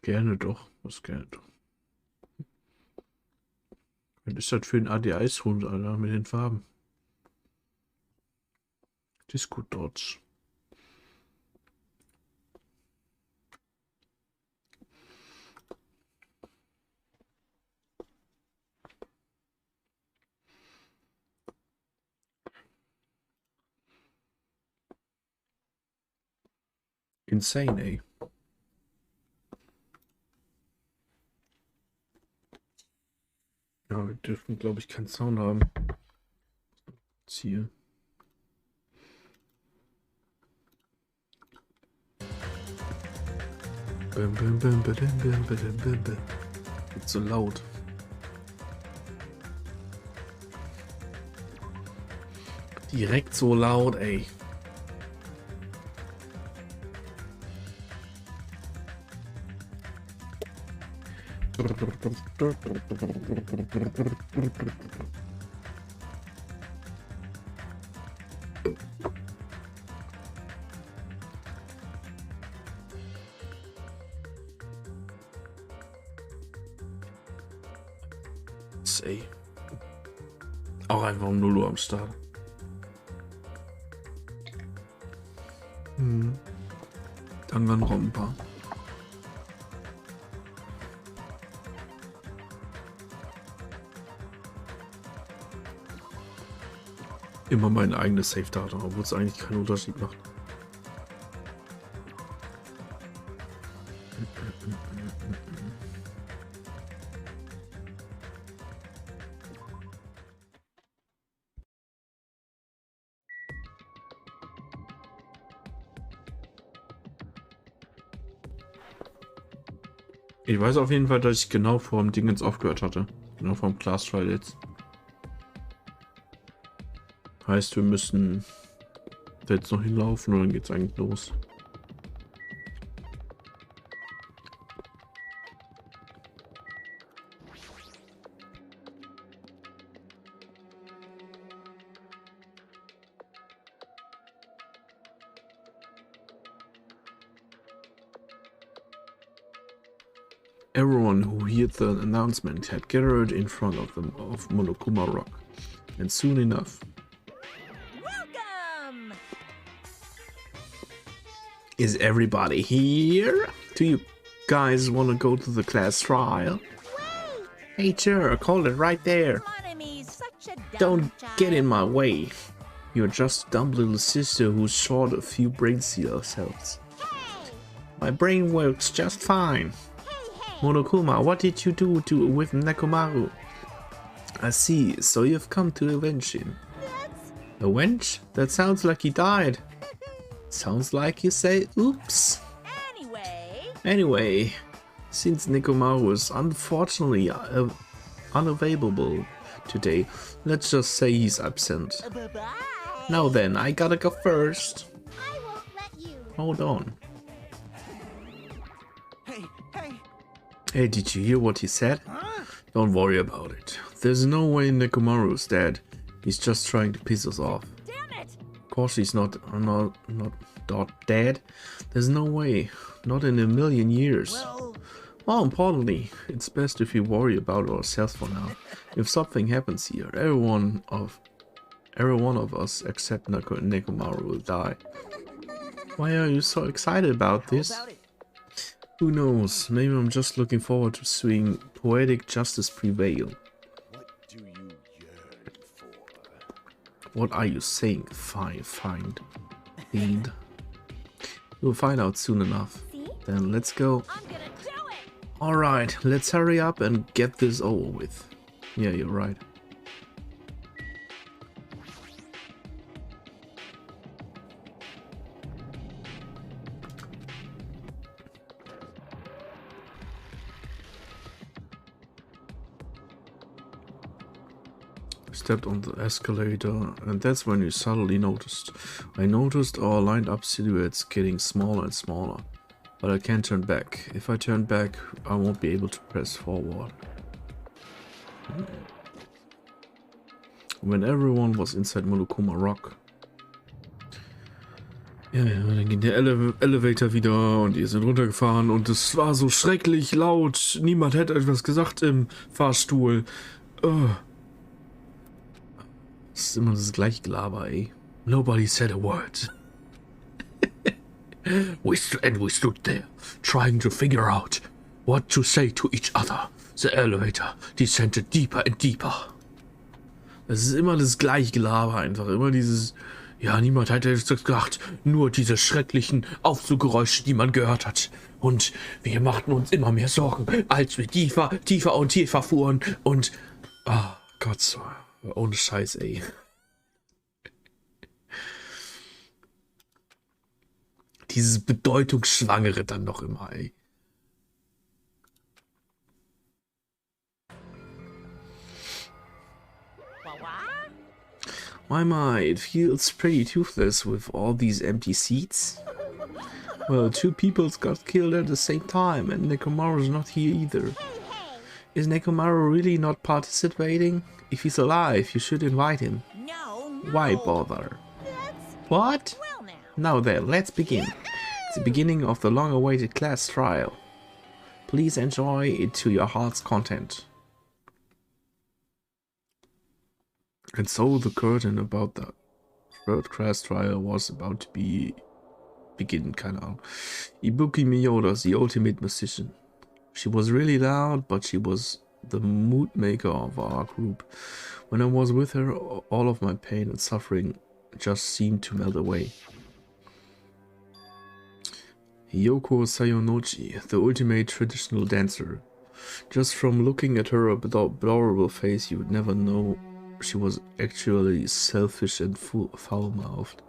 Gerne doch. Was gerne doch. Was ist das für ein ADI-Hund, Alter, mit den Farben? Disco Dodge. Insane, ey. Ja, wir dürfen, glaube ich, keinen Sound haben. Ziel. Bim, bim, bim, bim, bim, bim, bim, bim. Wird so laut. Direkt so laut, ey. Ey. Auch einfach um 0 Uhr am Start. Danganronpa. Immer mein eigenes Save-Data, obwohl es eigentlich keinen Unterschied macht. Ich weiß auf jeden Fall, dass ich genau vor dem Ding jetzt aufgehört hatte. Genau vom Class Trial jetzt. Heißt, wir müssen jetzt noch hinlaufen und dann geht's eigentlich los. Everyone who heard the announcement had gathered in front of them of Monokuma Rock, and soon enough. Welcome! Is everybody here? Do you guys want to go to the class trial? Wait! Hey, sure, call it right there. Monomy's such a dumb Don't get in child. my way. You're just a dumb little sister who's short a few brain cells. Hey! My brain works just fine. Hey! Monokuma, what did you do with Nekomaru? I see, so you've come to avenge him. That's... Avenge? That sounds like he died. Sounds like you say oops. Anyway, since Nekomaru is unfortunately unavailable today, let's just say he's absent. Bye-bye! Now then, I gotta go first. I won't let you. Hold on. Hey! Hey, did you hear what he said? Huh? Don't worry about it. There's no way Nekomaru's dead. He's just trying to piss us off. Damn it! Of course he's not dead. There's no way. Not in a million years. Well, More importantly, it's best if we worry about ourselves for now. If something happens here, every one of us except Nekomaru will die. Why are you so excited about how this? about it? Who knows? Maybe I'm just looking forward to seeing poetic justice prevail. What do you yearn for? What are you saying? Find. Fiend. You'll find out soon enough. See? Then let's go. I'm gonna do it! Alright, let's hurry up and get this over with. Yeah, you're right. Stepped on the escalator, and that's when we suddenly noticed. I noticed our lined up silhouettes getting smaller and smaller, but I can't turn back. If I turn back, I won't be able to press forward. When everyone was inside Monokuma Rock, Ja, dann ging der Elevator wieder und ihr seid runtergefahren und es war so schrecklich laut. Niemand hätte etwas gesagt im Fahrstuhl. Oh. Das ist immer das gleiche Gelaber, ey. Nobody said a word. We stood there, trying to figure out what to say to each other. The elevator descended deeper and deeper. Es ist immer das gleiche Gelaber einfach. Immer dieses... Ja, niemand hätte es gedacht. Nur diese schrecklichen Aufzuggeräusche, die man gehört hat. Und wir machten uns immer mehr Sorgen, als wir tiefer und tiefer fuhren. Und... Oh Gott, ohne Scheiß, ey. Dieses Bedeutungsschwangere dann noch immer, ey. My, it feels pretty toothless with all these empty seats. Well, 2 people got killed at the same time, and Nekomaru's not here either. Is Nekomaru really not participating? If he's alive, you should invite him. No. Why bother? That's What? well now. Now then, let's begin. It's the beginning of the long-awaited class trial. Please enjoy it to your heart's content. And so the curtain about the third class trial was about to begin, keine Ahnung. Ibuki Miyoda, the ultimate musician. She was really loud, but she was the mood maker of our group. When I was with her, all of my pain and suffering just seemed to melt away. Hiyoko Sayonochi, the ultimate traditional dancer. Just from looking at her adorable face, you would never know she was actually selfish and foul-mouthed.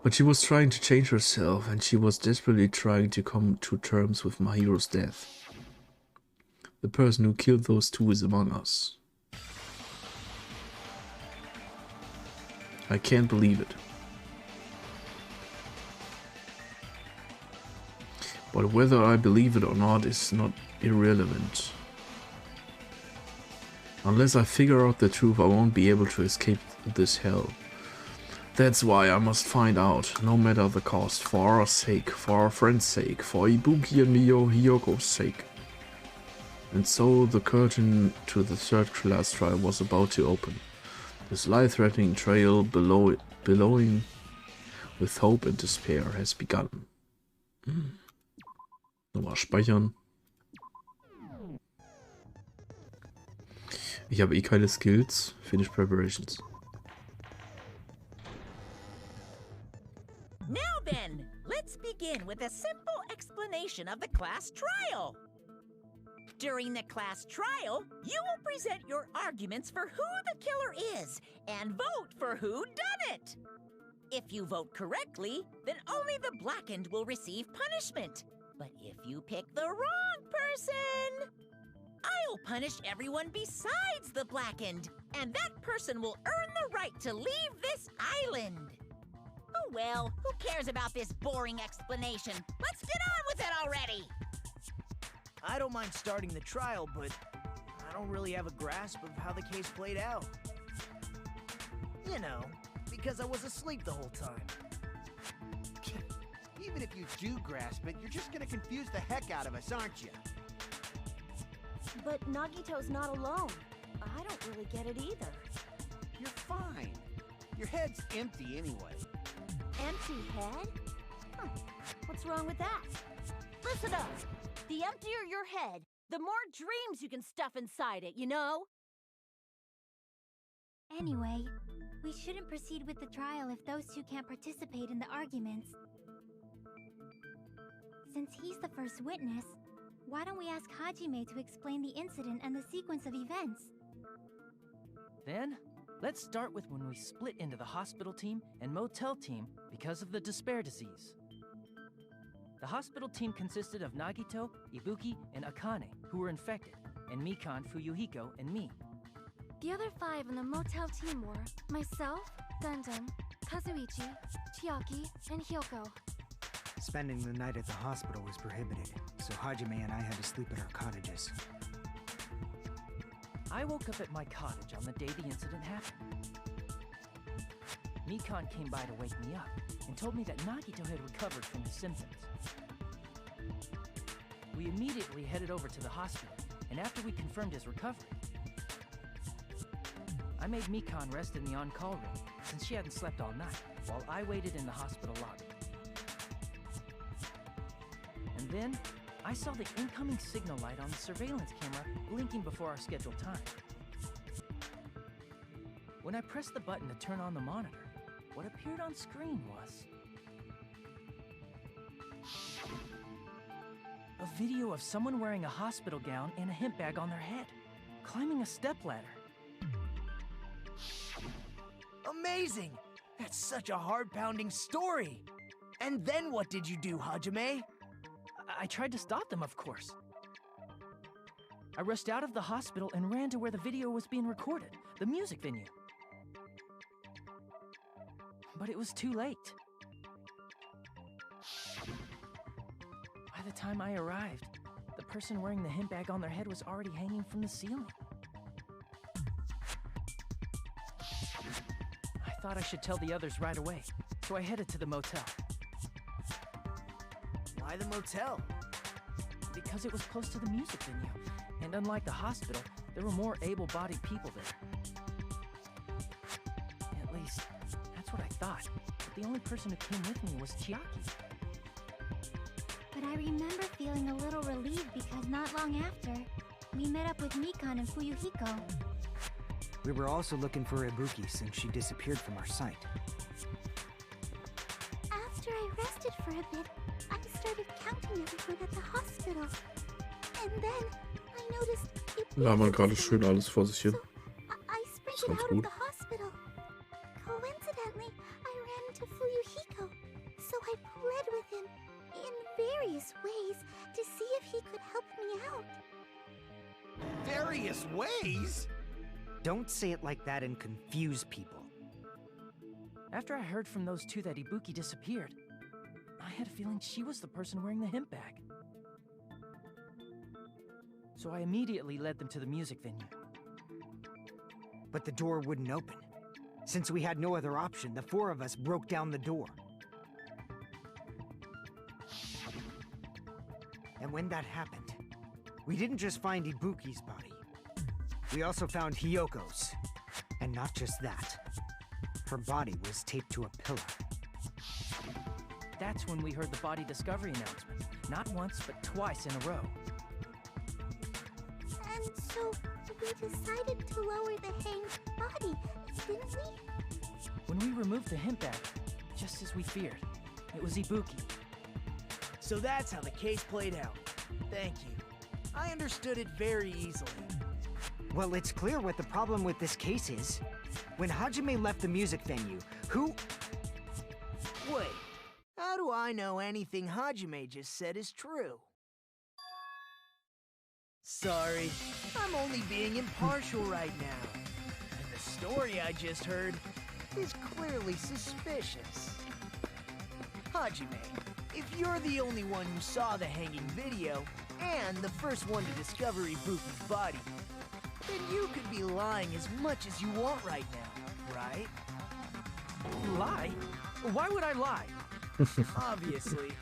But she was trying to change herself, and she was desperately trying to come to terms with Mahiro's death. The person who killed those 2 is among us. I can't believe it. But whether I believe it or not is not irrelevant. Unless I figure out the truth, I won't be able to escape this hell. That's why I must find out, no matter the cost, for our sake, for our friend's sake, for Ibuki and Hiyoko's sake. And so the curtain to the third class trial was about to open. This life-threatening trail billowing with hope and despair has begun. Nochmal speichern. Ich habe eh keine Skills. Finish preparations. Now then, let's begin with a simple explanation of the class trial. During the class trial, you will present your arguments for who the killer is and vote for who done it. If you vote correctly, then only the blackened will receive punishment. But if you pick the wrong person, I'll punish everyone besides the blackened, and that person will earn the right to leave this island. Oh well, who cares about this boring explanation? Let's get on with it already! I don't mind starting the trial, but I don't really have a grasp of how the case played out. You know, because I was asleep the whole time. Even if you do grasp it, you're just gonna confuse the heck out of us, aren't you? But Nagito's not alone. I don't really get it either. You're fine. Your head's empty anyway. Empty head? Huh. What's wrong with that? Listen up! The emptier your head, the more dreams you can stuff inside it, you know? Anyway, we shouldn't proceed with the trial if those 2 can't participate in the arguments. Since he's the first witness, why don't we ask Hajime to explain the incident and the sequence of events? Then, let's start with when we split into the hospital team and motel team because of the despair disease. The hospital team consisted of Nagito, Ibuki, and Akane, who were infected, and Mikan, Fuyuhiko, and me. The other 5 on the motel team were myself, Gundam, Kazuichi, Chiaki, and Hyoko. Spending the night at the hospital was prohibited, so Hajime and I had to sleep at our cottages. I woke up at my cottage on the day the incident happened. Mikan came by to wake me up and told me that Nagito had recovered from his symptoms. We immediately headed over to the hospital, and after we confirmed his recovery, I made Mikan rest in the on-call room since she hadn't slept all night, while I waited in the hospital lobby. And then, I saw the incoming signal light on the surveillance camera blinking before our scheduled time. When I pressed the button to turn on the monitor, what appeared on screen was a video of someone wearing a hospital gown and a hemp bag on their head, climbing a stepladder. Amazing! That's such a heart-pounding story! And then what did you do, Hajime? I tried to stop them, of course. I rushed out of the hospital and ran to where the video was being recorded, the music venue. But it was too late. By the time I arrived, the person wearing the hemp bag on their head was already hanging from the ceiling. I thought I should tell the others right away, so I headed to the motel. Why the motel? Because it was close to the music venue, and unlike the hospital, there were more able-bodied people there. At least, that's what I thought, but the only person who came with me was Chiaki. But I remember feeling a little relieved because not long after, we met up with Mikan and Fuyuhiko. We were also looking for Ibuki since she disappeared from our sight. After I rested for a bit, I started counting everyone at the hospital. And then I noticed Ibuki. Labern gerade schön alles vor sich hin. So I sprinted Sounds out good. of the hospital. Coincidentally, I ran into Fuyuhiko, so I pled with him in various ways to see if he could help me out. Various ways? Don't say it like that and confuse people. After I heard from those two that Ibuki disappeared, I had a feeling she was the person wearing the hemp bag. So I immediately led them to the music venue. But the door wouldn't open. Since we had no other option, the four of us broke down the door. And when that happened, we didn't just find Ibuki's body. We also found Hyoko's. And not just that. Her body was taped to a pillar. That's when we heard the body discovery announcement. Not once, but twice in a row. And so we decided to lower the hanged body, didn't we? When we removed the hemp bag, just as we feared, it was Ibuki. So that's how the case played out. Thank you. I understood it very easily. Well, it's clear what the problem with this case is. When Hajime left the music venue, who... Wait, how do I know anything Hajime just said is true? Sorry, I'm only being impartial right now. And the story I just heard is clearly suspicious. Hajime, if you're the only one who saw the hanging video, and the first one to discover Ibuki's body, then you could be lying as much as you want right now, right? Lie? Why would I lie? Obviously.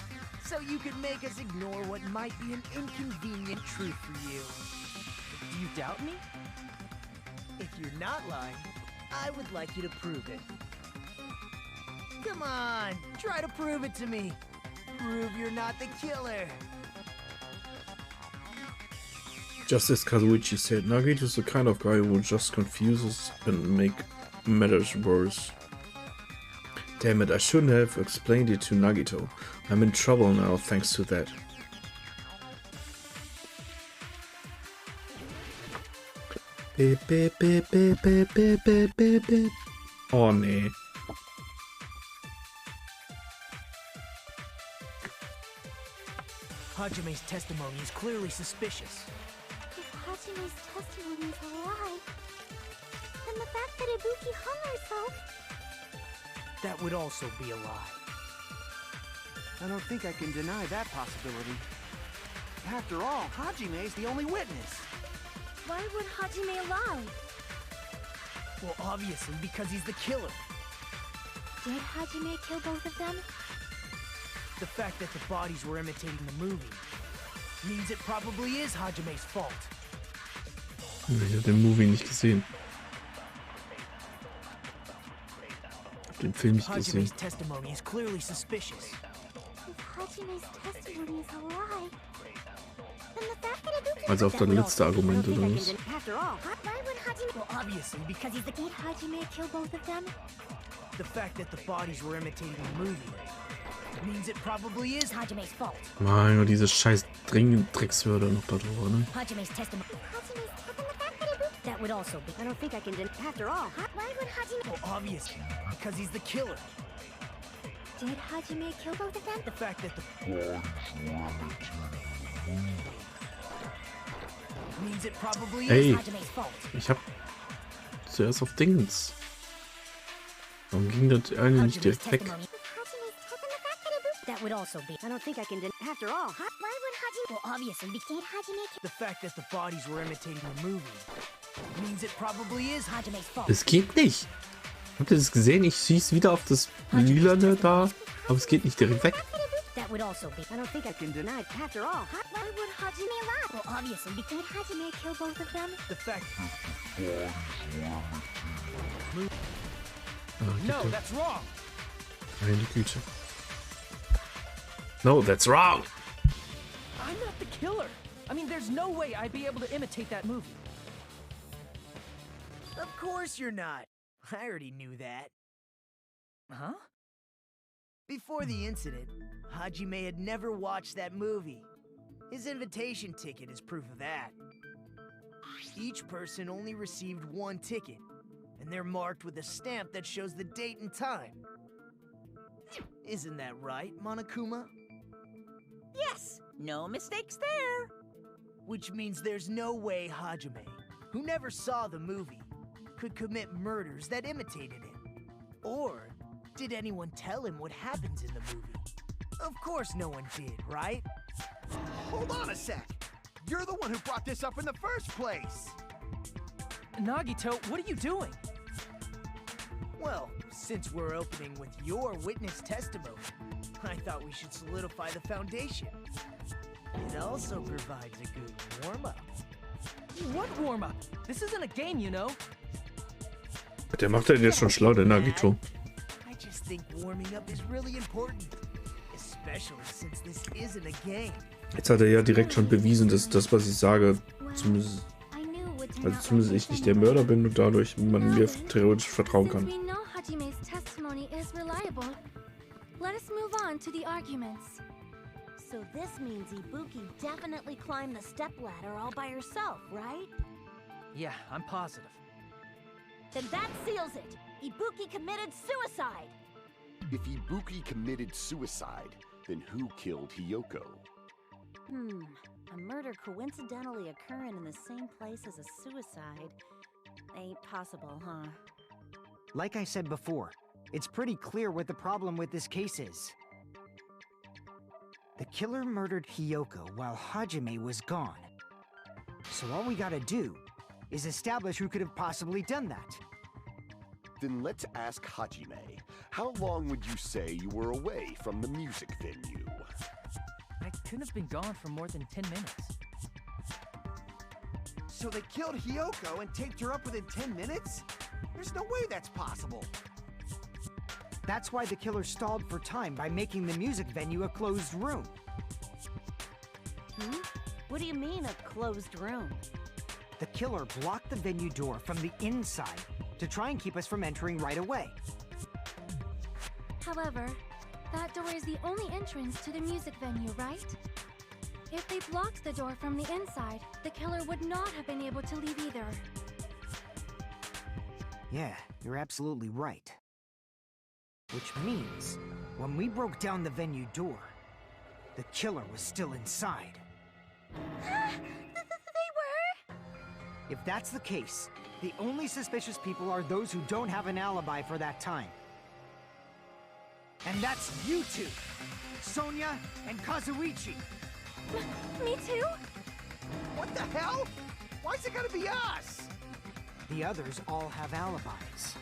So you could make us ignore what might be an inconvenient truth for you. Do you doubt me? If you're not lying, I would like you to prove it. Come on, try to prove it to me. Prove you're not the killer. Just as Kazuichi said, Nagito is the kind of guy who will just confuse us and make matters worse. Damn it, I shouldn't have explained it to Nagito. I'm in trouble now thanks to that. Beep, beep, beep, beep, beep, beep, beep, beep, beep. Oh nee. Hajime's testimony is clearly suspicious. If Hajime's testimony is a lie, then the fact that Ibuki hung herself... That would also be a lie. I don't think I can deny that possibility. After all, Hajime's the only witness. Why would Hajime lie? Well, obviously because he's the killer. Did Hajime kill both of them? The fact that the bodies were imitating the movie means it probably is Hajime's fault. Ich habe den Movie nicht gesehen. Den Film nicht gesehen. Hajime's testimony is clearly suspicious. If Hajime's testimony is a lie, then the fact that Ibuki... Also auf das letzte Argument oder was? After all, why would Hajime... Well, obviously, because Did Hajime kill both of them? the fact that the bodies were imitating the movie means it probably is Hajime's fault. Mein Gott, diese scheiß Dreckswörter noch da drüber, ne? Hajime's testimony. That would also be... I don't think I can deny... After all, why would Hajime... Well, obviously, because he's the killer. Did Hajime kill both of them? The fact that the means it probably is Ey, Hajime's fault. ich hab zuerst auf Dingens. Warum ging das eine nicht direkt weg? That would also be. I don't think I can deny... After all, why would Hajime... Well, obviously, because Did Hajime kill... The fact that the bodies were imitating the movie means it probably is Hajime's fault. Es geht nicht. Habt ihr das gesehen? Ich schieß wieder auf das Lilane da, aber es geht nicht direkt weg. That would also be. I don't think I can deny... After all, why would Hajime lie? Well, obviously, because Did Hajime kill both of them? the fact. Ah, No, that's wrong. meine Güte. No, that's wrong. I'm not the killer. I mean, there's no way I'd be able to imitate that movie. Of course you're not. I already knew that. Huh? Before the incident, Hajime had never watched that movie. His invitation ticket is proof of that. Each person only received one ticket, and they're marked with a stamp that shows the date and time. Isn't that right, Monokuma? Yes, no mistakes there. Which means there's no way Hajime, who never saw the movie, could commit murders that imitated it. Or did anyone tell him what happens in the movie? Of course no one did, right? Hold on a sec. You're the one who brought this up in the first place. Nagito, what are you doing? Well, since we're opening with your witness testimony, I thought we should solidify the foundation. It also provides a good warm-up. What warm-up? This isn't a game, you know. Der macht den jetzt schon schlau, der Nagito. I just think warming up is really important, especially since this isn't a game. Jetzt hat er ja direkt schon bewiesen, dass das, was ich sage, Well, zumindest, I knew it would turn also out zumindest like ich this nicht der anyway. Mörder bin und dadurch man mir theoretisch vertrauen Since kann. we know Hajime's testimony is reliable, let us move on to the arguments. So this means Ibuki definitely climbed the stepladder all by herself, right? Yeah, I'm positive. Then that seals it. Ibuki committed suicide. If Ibuki committed suicide, then who killed Hiyoko? A murder coincidentally occurring in the same place as a suicide ain't possible, huh? Like I said before, it's pretty clear what the problem with this case is. The killer murdered Hiyoko while Hajime was gone. So all we gotta do is establish who could have possibly done that. Then let's ask Hajime. How long would you say you were away from the music venue? I couldn't have been gone for more than 10 minutes. So they killed Hiyoko and taped her up within 10 minutes? There's no way that's possible. That's why the killer stalled for time by making the music venue a closed room. What do you mean, a closed room? The killer blocked the venue door from the inside to try and keep us from entering right away. However, that door is the only entrance to the music venue, right? If they blocked the door from the inside, the killer would not have been able to leave either. Yeah, you're absolutely right. Which means, when we broke down the venue door, the killer was still inside. They were? If that's the case, the only suspicious people are those who don't have an alibi for that time. And that's you two, Sonia and Kazuichi. Me too? What the hell? Why's it gotta be us? The others all have alibis.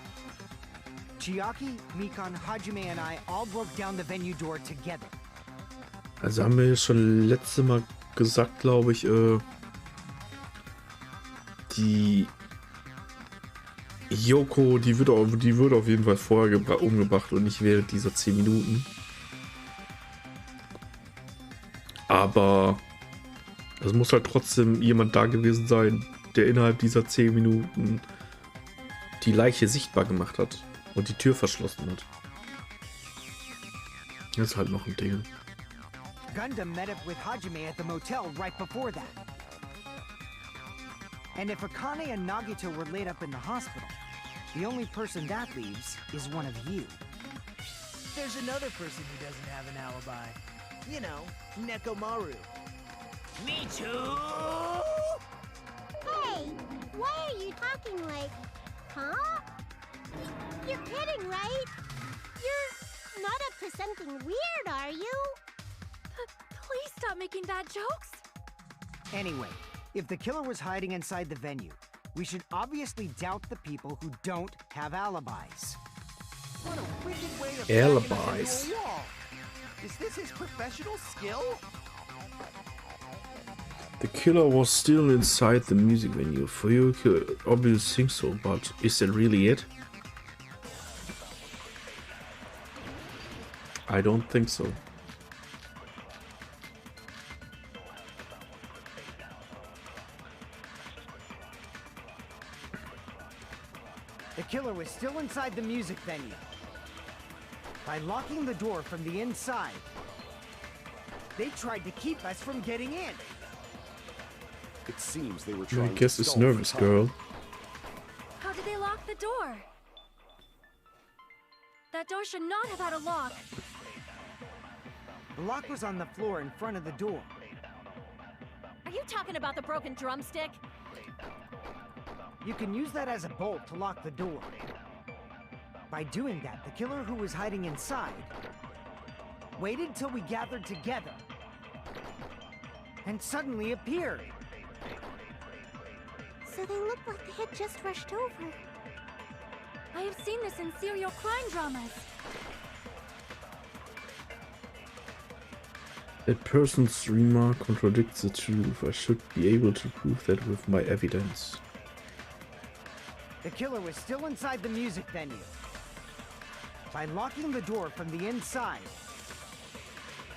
Chiaki, Mikan, Hajime and I all broke down the venue door together. Also haben wir ja schon letzte Mal gesagt, glaube ich, die Yoko, die wird auf jeden Fall vorher umgebracht und nicht während dieser 10 Minuten. Aber es muss halt trotzdem jemand da gewesen sein, der innerhalb dieser 10 Minuten die Leiche sichtbar gemacht hat und die Tür verschlossen hat. Das ist halt noch ein Ding. Gundam met up with Hajime at the motel right before that. And if Akane and Nagito were laid up in the hospital, the only person that leaves is one of you. There's another person who doesn't have an alibi. You know, Nekomaru. Me too! Hey, why are you talking like, huh? You're kidding, right? You're not up to something weird, are you? Please stop making bad jokes. Anyway, if the killer was hiding inside the venue, we should obviously doubt the people who don't have alibis. What a wicked way of Alibis. backing us into a wall. Is this his professional skill? The killer was still inside the music venue. For you, you obviously think so, but is that really it? I don't think so. The killer was still inside the music venue. By locking the door from the inside, they tried to keep us from getting in. It seems they were I trying guess to it's stall for nervous, time. girl. How did they lock the door? That door should not have had a lock. The lock was on the floor in front of the door. Are you talking about the broken drumstick? You can use that as a bolt to lock the door. By doing that, the killer who was hiding inside waited till we gathered together and suddenly appeared. So they look like they had just rushed over. I have seen this in serial crime dramas. That person's remark contradicts the truth. I should be able to prove that with my evidence. The killer was still inside the music venue. By locking the door from the inside,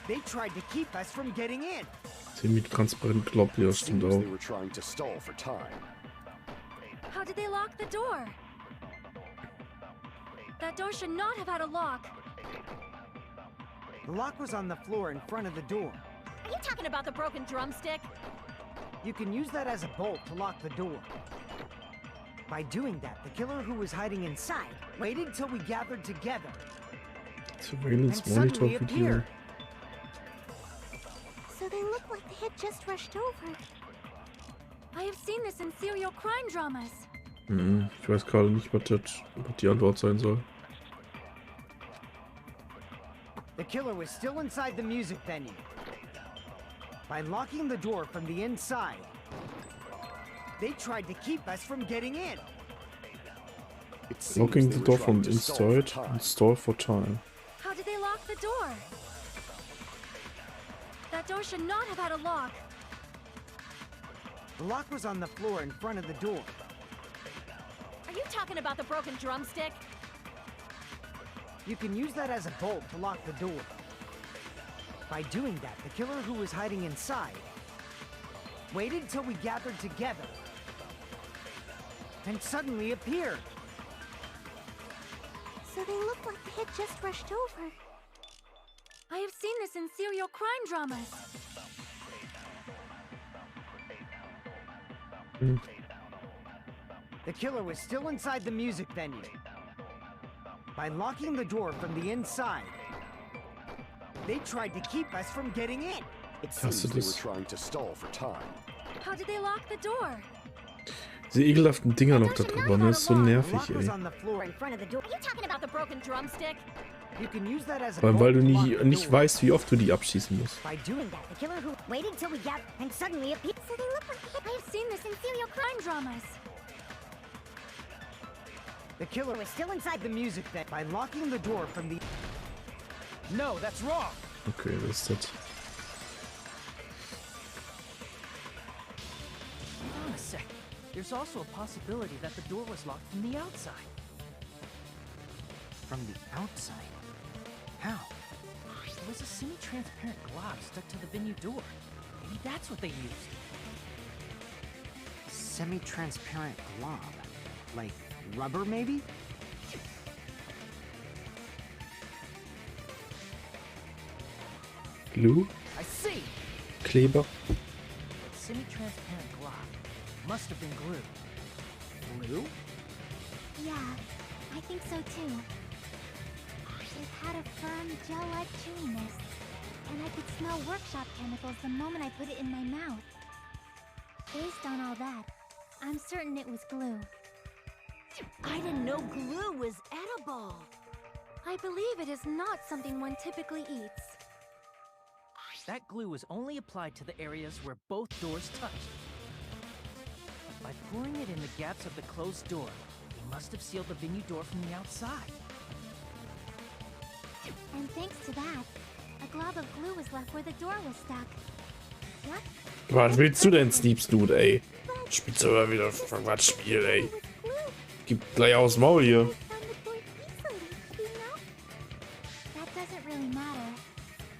they tried to keep us from getting in. Semi-transparent glaubt ja, It stimmt seems auch. they were trying to stall for time. How did they lock the door? That door should not have had a lock. The lock was on the floor in front of the door. Are you talking about the broken drumstick? You can use that as a bolt to lock the door. By doing that, the killer who was hiding inside waited till we gathered together Surveillance and monitor suddenly video. appeared. So they look like they had just rushed over. I have seen this in serial crime dramas. Ich weiß gerade nicht, was die Antwort sein soll. The killer was still inside the music venue. By locking the door from the inside, they tried to keep us from getting in. It seems Locking they the were door trying from to stall for inside time. and stall for time. How did they lock the door? That door should not have had a lock. The lock was on the floor in front of the door. Are you talking about the broken drumstick? You can use that as a bolt to lock the door. By doing that, the killer who was hiding inside waited till we gathered together and suddenly appeared. So they look like they had just rushed over. I have seen this in serial crime dramas. The killer was still inside the music venue. By locking the door from the inside, they tried to keep us from getting in. It Hast du seems they were das? trying to stall for time. How did they lock the door? Diese ekelhaften Dinger noch da drüber, ne? Ist so The nervig, lock was ey. on the floor in front of the door. Are you talking about the broken drumstick? You can use that as a Vor allem, bolt weil du to lock the nicht door. weißt, wie oft du die abschießen musst. By doing that, the killer who waited till we gathered and suddenly appeared. So they look like they had... I have seen this in serial crime dramas. The killer was still inside the music vent by locking the door from the... No, that's wrong. Okay, was das? Hold on a sec. There's also a possibility that the door was locked from the outside. From the outside? How? There was a semi-transparent glob stuck to the venue door. Maybe that's what they used. Semi-transparent glob? Like rubber, maybe? Glue? I see! Kleber? That semi-transparent glob must have been glue. Glue? Yeah, I think so too. It had a firm, gel-like chewiness, and I could smell workshop chemicals the moment I put it in my mouth. Based on all that, I'm certain it was glue. I didn't know glue was edible. I believe it is not something one typically eats. That glue was only applied to the areas where both doors touched. By pouring it in the gaps of the closed door, they must have sealed the venue door from the outside. And thanks to that, a glob of glue was left where the door was stuck. Yep. Was willst du denn, Sneepsnoot, ey? Spielst du aber wieder Verquatschspiel, ey. Gib gleich aus dem Maul hier. That doesn't really matter.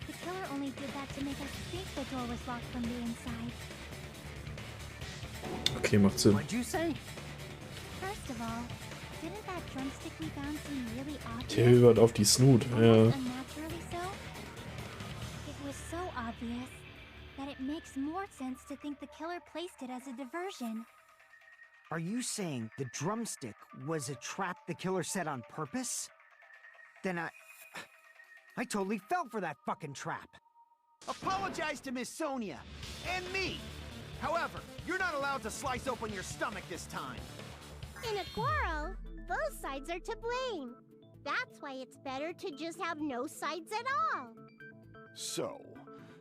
The killer only did that to make us think the door was locked from the inside. Okay, macht Sinn. What'd you say? First of all, didn't that drumstick we found seem really obvious? Der hört auf die Snoot, ja. Almost unnaturally so? It was so obvious that it makes more sense to think the killer placed it as a diversion. Are you saying the drumstick was a trap the killer set on purpose? Then I totally fell for that fucking trap. Apologize to Miss Sonia and me. However, you're not allowed to slice open your stomach this time. In a quarrel, both sides are to blame. That's why it's better to just have no sides at all. So,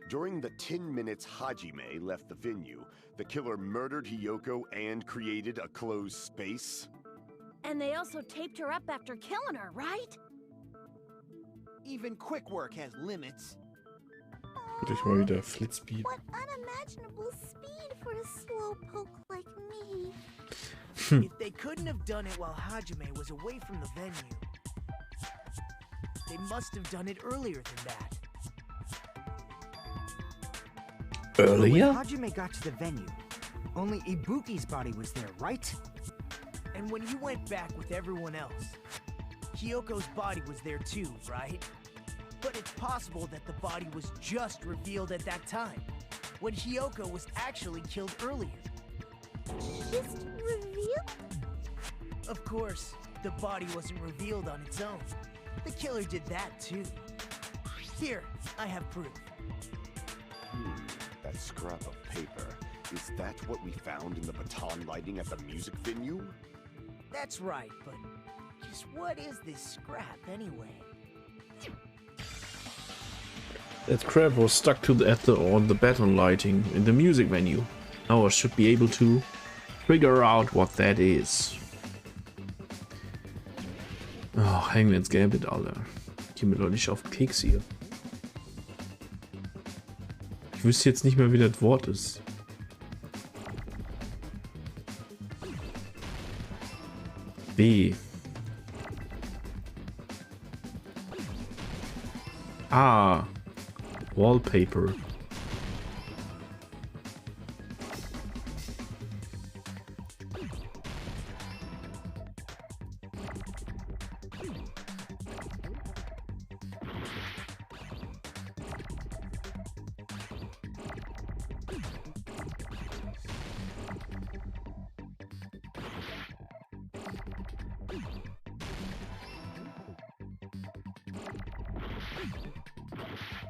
during the 10 minutes Hajime left the venue, the killer murdered Hiyoko and created a closed space? And they also taped her up after killing her, right? Even quick work has limits. Durch mal wieder Flitzspeed. What unimaginable speed for a slowpoke like me. If they couldn't have done it while Hajime was away from the venue, they must have done it earlier than that. Earlier? When Hajime got to the venue, only Ibuki's body was there, right? And when you went back with everyone else, Hiyoko's body was there too, right? But it's possible that the body was just revealed at that time, when Hiyoko was actually killed earlier. Just revealed? Of course, the body wasn't revealed on its own. The killer did that too. Here, I have proof. That scrap of paper. Is that what we found in the baton lighting at the music venue? That's right, but just what is this scrap anyway? That crab was stuck to on the baton lighting in the music venue. Now I should be able to figure out what that is. Oh, Hangman's Gambit, Alter. Geh mir doch nicht auf den Keks hier. Ich wüsste jetzt nicht mehr, wie das Wort ist. B. A. Wallpaper.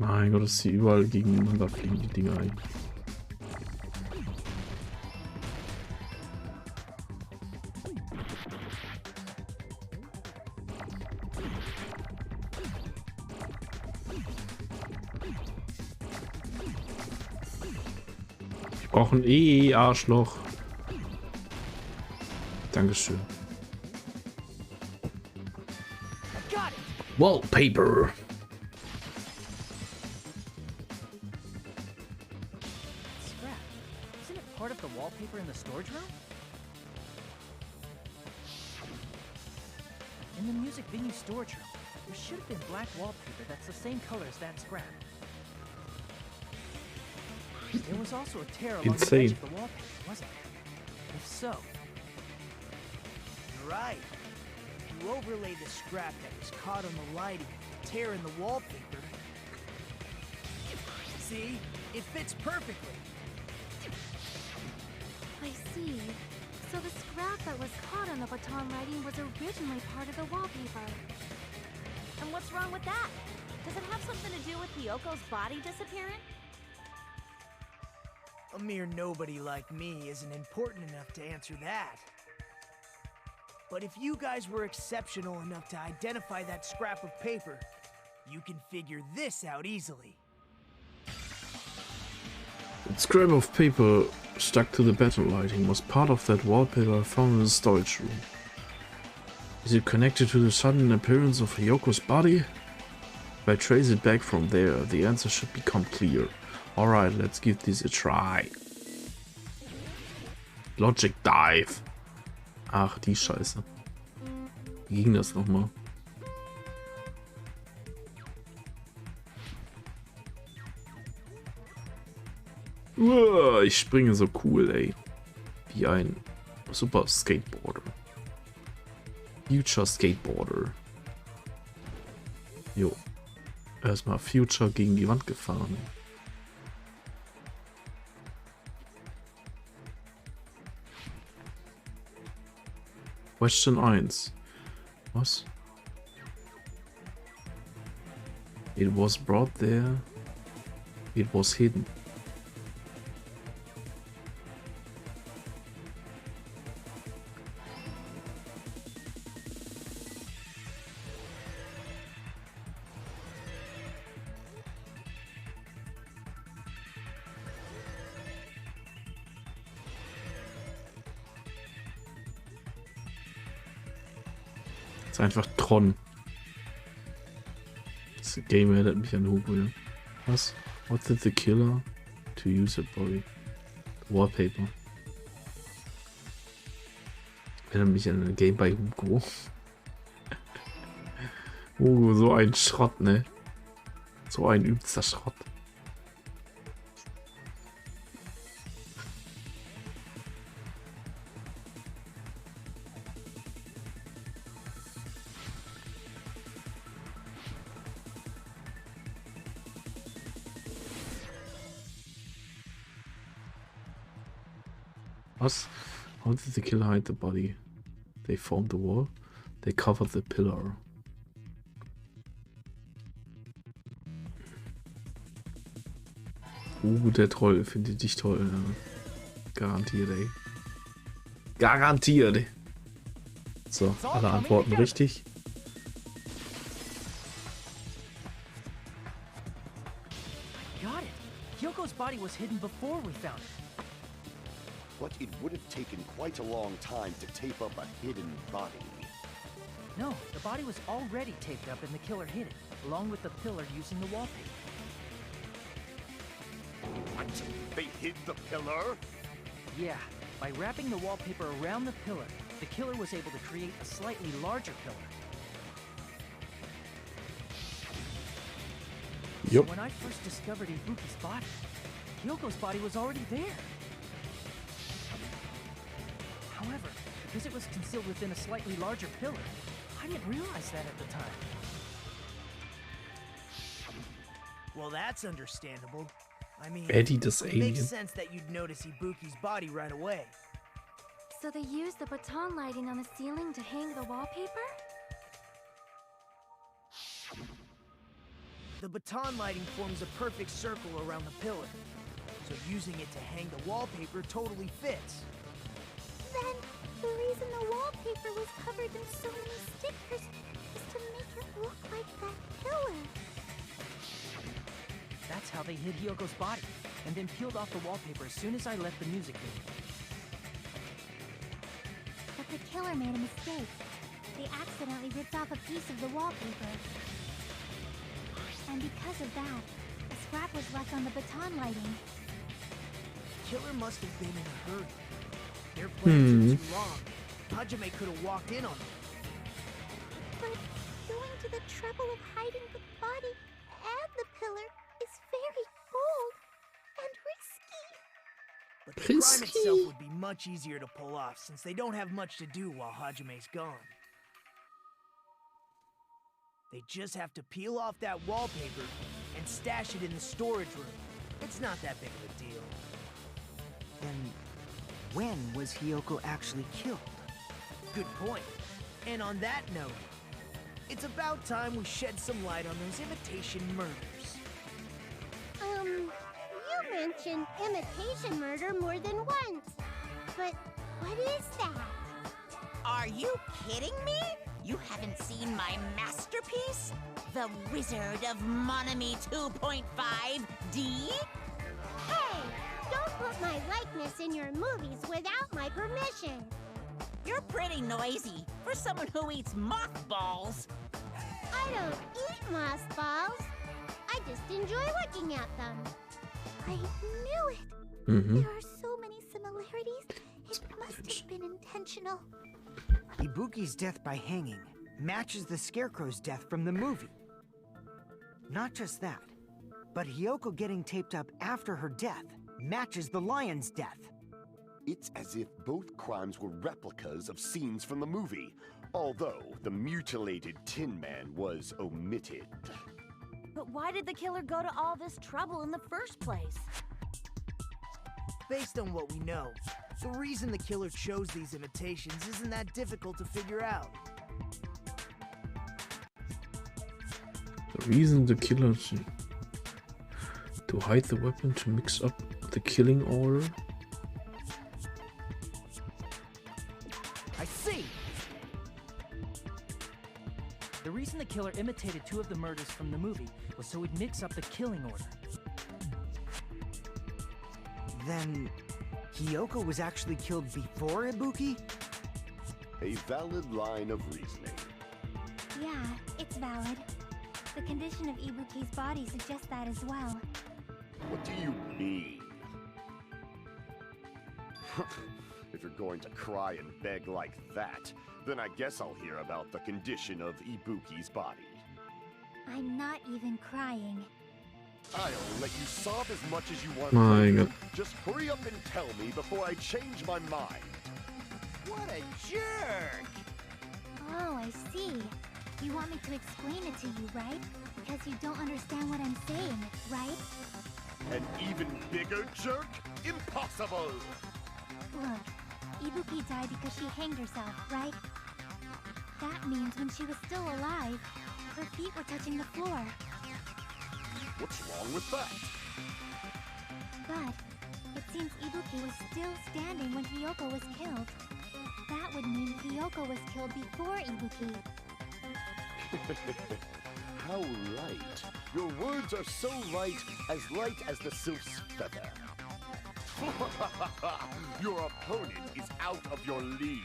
Mein Gott, dass sie überall gegeneinander fliegen, die Dinger. Ey. Ich brauche ein Arschloch. Dankeschön. Wallpaper. Scrap. Isn't it part of the wallpaper in the storage room? In the music venue storage room, there should have been black wallpaper that's the same color as that scrap. There was also a tear along the edge of the wallpaper, wasn't there? If so... Right. If you overlay the scrap that was caught on the lighting, tear in the wallpaper... See? It fits perfectly. I see. So the scrap that was caught on the baton lighting was originally part of the wallpaper. And what's wrong with that? Does it have something to do with Hiyoko's body disappearing? A mere nobody like me isn't important enough to answer that. But if you guys were exceptional enough to identify that scrap of paper, you can figure this out easily. The scrap of paper stuck to the battle lighting was part of that wallpaper found in the storage room. Is it connected to the sudden appearance of Hiyoko's body? If I trace it back from there, the answer should become clear. Alright, let's give this a try. Logic Dive. Ach, die Scheiße. Wie ging das nochmal? Uah, ich springe so cool, ey. Wie ein super Skateboarder. Future Skateboarder. Jo. Erstmal Future gegen die Wand gefahren. Question 1. Was? It was brought there. It was hidden. Einfach Tron. Das Game erinnert mich an Hugo. Ja. Was? What did the killer to use a body? Wallpaper. Erinnert mich an ein Game bei Hugo. Hugo, so ein Schrott, ne? So ein übster Schrott. Was? How did the killer hide the body? They formed the wall. They covered the pillar. Der Troll findet dich toll. Ja. Garantiert, ey. Garantiert. So, alle Antworten richtig. Got it. Hyoko's body was hidden before we found it. But it would have taken quite a long time to tape up a hidden body. No, the body was already taped up and the killer hid it, along with the pillar using the wallpaper. What? They hid the pillar? Yeah, by wrapping the wallpaper around the pillar, the killer was able to create a slightly larger pillar. Yep. So when I first discovered Ibuki's body, Hyoko's body was already there. However, because it was concealed within a slightly larger pillar, I didn't realize that at the time. Well, that's understandable. I mean, Eddie das it Alien. makes sense that you'd notice Ibuki's body right away. So they used the baton lighting on the ceiling to hang the wallpaper? The baton lighting forms a perfect circle around the pillar, so using it to hang the wallpaper totally fits. Then, the reason the wallpaper was covered in so many stickers is to make it look like that pillar. That's how they hid Hyoko's body, and then peeled off the wallpaper as soon as I left the music venue. But the killer made a mistake. They accidentally ripped off a piece of the wallpaper. And because of that, a scrap was left on the baton lighting. Killer must have been in a hurry. Their plans are too long. Hajime could have walked in on them. But going to the trouble of hiding the body and the pillar is very bold and risky. But the crime itself would be much easier to pull off since they don't have much to do while Hajime's gone. They just have to peel off that wallpaper and stash it in the storage room. It's not that big of a deal. Then, when was Hiyoko actually killed? Good point. And on that note, it's about time we shed some light on those imitation murders. You mentioned imitation murder more than once. But what is that? Are you kidding me? You haven't seen my masterpiece? The Wizard of Monami 2.5D? Hey! Don't put my likeness in your movies without my permission. You're pretty noisy for someone who eats mothballs. I don't eat mothballs. I just enjoy looking at them. I knew it. There are so many similarities. It must have been intentional. Ibuki's death by hanging matches the Scarecrow's death from the movie. Not just that, but Hiyoko getting taped up after her death matches the lion's death. It's as if both crimes were replicas of scenes from the movie, although the mutilated Tin Man was omitted. But why did the killer go to all this trouble in the first place? Based on what we know, the reason the killer chose these imitations isn't that difficult to figure out. The reason the killer to hide the weapon to mix up the killing order. I see! The reason the killer imitated 2 of the murders from the movie was so he'd mix up the killing order. Then, Hiyoko was actually killed before Ibuki? A valid line of reasoning. Yeah, it's valid. The condition of Ibuki's body suggests that as well. What do you mean? If you're going to cry and beg like that, then I guess I'll hear about the condition of Ibuki's body. I'm not even crying. I'll let you sob as much as you want. My God. Just hurry up and tell me before I change my mind. What a jerk! Oh, I see. You want me to explain it to you, right? Because you don't understand what I'm saying, right? An even bigger jerk? Impossible! Look, Ibuki died because she hanged herself, right? That means when she was still alive, her feet were touching the floor. What's wrong with that? But it seems Ibuki was still standing when Hiyoko was killed. That would mean Hiyoko was killed before Ibuki. How light. Your words are so light as the sylph's feather. Your opponent is out of your league.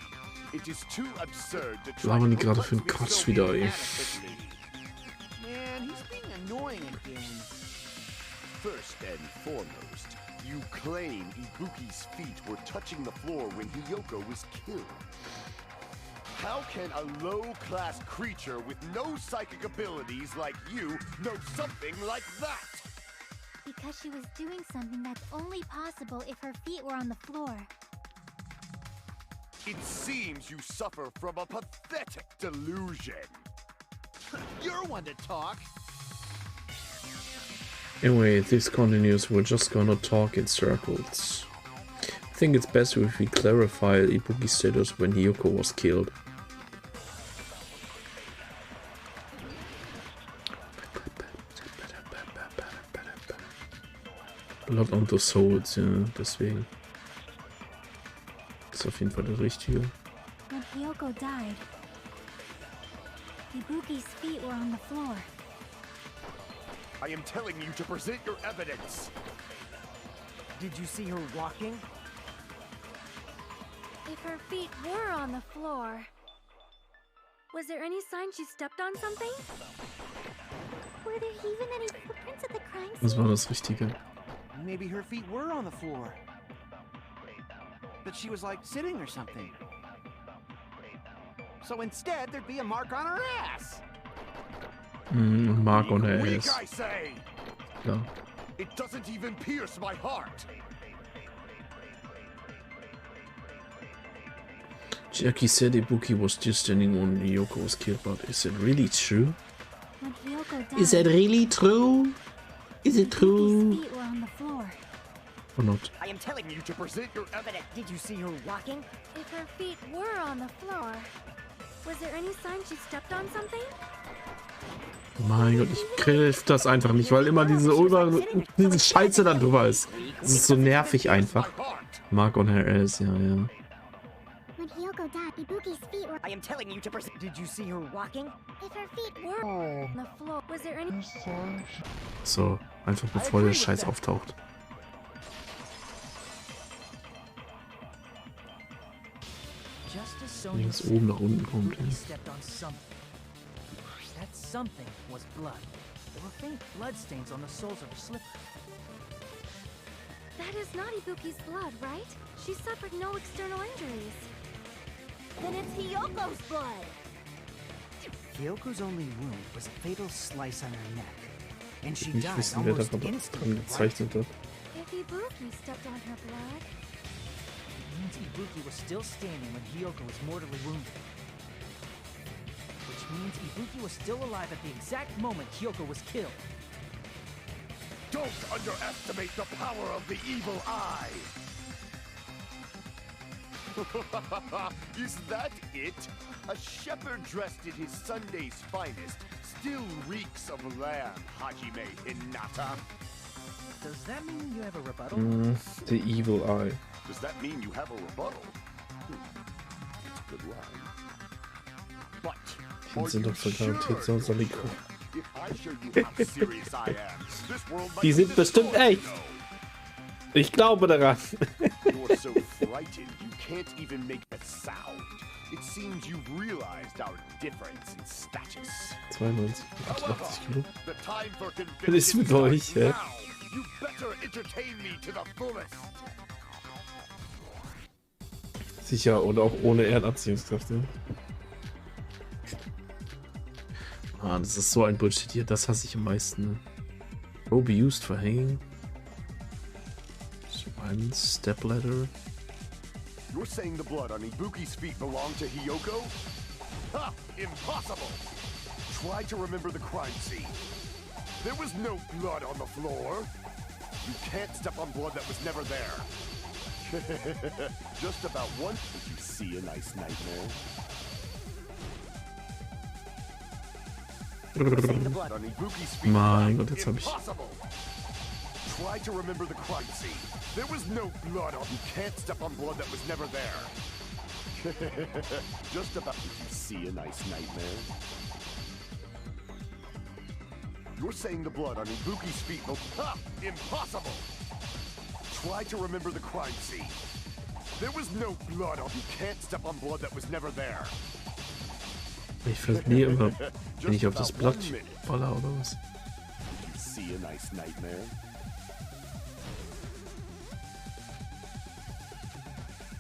It is too absurd to try Labern die to gerade put für einen me Kotz so wieder, ey. inadequately. Man, he's being annoying again. First and foremost, you claim Ibuki's feet were touching the floor when Hiyoko was killed. How can a low-class creature with no psychic abilities like you know something like that? Because she was doing something that's only possible if her feet were on the floor. It seems you suffer from a pathetic delusion. You're one to talk. Anyway, this continues. We're just gonna talk in circles. I think it's best if we clarify Ibuki's status when Hiyoko was killed. Blood on the Souls, ja, deswegen. Ist auf jeden Fall das Richtige. When Hiyoko died, Ibuki's feet were on the floor. I am telling you to present your evidence. Did you see her walking? If her feet were on the floor, was there any sign she stepped on something? Were Were there even any footprints at the crime Das scene? war das Richtige. Maybe her feet were on the floor. But she was like sitting or something. So instead, there'd be a mark on her ass. Mark on der Weak, Ass. I say. Ja. It doesn't even pierce my heart. Jackie said Ibuki was just standing when Hiyoko was killed, but is it really true? When Hiyoko died, Is that really true? Is it Yuki's true? feet were on the floor. Or not? I am telling you to present your evidence. Did you see her walking? If her feet were on the floor, was there any sign she stepped on something? Mein Gott, ich griff das einfach nicht, weil immer diese Scheiße da drüber ist. Das ist so nervig einfach. Mark on her ass, ja, ja. When Hiyoko died, Ibuki's feet were... I am telling you to present. Did you see her walking? If her feet Were on the floor. Was there any... So, einfach bevor der Scheiß auftaucht. Just as Sonya Links said, oben nach unten kommt. Ibuki stepped on something. That something was blood. There were faint blood stains on the soles of her slippers. That is not Ibuki's blood, right? She suffered no external injuries. Then it's Hiyoko's blood. Hyoko's only wound was a fatal slice on her neck. And she Ich died wissen, wer da almost dran instantly. gezeichnet hat. If Ibuki stepped on her blood, It means Ibuki was still standing when Hiyoko was mortally wounded. Which means Ibuki was still alive at the exact moment Hiyoko was killed. Don't underestimate the power of the evil eye. Is that it? A shepherd dressed in his Sunday's finest still reeks of lamb, Hajime Hinata. Does that mean you have a rebuttal? The Evil Eye. Does that mean you have a rebuttal? It's a good line. But Die sind doch so garantiert so Soliko. if I show you how serious I am, this world might Die sind bestimmt echt. Ich glaube daran. You're so frightened you can't even make a sound. It seems you've realized our difference in status. 92, 88 Kilo. The time for Was ist mit euch, starts hä? now. You better entertain me to the fullest. Sicher, und auch ohne Erdanziehungskraft. Ne? Ah, das ist so ein Bullshit hier. Das hasse ich am meisten. Ne? Rope used for hanging. So ein Stepladder. You're saying the blood on Ibuki's feet belonged to Hiyoko? Ha! Impossible! Try to remember the crime scene. There was no blood on the floor. You can't step on blood that was never there. Just about one. Did you see a nice nightmare? Saying the blood on Ibuki's feet. Mein Gott, jetzt hab ich... Impossible! Try to remember the crime scene. There was no blood on. You can't step on blood that was never there. Just about. Did you see a nice nightmare? You're saying the blood on Ibuki's feet. Ha! Impossible! Try to remember the crime scene. There was no blood on. You can't step on blood that was never there. Ich verliere immer, wenn ich auf das Blatt baller oder was. Did you see a nice nightmare?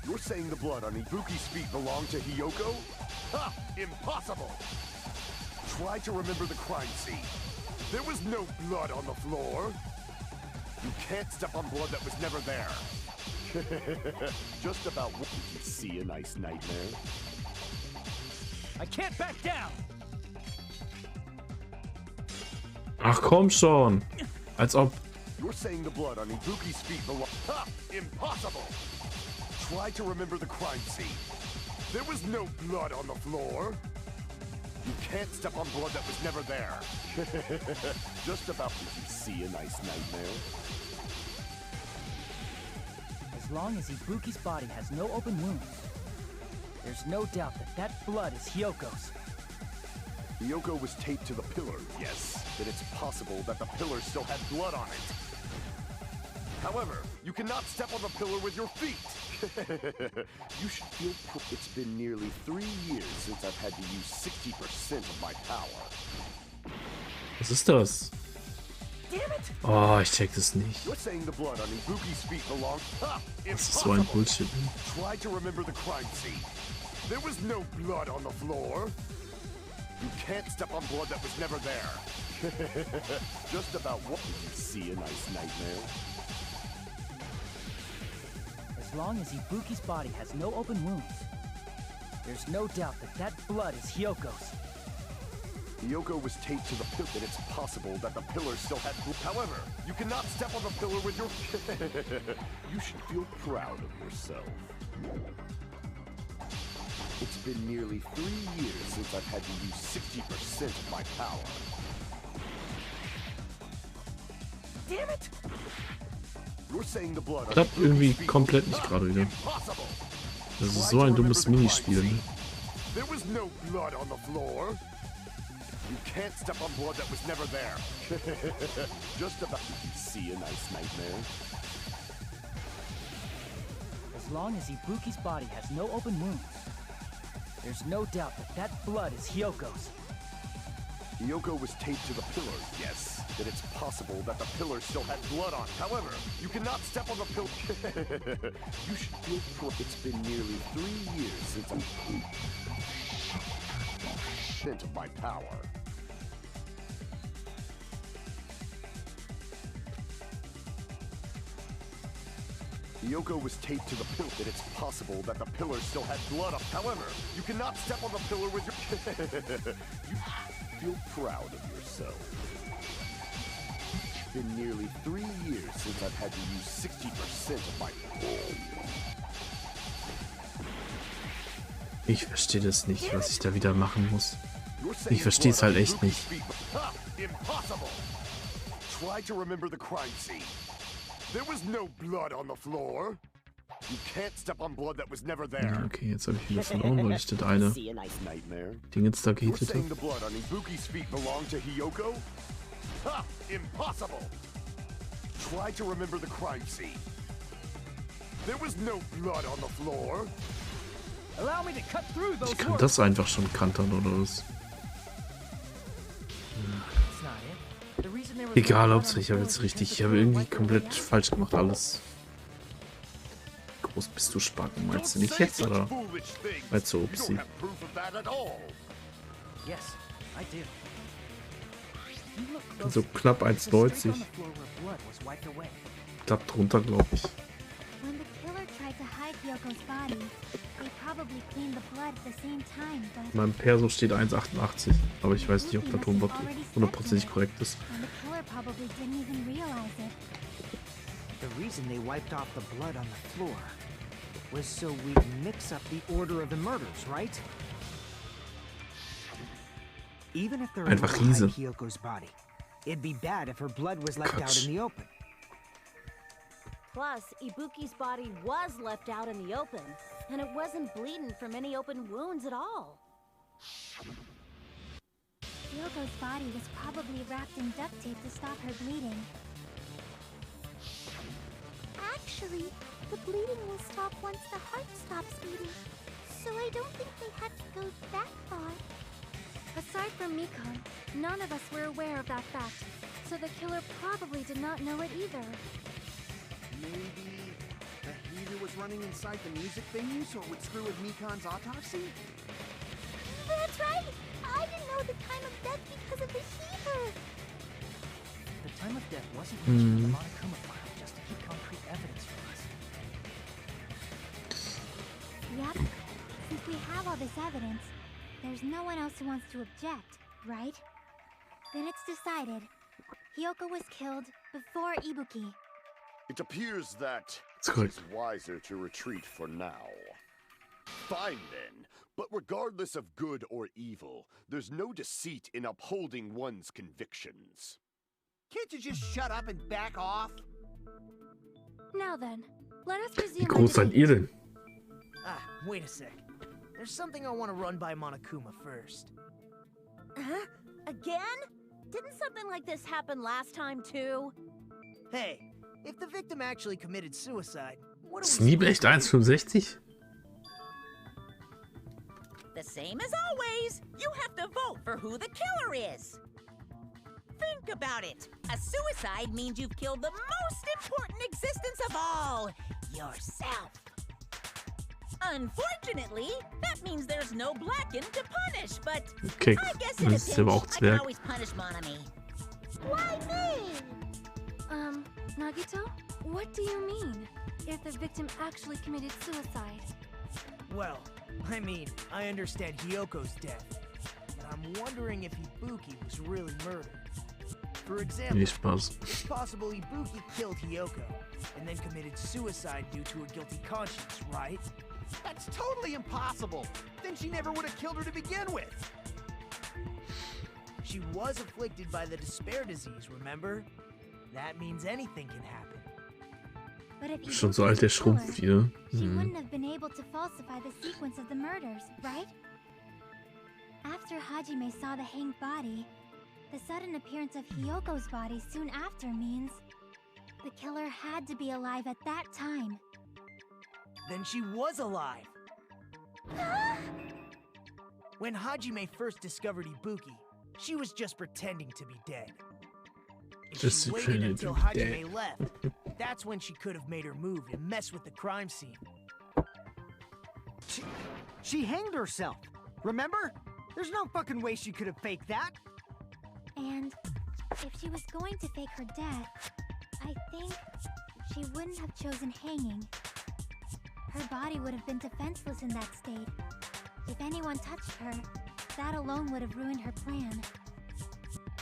You're saying the blood on Ibuki's feet belonged to Hiyoko? Ha! Impossible! Try to remember the crime scene. There was no blood on the floor. You can't step on blood that was never there. Just about. Did you see a nice nightmare? I can't back down! Ach komm schon! Als ob... You're saying the blood on Ibuki's feet belonged. Ha! Impossible! Try to remember the crime scene. There was no blood on the floor. You can't step on blood that was never there. Just about. Did you see a nice nightmare? As long as Ibuki's body has no open wounds, there's no doubt that that blood is Hyoko's. Hiyoko was taped to the pillar, yes. Then it's possible that the pillar still had blood on it. However, you cannot step on the pillar with your feet. You should feel it's been nearly 3 years since I've had to use 60% of my power. Was ist das? Oh, ich check das nicht. You're saying the blood on Ibuki's feet belonged. Das ist so ein Bullshit. Try to remember the crime scene. There was no blood on the floor. You can't step on blood that was never there. Just about what did you see a nice nightmare? As long as Ibuki's body has no open wounds, there's no doubt that that blood is Hyoko's. Hyoko was taped to the pillar, and it's possible that the pillar still had. However, you cannot step on the pillar with your. You should feel proud of yourself. It's been nearly 3 years since I've had to use 60% of my power. Damn it! You're saying the blood. Klappt irgendwie komplett nicht gerade wieder. Das ist so ein dummes Minispiel, ne? There was no blood on the floor. You can't step on blood that was never there. Just about to see a nice nightmare. As long as Ibuki's body has no open wounds, there's no doubt that that blood is Hyoko's. Hyoko was taped to the pillar, yes. That it's possible that the pillar still had blood on. However, you cannot step on the pillar. You should feel proud. It's been nearly 3 years since of my power. Hyoko was taped to the pillar, that it's possible that the pillar still had blood on. However, you cannot step on the pillar with your. You feel proud of yourself. It's been nearly 3 years since I've had to use 60% of my. Ich verstehe das nicht, was ich da wieder machen muss. Ich verstehe es halt echt nicht. Impossible. Try to remember the crime scene. There was no blood on the floor. You can't step on blood that was never there. Ja, okay, jetzt habe ich wieder verloren, weil ich das eine Ding jetzt da gehittet habe. The blood on Ibuki's feet belonged to Hyoko? Ha! Impossible. Try to remember the crime scene. There was no blood on the floor. Allow me to cut through those Ich kann das einfach schon kantern, oder was? Egal, Hauptsache ich habe jetzt richtig, ich habe irgendwie komplett falsch gemacht alles. Groß bist du Spacken, meinst du nicht jetzt, oder? Meinst du, upsie. So knapp 1,90. Knapp drunter, glaube ich. Mein Perso steht 1,88, aber ich weiß nicht, ob der Tonbot 100% korrekt ist. The reason they wiped off the blood on the floor was so we'd mix up the order of the murders, right? Even if they're Einfach Riese. Hyoko's body, it'd be bad if her blood was left out in the open. Plus, Ibuki's body was left out in the open, and it wasn't bleeding from any open wounds at all. Hyoko's body was probably wrapped in duct tape to stop her bleeding. Actually, the bleeding will stop once the heart stops beating. So I don't think they had to go that far. Aside from Mikon, none of us were aware of that fact, so the killer probably did not know it either. Maybe the heater was running inside the music venue so it would screw with Mikon's autopsy? That's right! I didn't know the time of death because of the heater! The time of death wasn't mentioned in the Monokuma file just to keep concrete evidence from us. Yep. Since we have all this evidence, there's no one else who wants to object, right? Then it's decided. Hyoko was killed before Ibuki. It appears that it's wiser to retreat for now. Fine then, but regardless of good or evil, there's no deceit in upholding one's convictions. Can't you just shut up and back off? Now then, let us Wie resume. groß seid ihr denn? Ah, wait a sec. There's something I want to run by Monokuma first. Huh? Again? Didn't something like this happen last time too? Hey, if the victim actually committed suicide, what are Ist we Nieb echt 1,65? The same as always. You have to vote for who the killer is. Think about it. A suicide means you've killed the most important existence of all, yourself. Unfortunately, that means there's no Blacken to punish, but Okay, I guess in a das ist aber auch pinch, I can Zwerg. always punish Monami. Why me? Nagito, what do you mean? If the victim actually committed suicide? Well, I mean, I understand Hyoko's death, but I'm wondering if Ibuki was really murdered. For example, Nee, Spaß. it's possible Ibuki killed Hyoko and then committed suicide due to a guilty conscience, right? That's totally impossible. Then she never would have killed her to begin with. She was afflicted by the despair disease, remember? That means anything can happen. But if Schon so Ibuki alt der was a killer, Schrumpf wieder. she wouldn't have been able to falsify the sequence of the murders, right? After Hajime saw the hanged body, the sudden appearance of Hyoko's body soon after means the killer had to be alive at that time. Then she was alive! When Hajime first discovered Ibuki, she was just pretending to be dead. If Just she waited pretending until to be dead. Hajime left, that's when she could have made her move and mess with the crime scene. She hanged herself. Remember? There's no fucking way she could have faked that. And if she was going to fake her death, I think she wouldn't have chosen hanging. Her body would have been defenseless in that state. If anyone touched her, that alone would have ruined her plan.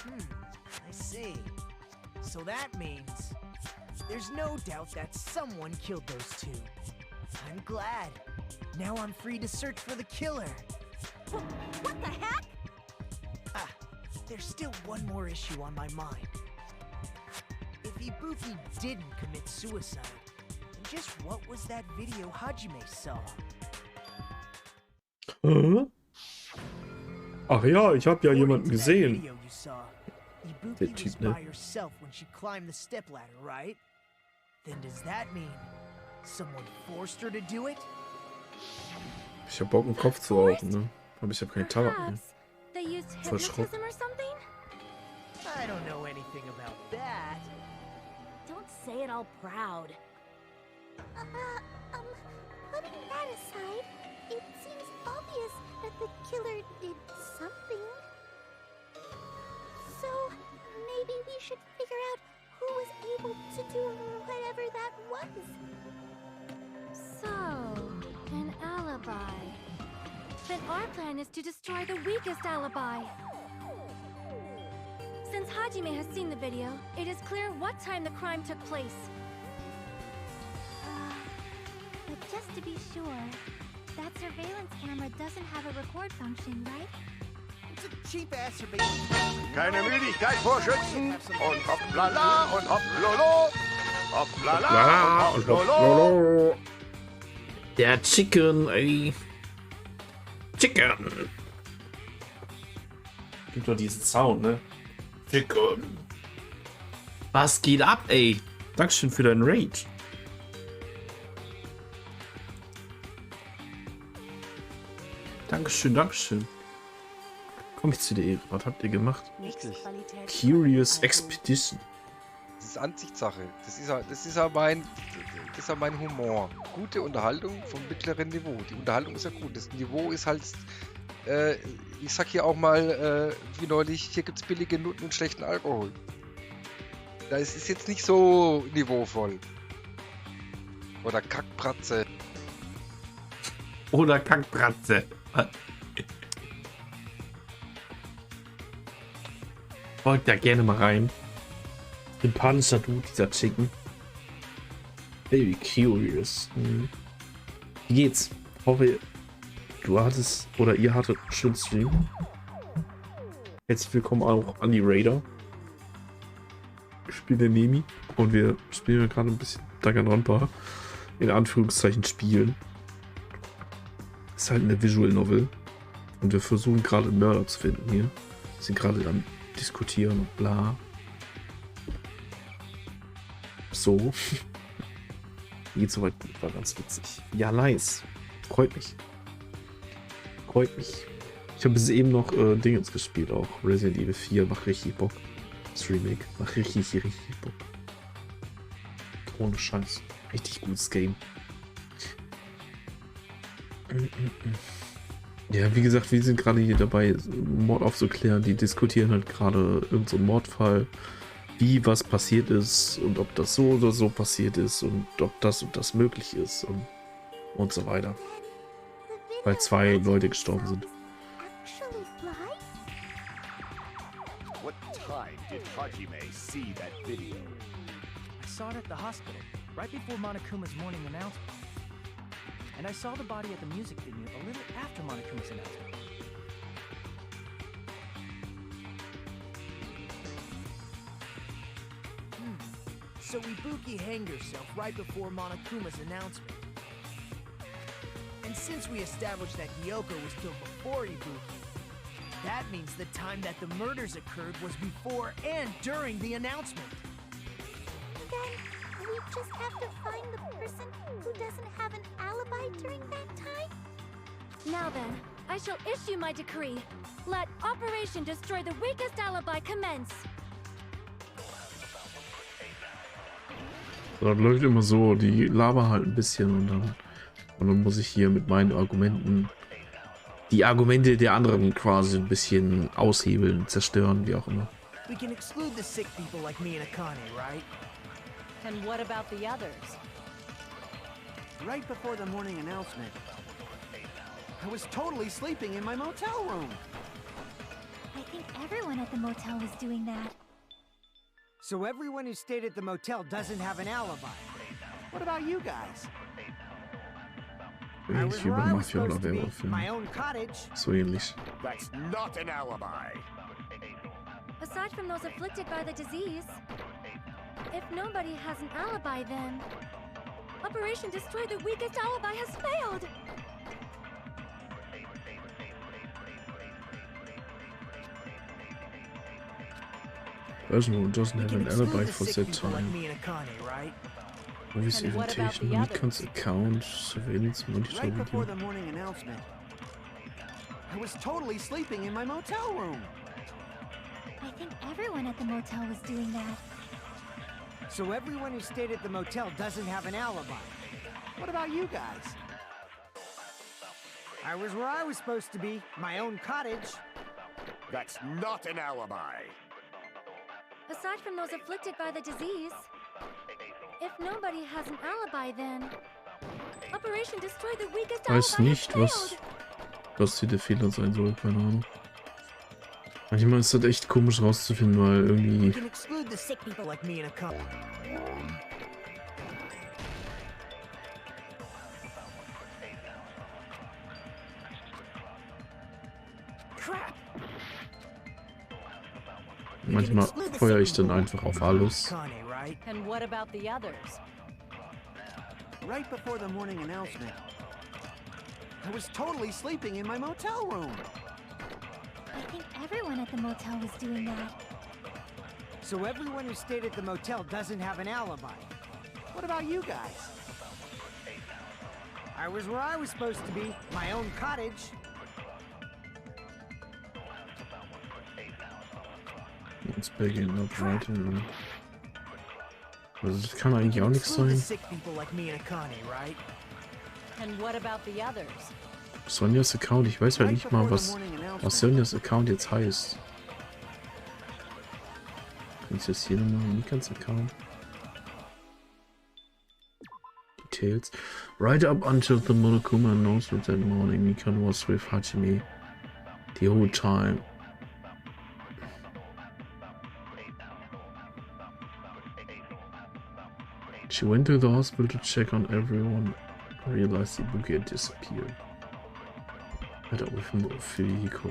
I see. So that means there's no doubt that someone killed those two. I'm glad. Now I'm free to search for the killer. What the heck? Ah, there's still one more issue on my mind. If Ibuki didn't commit suicide, then just what was that video Hajime saw? Ach ja, ich habe ja jemanden According to that gesehen. video you saw, Ibuki Der was Typ, ne? by herself when she climbed the stepladder, right? Then does that mean someone forced her to do it? Ich hab Bock, einen Kopf zu rauchen, ne? Aber ich hab keine Tabak mehr. Perhaps they used Voll Schrott. hypnotism or something? I don't know anything about that. Don't say it all proud. Putting that aside, it seems obvious that the killer did something. So, maybe we should figure out who was able to do whatever that was. So, an alibi. Then our plan is to destroy the weakest alibi. Since Hajime has seen the video, it is clear what time the crime took place. But just to be sure, that surveillance camera doesn't have a record function, right? It's a cheap-ass surveillance. Keine Müdigkeit vorschützen und hoppla und hopplolo. Hoppla und hopplolo. Der Chicken, ey. Chicken. Gibt doch diesen Sound, ne? Chicken. Was geht ab, ey? Dankeschön für deinen Rage. Dankeschön, Dankeschön. Komm ich zu dir, was habt ihr gemacht? Curious Expedition. Das ist Ansichtssache. Das ist ja mein Humor. Gute Unterhaltung vom mittleren Niveau. Die Unterhaltung ist ja gut. Das Niveau ist halt, ich sag hier auch mal, wie neulich, hier gibt's billige Nutten und schlechten Alkohol. Das ist jetzt nicht so niveauvoll. Oder Kackbratze. Oder Kackbratze. Folgt da gerne mal rein. Sympathischer Dude, dieser Chicken. Baby curious. Wie geht's? Hoffe, du hattest oder ihr hattet einen schönen Stream. Herzlich willkommen auch an die Raider. Ich spiele Nemi und wir spielen gerade ein bisschen Danganronpa. In Anführungszeichen spielen. Ist halt eine Visual Novel. Und wir versuchen gerade einen Mörder zu finden hier. Wir sind gerade am Diskutieren und bla. So. Geht soweit gut, war ganz witzig. Ja, nice. Freut mich. Freut mich. Ich habe bis eben noch Dingens gespielt auch. Resident Evil 4 macht richtig Bock. Das Remake war richtig, richtig Bock. Ohne Scheiß. Richtig gutes Game. Ja, wie gesagt, wir sind gerade hier dabei, Mord aufzuklären. Die diskutieren halt gerade irgendeinen so Mordfall, wie was passiert ist und ob das so oder so passiert ist und ob das und das möglich ist und so weiter. Weil 2 Leute gestorben sind. Actually fly? What time did Hajime see that video? I saw it at the hospital, right before Monokuma's morning announcement. And I saw the body at the music venue a little after Monokuma's announcement. So Ibuki hanged herself right before Monokuma's announcement. And since we established that Hiyoko was killed before Ibuki, that means the time that the murders occurred was before and during the announcement. Then we just have to find the person who doesn't have an alibi during that time? Now then, I shall issue my decree. Let Operation Destroy the Weakest Alibi commence. So, das läuft immer so, die labern halt ein bisschen und dann muss ich hier mit meinen Argumenten die Argumente der anderen quasi ein bisschen aushebeln, zerstören, wie auch immer. We can exclude the sick people like me and Akane, right? And what about the others? Right before the morning announcement, I was totally sleeping in my motel room. I think everyone at the motel was doing that. So everyone who stayed at the motel doesn't have an alibi. What about you guys? I was Ähnlich wie where bei I was Mafia oder supposed to be, Werwolf-Filmen. my own cottage. So ähnlich. That's not an alibi. Aside from those afflicted by the disease, if nobody has an alibi, then Operation Destroy the Weakest Alibi has failed. Person who doesn't We have can an exclude alibi the for sick that people like time. me and Akane, right? Movies And what about invitation, the Mikan's others? account, surveillance, monitor Right before video. the morning announcement, I was totally sleeping in my motel room. I think everyone at the motel was doing that. So everyone who stayed at the motel doesn't have an alibi. What about you guys? I was where I was supposed to be, my own cottage. That's not an alibi. Aside from those afflicted by the disease, if nobody has an alibi, then Operation Destroy the Weakest Weiß Alibi has nicht, failed. was hier der Fehler sein soll, keine Ahnung. Manchmal ist das echt komisch rauszufinden, weil We irgendwie can exclude the sick people like me and Akane. Crap! manchmal feuere ich dann einfach auf alles. Akane, right? And what about the others? Right before the morning announcement, I was totally sleeping in my motel room. I think everyone at the motel was doing that. So everyone who stayed at the motel doesn't have an alibi. What about you guys? I was where I was supposed to be, my own cottage. It's begging up right in. Also das kann eigentlich auch nichts Exclude the sein. sick people like me and Akane, right? And what about the others? Sonjas Account, ich weiß halt nicht mal, was Sonjas Account jetzt heißt. Kann ich das hier nochmal? Mikans Account. Details. Right up until the Monokuma announcement that morning, Mikan was with Hajime the whole time. She went to the hospital to check on everyone, realized Ibuki had disappeared. Met up with no vehicle.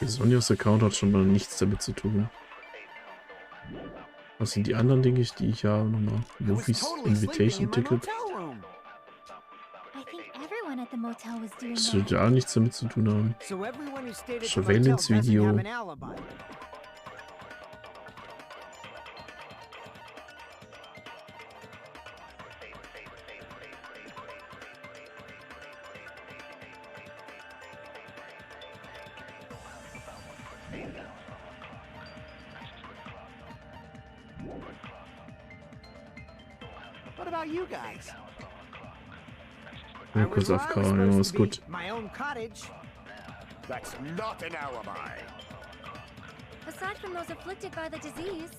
Sonjas Account hat schon mal nichts damit zu tun. Was sind die anderen Dinge, die ich habe? Nochmal. Movies, Invitation Ticket. Das wird ja nichts damit zu tun haben. Surveillance-Video. What about you guys? Ja, kurz AFK, ja, ist gut. My own cottage. That's not an alibi. Aside from those afflicted by the disease,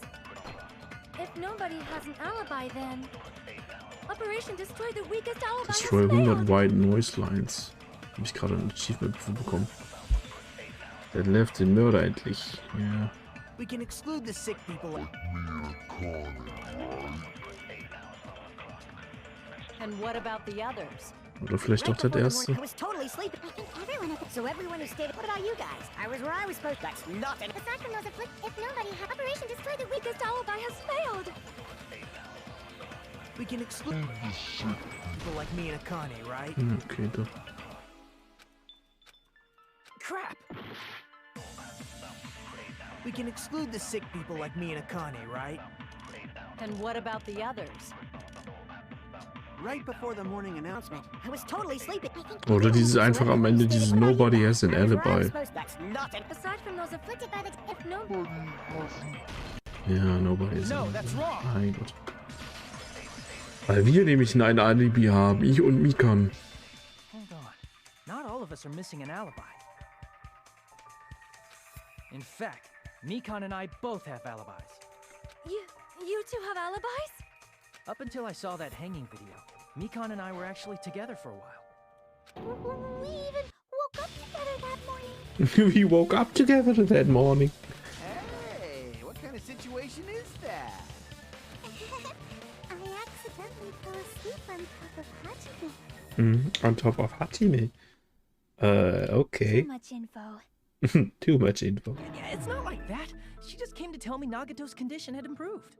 if nobody has an alibi, then Operation Destroy the weakest alibi has Destroy 100 failed. White Noise Lines. Habe ich gerade ein Achievement bekommen. Der left den Mörder endlich. Ja. We can exclude the sick people. And what about the others? Oder vielleicht doch der erste. I was totally sleeping. I think everyone so everyone who stayed. What about you guys? I was where I was supposed to. That's not an. Aside from those afflicted, if nobody had Operation Destroy the Weakest alibi has failed. We can exclude people like me and Akane, right? Okay, doch. Crap! We can exclude the sick people like me and Akane, right? And what about the others? Right before the morning announcement. I was totally sleeping. Oder dieses einfach am Ende, dieses Nobody has an alibi. That's not an. Aside from those afflicted by the if nobody. Ja, Nobody has an No, alibi. that's wrong. Mein Gott. Weil wir nämlich ein Alibi haben, ich und Mikan. Hold on. Not all of us are missing an alibi. In fact, Mikan and I both have alibis. You two have alibis? Up until I saw that hanging video, Mikan and I were actually together for a while. We even woke up together that morning. We woke up together that morning. Hey, what kind of situation is that? I accidentally fell asleep on top of Hajime. On top of Hajime. Okay. Too much info. Too much info. Yeah, it's not like that. She just came to tell me Nagato's condition had improved.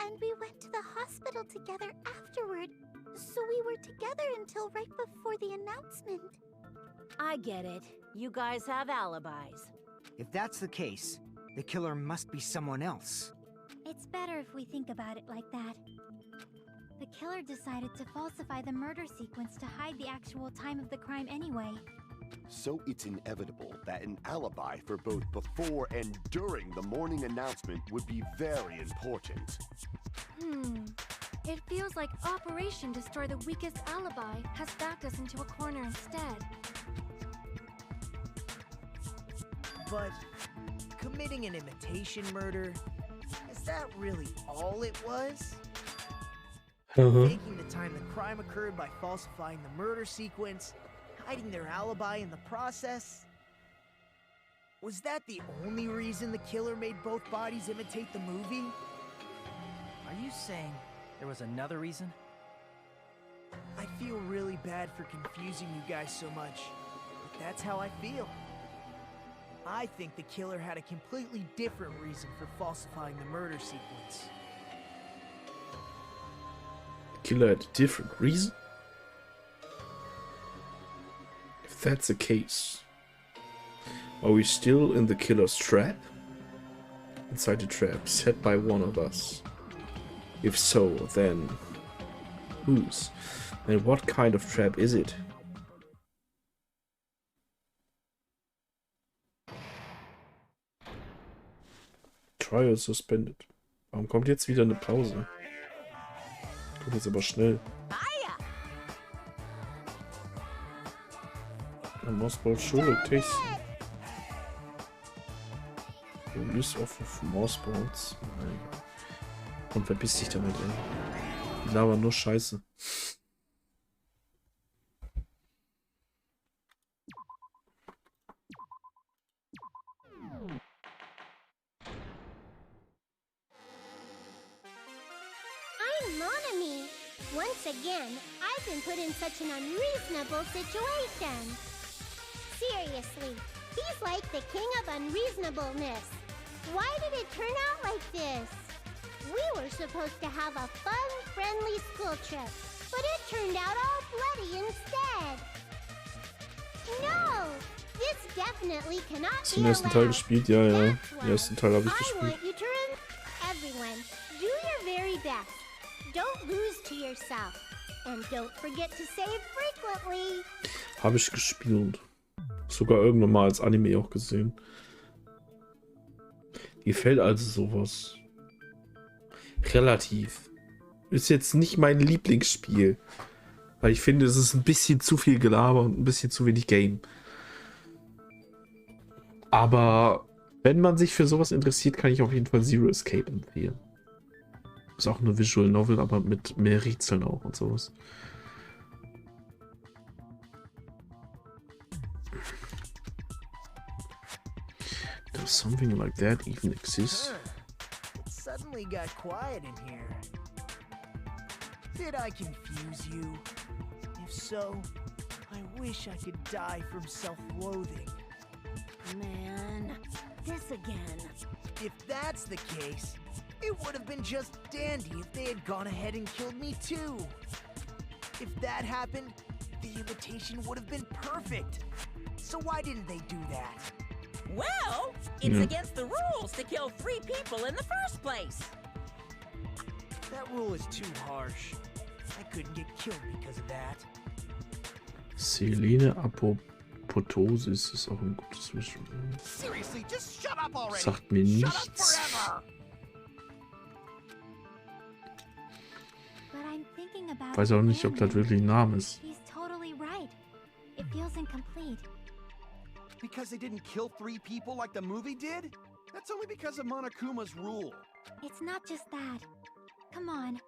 And we went to the hospital together afterward. So we were together until right before the announcement. I get it. You guys have alibis. If that's the case, the killer must be someone else. It's better if we think about it like that. The killer decided to falsify the murder sequence to hide the actual time of the crime anyway. So it's inevitable that an alibi for both before and during the morning announcement would be very important. It feels like Operation Destroy the weakest alibi has backed us into a corner instead. But committing an imitation murder, is that really all it was? Faking the time the crime occurred by falsifying the murder sequence, hiding their alibi in the process? Was that the only reason the killer made both bodies imitate the movie? Are you saying there was another reason? I feel really bad for confusing you guys so much, but that's how I feel. I think the killer had a completely different reason for falsifying the murder sequence. The killer had a different reason? If that's the case, are we still in the killer's trap? Inside the trap set by one of us? If so, then whose? And what kind of trap is it? Trial suspended. Warum kommt jetzt wieder eine Pause? Kommt jetzt aber schnell. Mossball Schule Tasting. Release of Mossballs. Und verpiss dich damit, ey. Die labern nur Scheiße. I'm Monami. Once again, I've been put in such an unreasonable situation. Seriously, he's like the king of unreasonableness. Why did it turn out like this? We were supposed to have a fun, friendly school trip, but it turned out all bloody instead. No! This definitely cannot Zum be ersten Teil allowed. gespielt, ja, ja. That's Den why ersten Teil habe ich I gespielt. want you to everyone, do your very best. Don't lose to yourself. And don't forget to save frequently. Habe ich gespielt. Sogar irgendwann mal als Anime auch gesehen. Mir gefällt also sowas. Relativ. Ist jetzt nicht mein Lieblingsspiel. Weil ich finde, es ist ein bisschen zu viel Gelaber und ein bisschen zu wenig Game. Aber wenn man sich für sowas interessiert, kann ich auf jeden Fall Zero Escape empfehlen. Ist auch eine Visual Novel, aber mit mehr Rätseln auch und sowas. Does something like that even exist? It suddenly got quiet in here. Did I confuse you? If so, I wish I could die from self-loathing. Man, this again. If that's the case, it would have been just dandy if they had gone ahead and killed me too. If that happened, the invitation would have been perfect. So why didn't they do that? Well, it's against the rules to kill 3 people in the first place. That rule is too harsh. I couldn't get killed because of that. Selene Apoptosis ist auch ein gutes Visual. Seriously, just shut up already. Sagt mir Shut up nichts. forever. But I'm thinking about Weiß auch nicht, ob das wirklich ein Name ist. He's totally right. It feels incomplete. Because they didn't kill 3 people like the movie did? That's only because of Monokuma's rule. It's not just that. Come on.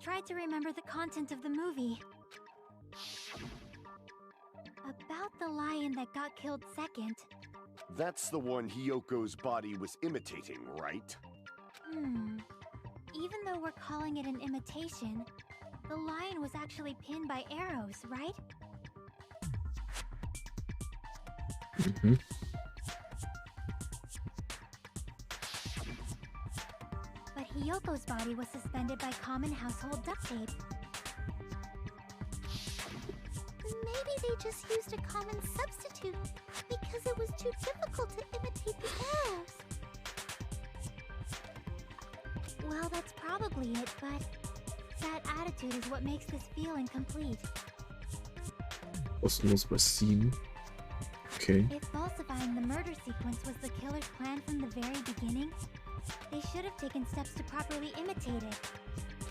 Try to remember the content of the movie. About the lion that got killed second. That's the one Hyoko's body was imitating, right? Even though we're calling it an imitation, the lion was actually pinned by arrows, right? But Hyoko's body was suspended by common household duct tape. Maybe they just used a common substitute because it was too difficult to imitate the arrows. Well, that's probably it, but that attitude is what makes this feel incomplete. Kostenlos bei Steam. Okay. If falsifying the murder sequence was the killer's plan from the very beginning, they should have taken steps to properly imitate it.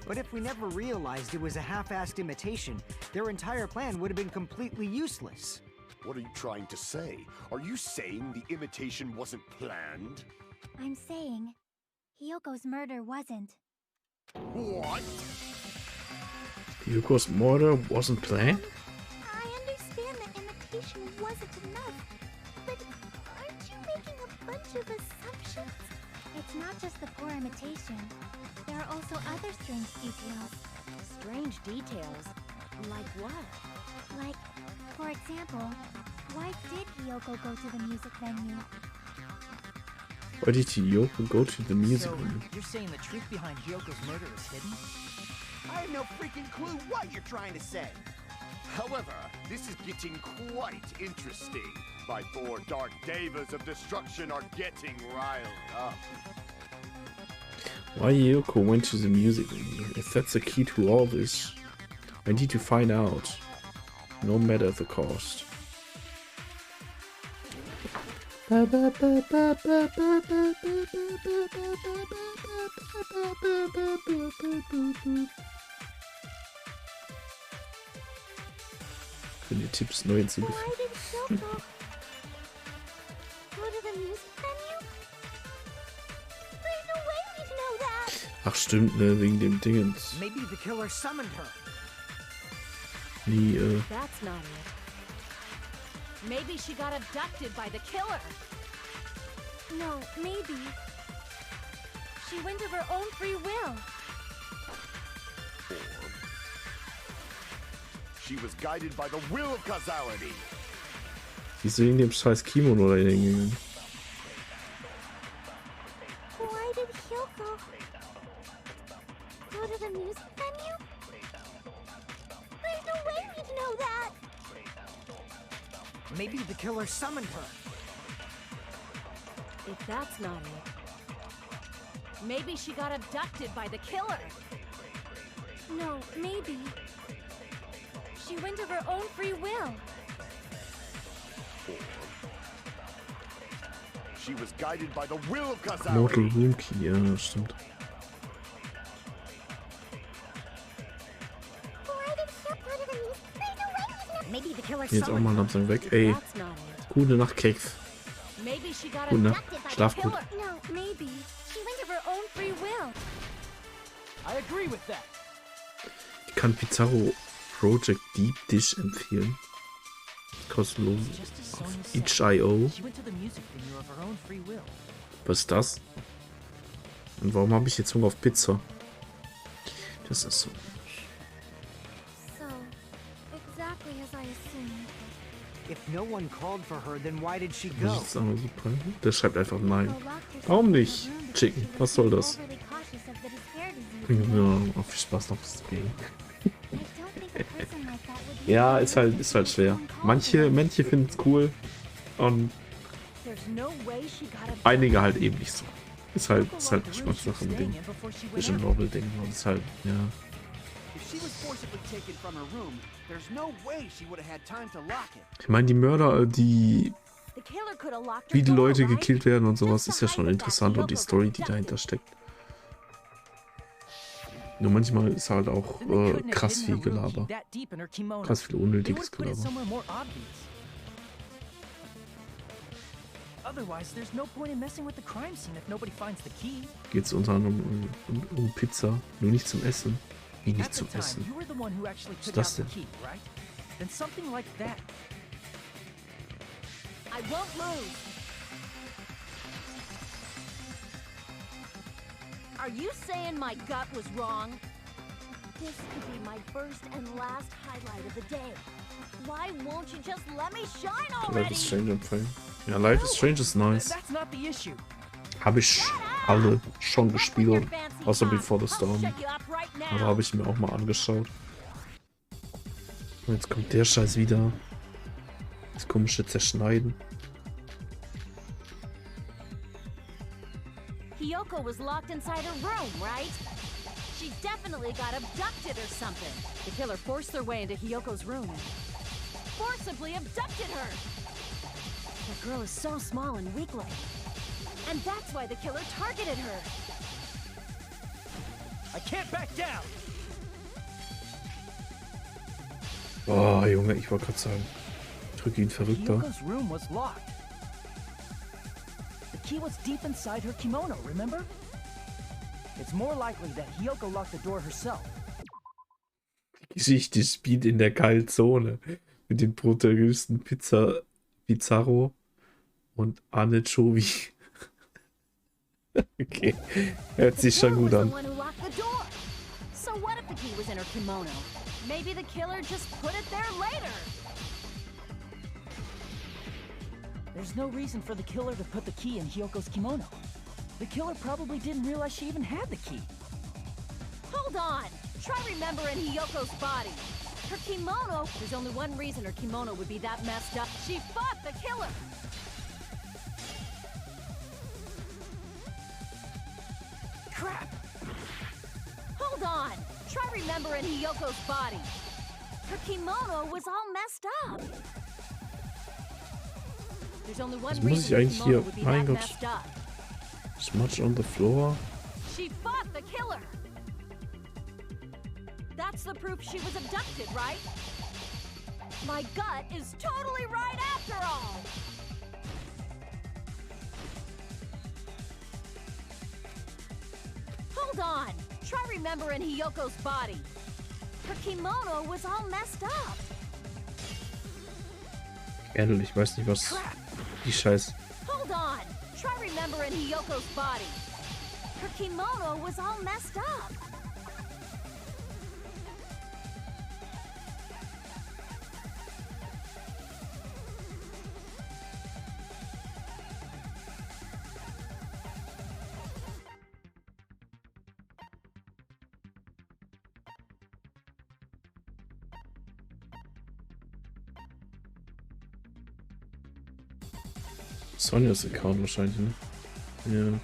But if we never realized it was a half-assed imitation, their entire plan would have been completely useless. What are you trying to say? Are you saying the imitation wasn't planned? I'm saying Hyoko's murder wasn't. What? Hyoko's murder wasn't planned? I understand that imitation wasn't enough, but aren't you making a bunch of assumptions? It's not just the poor imitation. There are also other strange details. Strange details? Like what? Like, for example, why did Hyoko go to the music venue? Why did Hyoko go to the music So, venue? you're saying the truth behind Hyoko's murder is hidden? I have no freaking clue what you're trying to say. However, this is getting quite interesting. My 4 dark devas of destruction are getting riled up. Why Hyoko went to the music venue? If that's the key to all this, I need to find out. No matter the cost. Können die Tipps neu hinzugefügt? Why did Hyoko go to the music venue? There's no way we'd know that. Ach stimmt, ne, wegen dem Dingens. Maybe the killer summoned her. Nee, That's not it. Maybe she got abducted by the killer. No, maybe. She went of her own free will. Or she was guided by the will of causality. die sind in dem scheiß Kimono da hingegangen. Why did Hyoko go to the music venue? There's no way we'd know that! Maybe the killer summoned her. If that's not it, maybe she got abducted by the killer. No, maybe. She went of her own free will. She was guided by the will of Mortal Kasari. Room Key, ja, stimmt. Why did she go to the music? There's no way we'd know. Maybe the killer Jetzt auch summoned mal her. langsam weg. If Ey, that's not it, gute Nacht, Keks. maybe she got Gute Nacht. abducted by Schlaf the gut. killer. No, maybe. She went of her own free will. I agree with that. Ich kann Pizarro Project Deep Dish empfehlen. Kostenlos Just as auf Sonia said, itch.io. she went to the music venue of her own free will. Was ist das? Und warum habe ich jetzt Hunger auf Pizza? Das ist so. So, exactly as I assumed. If no one called for her, then why did she Muss go? ich jetzt einmal so bringen? Der schreibt einfach nein. Hiyoko locked herself Warum in her nicht? room because Chicken, she was was soll being das? overly cautious of the despair disease. Ja, viel Spaß noch bis Spielen. I don't think a person like that would be Ja, ist halt schwer. Manche finden es cool und There's no way she got abducted. einige halt eben nicht so. Ist halt Geschmackssache mit dem Vision Novel Ding und ist halt, ja. If she was forcibly taken from her room, there's no way she would have had time to lock it. Ich meine, die Mörder, die The killer could have locked her wie die door, Leute right? gekillt werden und sowas, Just ist ja to schon hide the interessant fact und die Hiyoko Story, got die dahinter abducted. steckt. Nur manchmal ist halt auch Then they couldn't have krass hidden viel her room key Gelaber. that deep in her kimono. Krass viel They unnötiges would put it Gelaber. somewhere more obvious. Otherwise, there's no point in messing with the crime scene if nobody finds the key. Geht's unter anderem um Pizza, nur nicht zum Essen. Wie nicht At the zum time, Essen? you were the one who actually Was took ist das out the denn? key, right? Then something like that. I won't move. Are you saying my gut was wrong? This could be my first and last highlight of the day. Why won't you just let me shine Life already? is Strange empfehlen. Ja, Life is Strange ist nice. That's not the issue. Habe ich alle schon gespielt, Your fancy außer talk. Before the I'll Storm. shut you up right now. Aber habe ich mir auch mal angeschaut. Und jetzt kommt der Scheiß wieder. Das komische Zerschneiden. Hiyoko was locked inside her room, right? She definitely got abducted or something. The killer forced their way into Hiyoko's room and forcibly abducted her. The girl is so small and weak-like. And that's why the killer targeted her. I can't back down. Boah, Junge, ich wollte gerade sagen. Drücke ihn verrückter. Hiyoko's room was locked. The key was deep inside her kimono, remember? It's more likely that Hiyoko locked the door herself. Die Geschichte spielt in der kalten Zone. Mit den Protagonisten Pizarro und Anne Jovi. Okay, hört sich schon gut an. The one who locked the door. So what if the key was in her kimono? Maybe the killer just put it there later. There's no reason for the killer to put the key in Hiyoko's kimono. The killer probably didn't realize she even had the key. Hold on. Try remembering Hiyoko's body. Her kimono. There's only one reason her kimono would be that messed up. She fought the killer. Crap! Hold on. Try remembering Hiyoko's body. Her kimono was all messed up. There's only one Was muss reason ich her eigentlich kimono hier? would be Mein that Gott. messed up. Smudge on the floor. She fought the killer. That's the proof she was abducted, right? My gut is totally right after all. Hold on. Try remembering Hiyoko's body. Her kimono was all messed up. Erdl, ich weiß nicht, was die Scheiß. Hold on. Try remembering Hiyoko's body. Her kimono was all messed up. Sonjas Account wahrscheinlich, ne? Ja.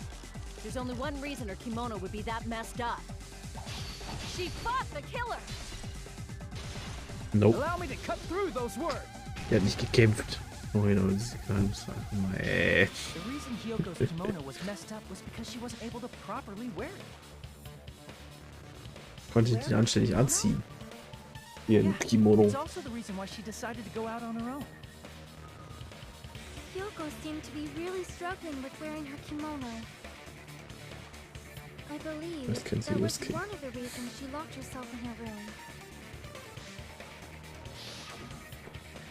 There's only one reason her kimono would be that messed up. She fought the killer. Nope. Allow me to cut through those words. Er hat nicht gekämpft. Oh, genau, das ist ganz einfach. The reason Hyoko's kimono was messed up was because she wasn't able to properly wear it. Konnte ich den anständig anziehen. Ihren Kimono. It's also the reason why she decided to go out on her own. Hyoko seemed to be really struggling with wearing her kimono. I believe Das kennt sie that was risky. one of the reasons she locked herself in her room.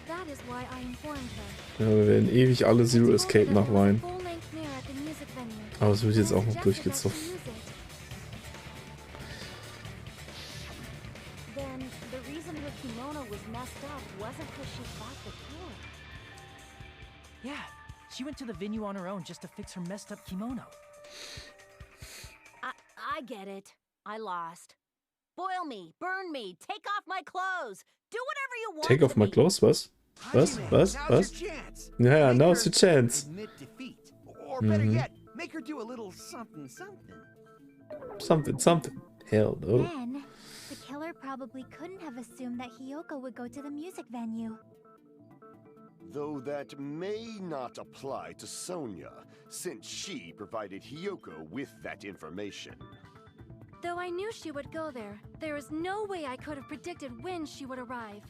That is why I informed her. Ja, wir werden ewig alle Zero Escape nachweinen. Full-length mirror at the music venue. Aber es wird jetzt auch noch Suggested durchgezogen. that she use it. Then the reason her kimono was messed up wasn't because she fought the killer. Yeah, she went to the venue on her own just to fix her messed up kimono. I get it. I lost. Boil me, burn me, take off my clothes. Do whatever you want. Take off my clothes, was? Was? Was? Was? Ja, now's your chance. Admit defeat. Or better yet, make her do a little something, something. Something, something. Hell no. Then, the killer probably couldn't have assumed that Hyoko would go to the music venue. Though that may not apply to Sonia, since she provided Hiyoko with that information. Though I knew she would go there, there is no way I could have predicted when she would arrive.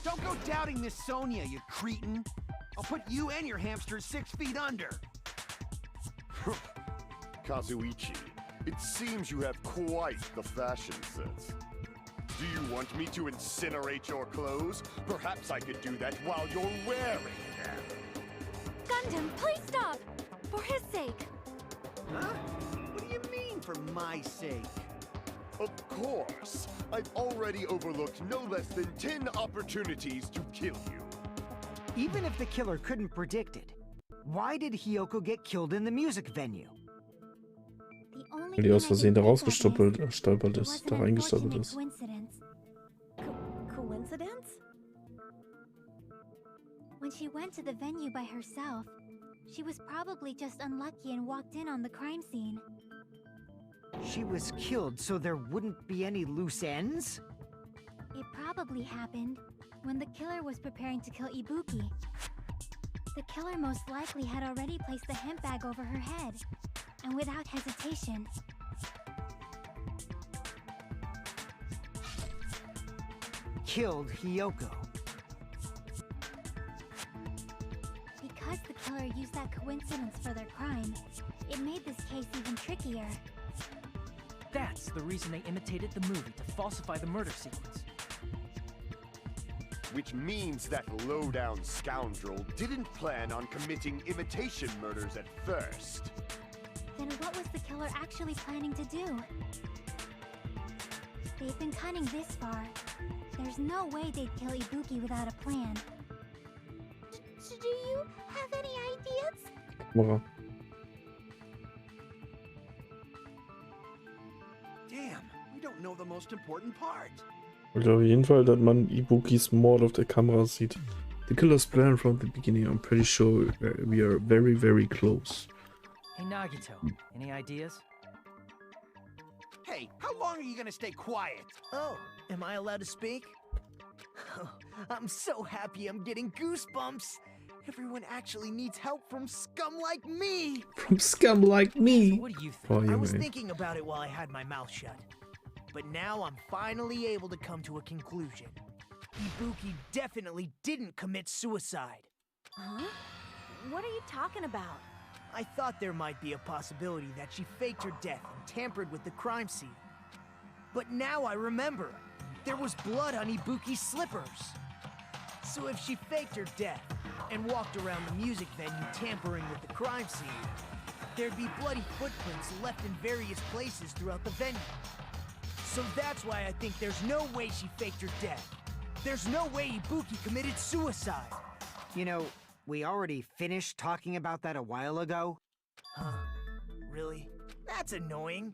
Don't go doubting Miss Sonia, you cretin. I'll put you and your hamsters 6 feet under. Kazuichi, it seems you have quite the fashion sense. Do you want me to incinerate your clothes? Perhaps I could do that while you're wearing them. Gundam, please stop! For his sake! Huh? What do you mean, for my sake? Of course. I've already overlooked no less than 10 opportunities to kill you. Even if the killer couldn't predict it, why did Hyoko get killed in the music venue? The only Weil die aus thing I Versehen da can think of rausgestolpert is stolpert it ist, was da an reingestolpert unfortunate ist. coincidence. Coincidence? When she went to the venue by herself, she was probably just unlucky and walked in on the crime scene. She was killed so there wouldn't be any loose ends? It probably happened when the killer was preparing to kill Ibuki. The killer most likely had already placed the hemp bag over her head, and without hesitation. Killed Hyoko. Because the killer used that coincidence for their crime, it made this case even trickier. That's the reason they imitated the movie to falsify the murder sequence. Which means that low-down scoundrel didn't plan on committing imitation murders at first. Then what was the killer actually planning to do? They've been cunning this far. There's no way they'd kill Ibuki without a plan. Do you have any ideas? Kamera. Damn, we don't know the most important part. Ich glaube auf jeden Fall, dass man Ibukis Mord auf der Kamera sieht. The killer's plan from the beginning. I'm pretty sure we are very, very close. Hey Nagito, any ideas? Hey, how long are you gonna stay quiet? Oh, am I allowed to speak? I'm so happy I'm getting goosebumps. Everyone actually needs help from scum like me. From scum like me. What do you think? Oh, I you was man. thinking about it while I had my mouth shut. But now I'm finally able to come to a conclusion. Ibuki definitely didn't commit suicide. Huh? What are you talking about? I thought there might be a possibility that she faked her death and tampered with the crime scene. But now I remember. There was blood on Ibuki's slippers. So if she faked her death and walked around the music venue tampering with the crime scene, there'd be bloody footprints left in various places throughout the venue. So that's why I think there's no way she faked her death. There's no way Ibuki committed suicide. You know, we already finished talking about that a while ago. Huh? Really? That's annoying.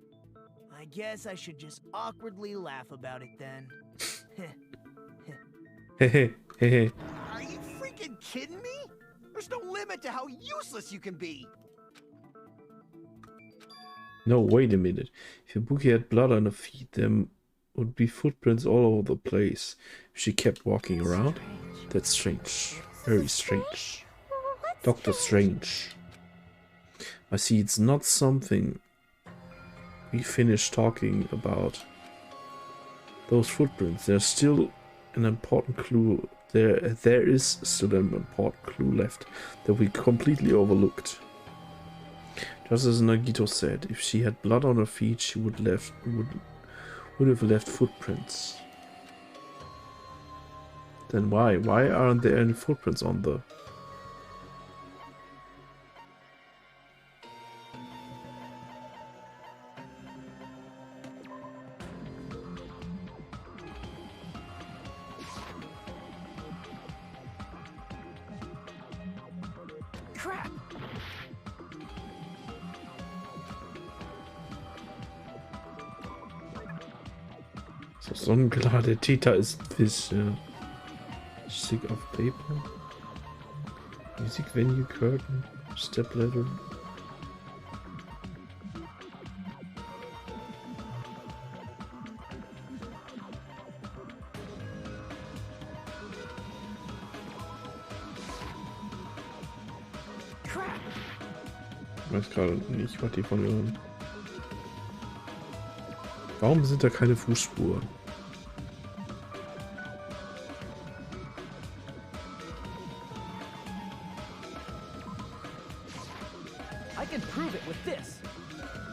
I guess I should just awkwardly laugh about it then. Hehe, hehe. Are you freaking kidding me? There's no limit to how useless you can be. No, wait a minute. If Ibuki had blood on her feet, there would be footprints all over the place. If she kept walking around, that's strange. Very strange. Dr. Strange. I see, it's not something we finished talking about. Those footprints, there's still an important clue. There is still an important clue left that we completely overlooked. Just as Nagito said, if she had blood on her feet, she would have left footprints. Then why? Why aren't there any footprints on the... Crap! So sonnenklar, der Täter ist Fisch. Stick of paper. Music venue curtain. Step ladder. Ich weiß gerade nicht, was die von hören. Warum sind da keine Fußspuren? I can prove it with this.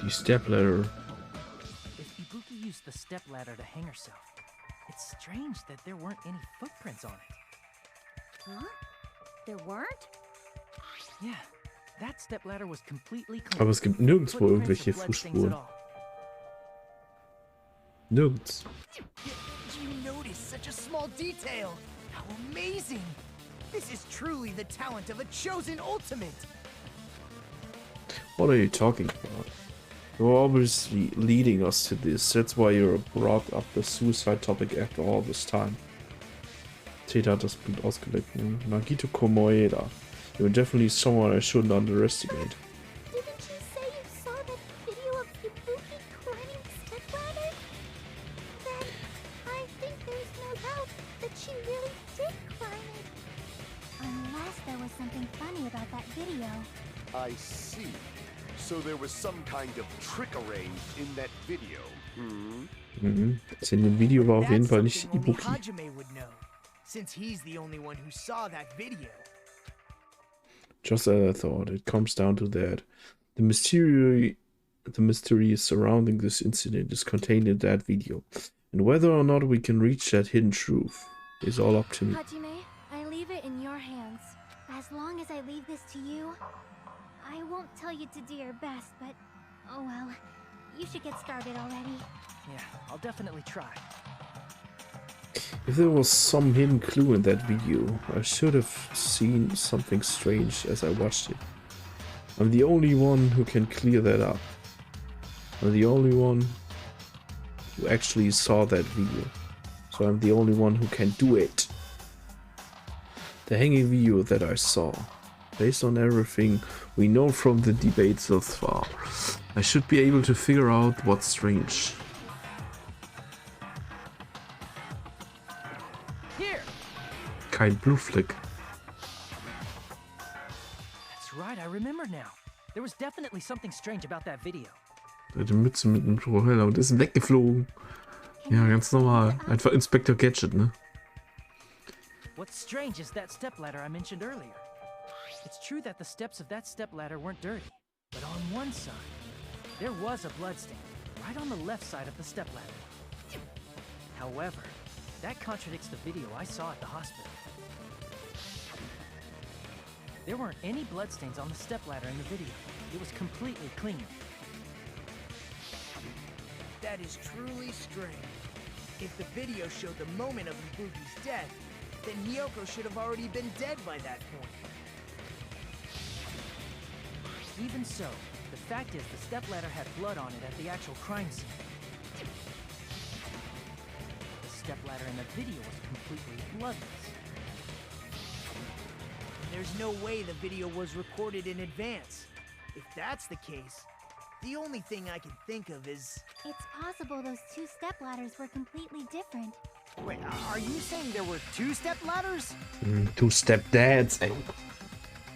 Die Stepladder. If Ibuki used the stepladder to hang herself, it's strange that there weren't any footprints on it. Huh? There weren't? Yeah, that stepladder was completely clean. Aber es gibt nirgendwo Footprints irgendwelche of bloodstains Fußspuren. at all. Nirgends. Did you notice such a small detail? How amazing! This is truly the talent of a chosen ultimate! What are you talking about? You're obviously leading us to this. That's why you brought up the suicide topic after all this time. Täter hat das Blut ausgeleckt. Nagito Komoeda. You're definitely someone I shouldn't underestimate. Didn't you say you saw that video of Ibuki climbing the stepladder? Then I think there's no doubt that she really did climb it. Unless there was something funny about that video. I see. So there was some kind of trick arranged in that video. Das in dem Video war auf jeden Fall nicht That's something Ibuki. only Hajime would know, since he's the only one who saw that video. Just as I thought, it comes down to that. The mystery surrounding this incident is contained in that video. And whether or not we can reach that hidden truth is all up to me. Hajime, I leave it in your hands. As long as I leave this to you, I won't tell you to do your best, but oh well. You should get started already. Yeah, I'll definitely try. If there was some hidden clue in that video, I should have seen something strange as I watched it. I'm the only one who can clear that up. I'm the only one who actually saw that video. So I'm the only one who can do it. The hanging video that I saw, based on everything we know from the debate so far, I should be able to figure out what's strange. Here! Kein Blutfleck. That's right, I remember now. There was definitely something strange about that video. Die Mütze mit einem Propeller und ist weggeflogen. Ja, ganz normal. Einfach Inspector Gadget, ne? What's strange is that stepladder I mentioned earlier. It's true that the steps of that stepladder weren't dirty, but on one side, there was a bloodstain, right on the left side of the stepladder. However, that contradicts the video I saw at the hospital. There weren't any bloodstains on the stepladder in the video. It was completely clean. That is truly strange. If the video showed the moment of Ibuki's death, then Hiyoko should have already been dead by that point. Even so, the fact is the stepladder had blood on it at the actual crime scene. The stepladder in the video was completely bloodless. there's no way the video was recorded in advance. If that's the case, the only thing I can think of is... It's possible those two stepladders were completely different. Wait, are you saying there were two stepladders? Two stepdads, ey.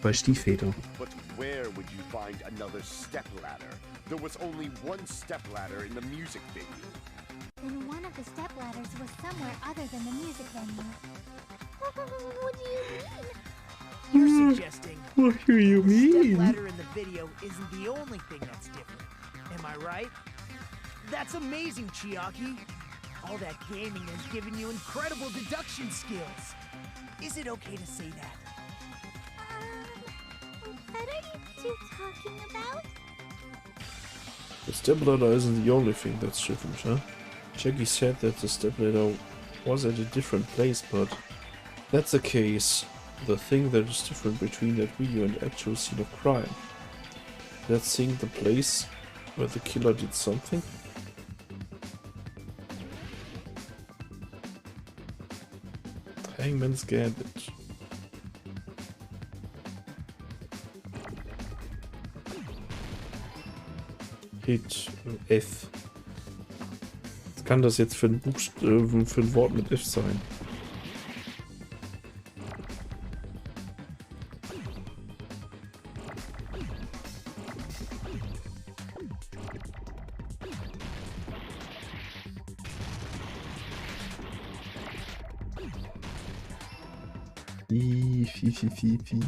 Bei Stiefväter. But where would you find another stepladder? There was only one stepladder in the music venue. Then one of the stepladders was somewhere other than the music venue. What do you mean? You're suggesting What do you the mean? stepladder in the video isn't the only thing that's different. Am I right? That's amazing, Chiaki. All that gaming has given you incredible deduction skills. Is it okay to say that? What are you two talking about? The stepladder isn't the only thing that's different, huh? Jackie said that the stepladder was at a different place, but that's the case. The thing that is different between that video and the actual scene of crime. That thing, the place where the killer did something. Hangman's Gambit. Hit F. Was kann das jetzt für ein für ein Wort mit F sein?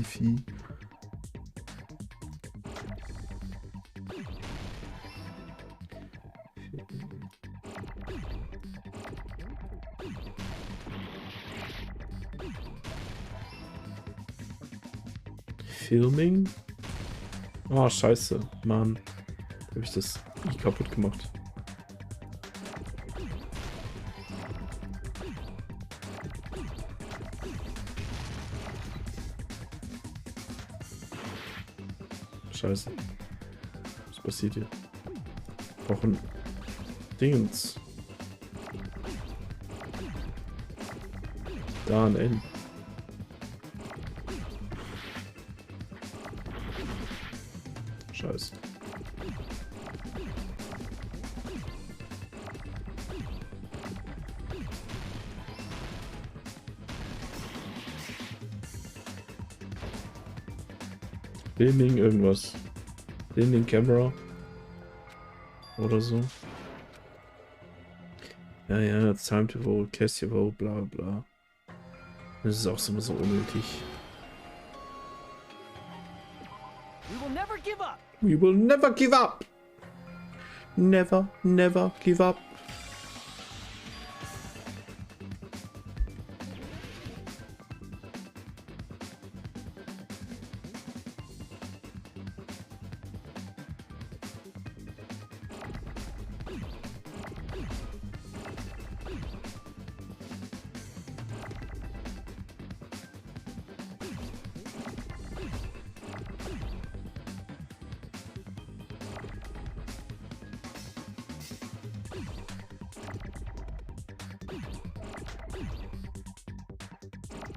Fi. Filming? Oh, scheiße. Mann. Habe ich das I kaputt gemacht. Scheiße. Was passiert hier? Ich brauche ein Dingens. Da ein N. Scheiße. Filming irgendwas. Filming Camera. Oder so. Ja, it's time to vote, cast your vote, bla bla. Das ist auch so unnötig. We will never give up. We will never give up. Never give up.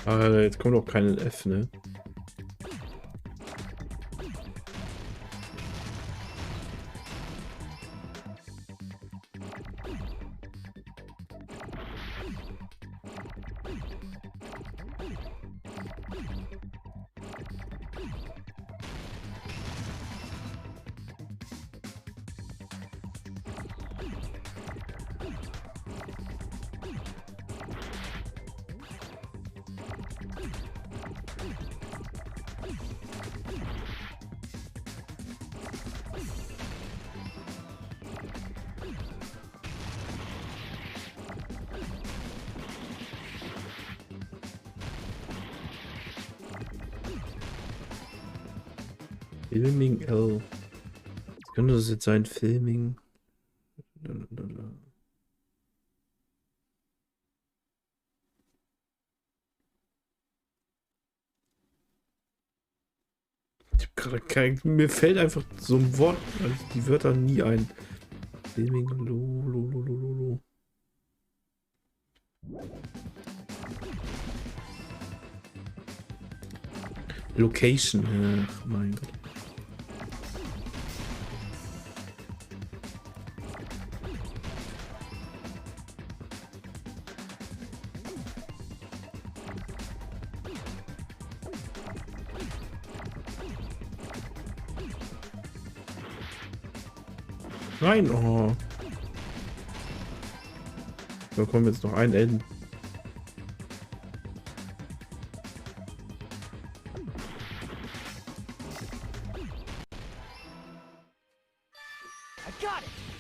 Jetzt kommt auch kein F, ne? Filming L. Was könnte das jetzt sein? Filming. Ich hab gerade kein. Mir fällt einfach so ein Wort, also die Wörter nie ein. Filming lo. Location. Ach, mein Gott. Nein, oh. Da kommen jetzt noch ein Enden.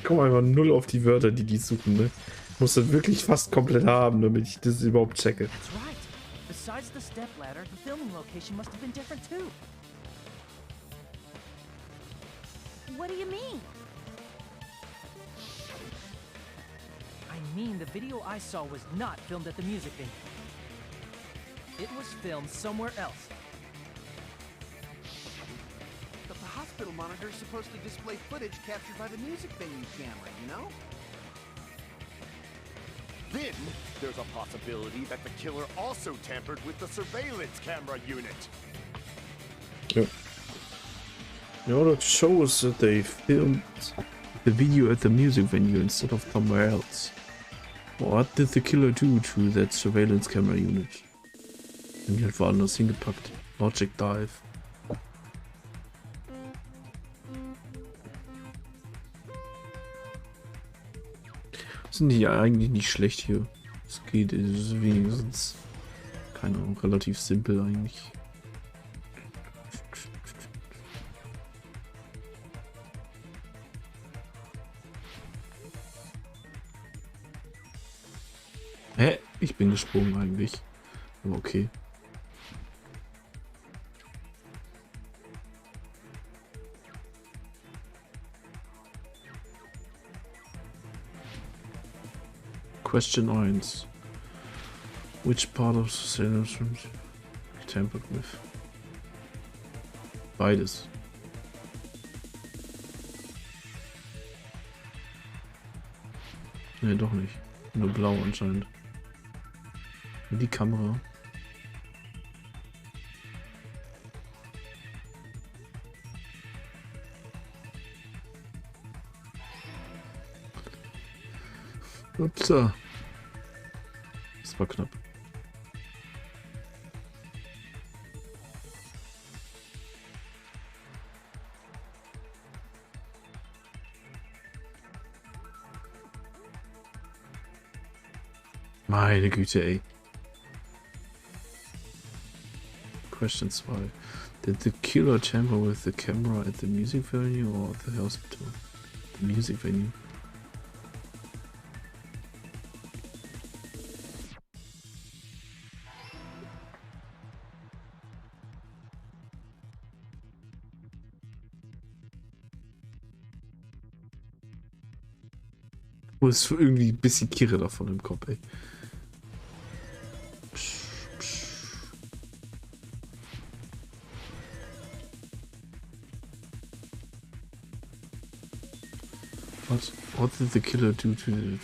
Komm einfach null auf die Wörter, die suchen, ne? Muss das wirklich fast komplett haben, damit ich das überhaupt checke. That's right. Besides the stepladder, the filming location must have been different too. What do you mean? I mean, the video I saw was not filmed at the music venue. It was filmed somewhere else. But the hospital monitor is supposed to display footage captured by the music venue camera, you know? Then, there's a possibility that the killer also tampered with the surveillance camera unit. Yeah. In order to show us that they filmed the video at the music venue instead of somewhere else. What did the killer do to that surveillance camera unit? Haben die halt woanders hingepackt. Logic Dive. Sind die eigentlich nicht schlecht hier. Es geht, es ist wenigstens, keine Ahnung, relativ simpel eigentlich. Hä? Ich bin gesprungen eigentlich. Aber okay. Question 1. Which part of the surveillance room tampered with? Beides. Ne, doch nicht. Nur blau anscheinend. Und die Kamera. Upsa. Das war knapp. Meine Güte, ey. Question 2. Did the killer tamper with the camera at the music venue or the hospital? The music venue. Wo ist irgendwie ein bisschen Kirre davon im Kopf, ey. What did the killer do to it?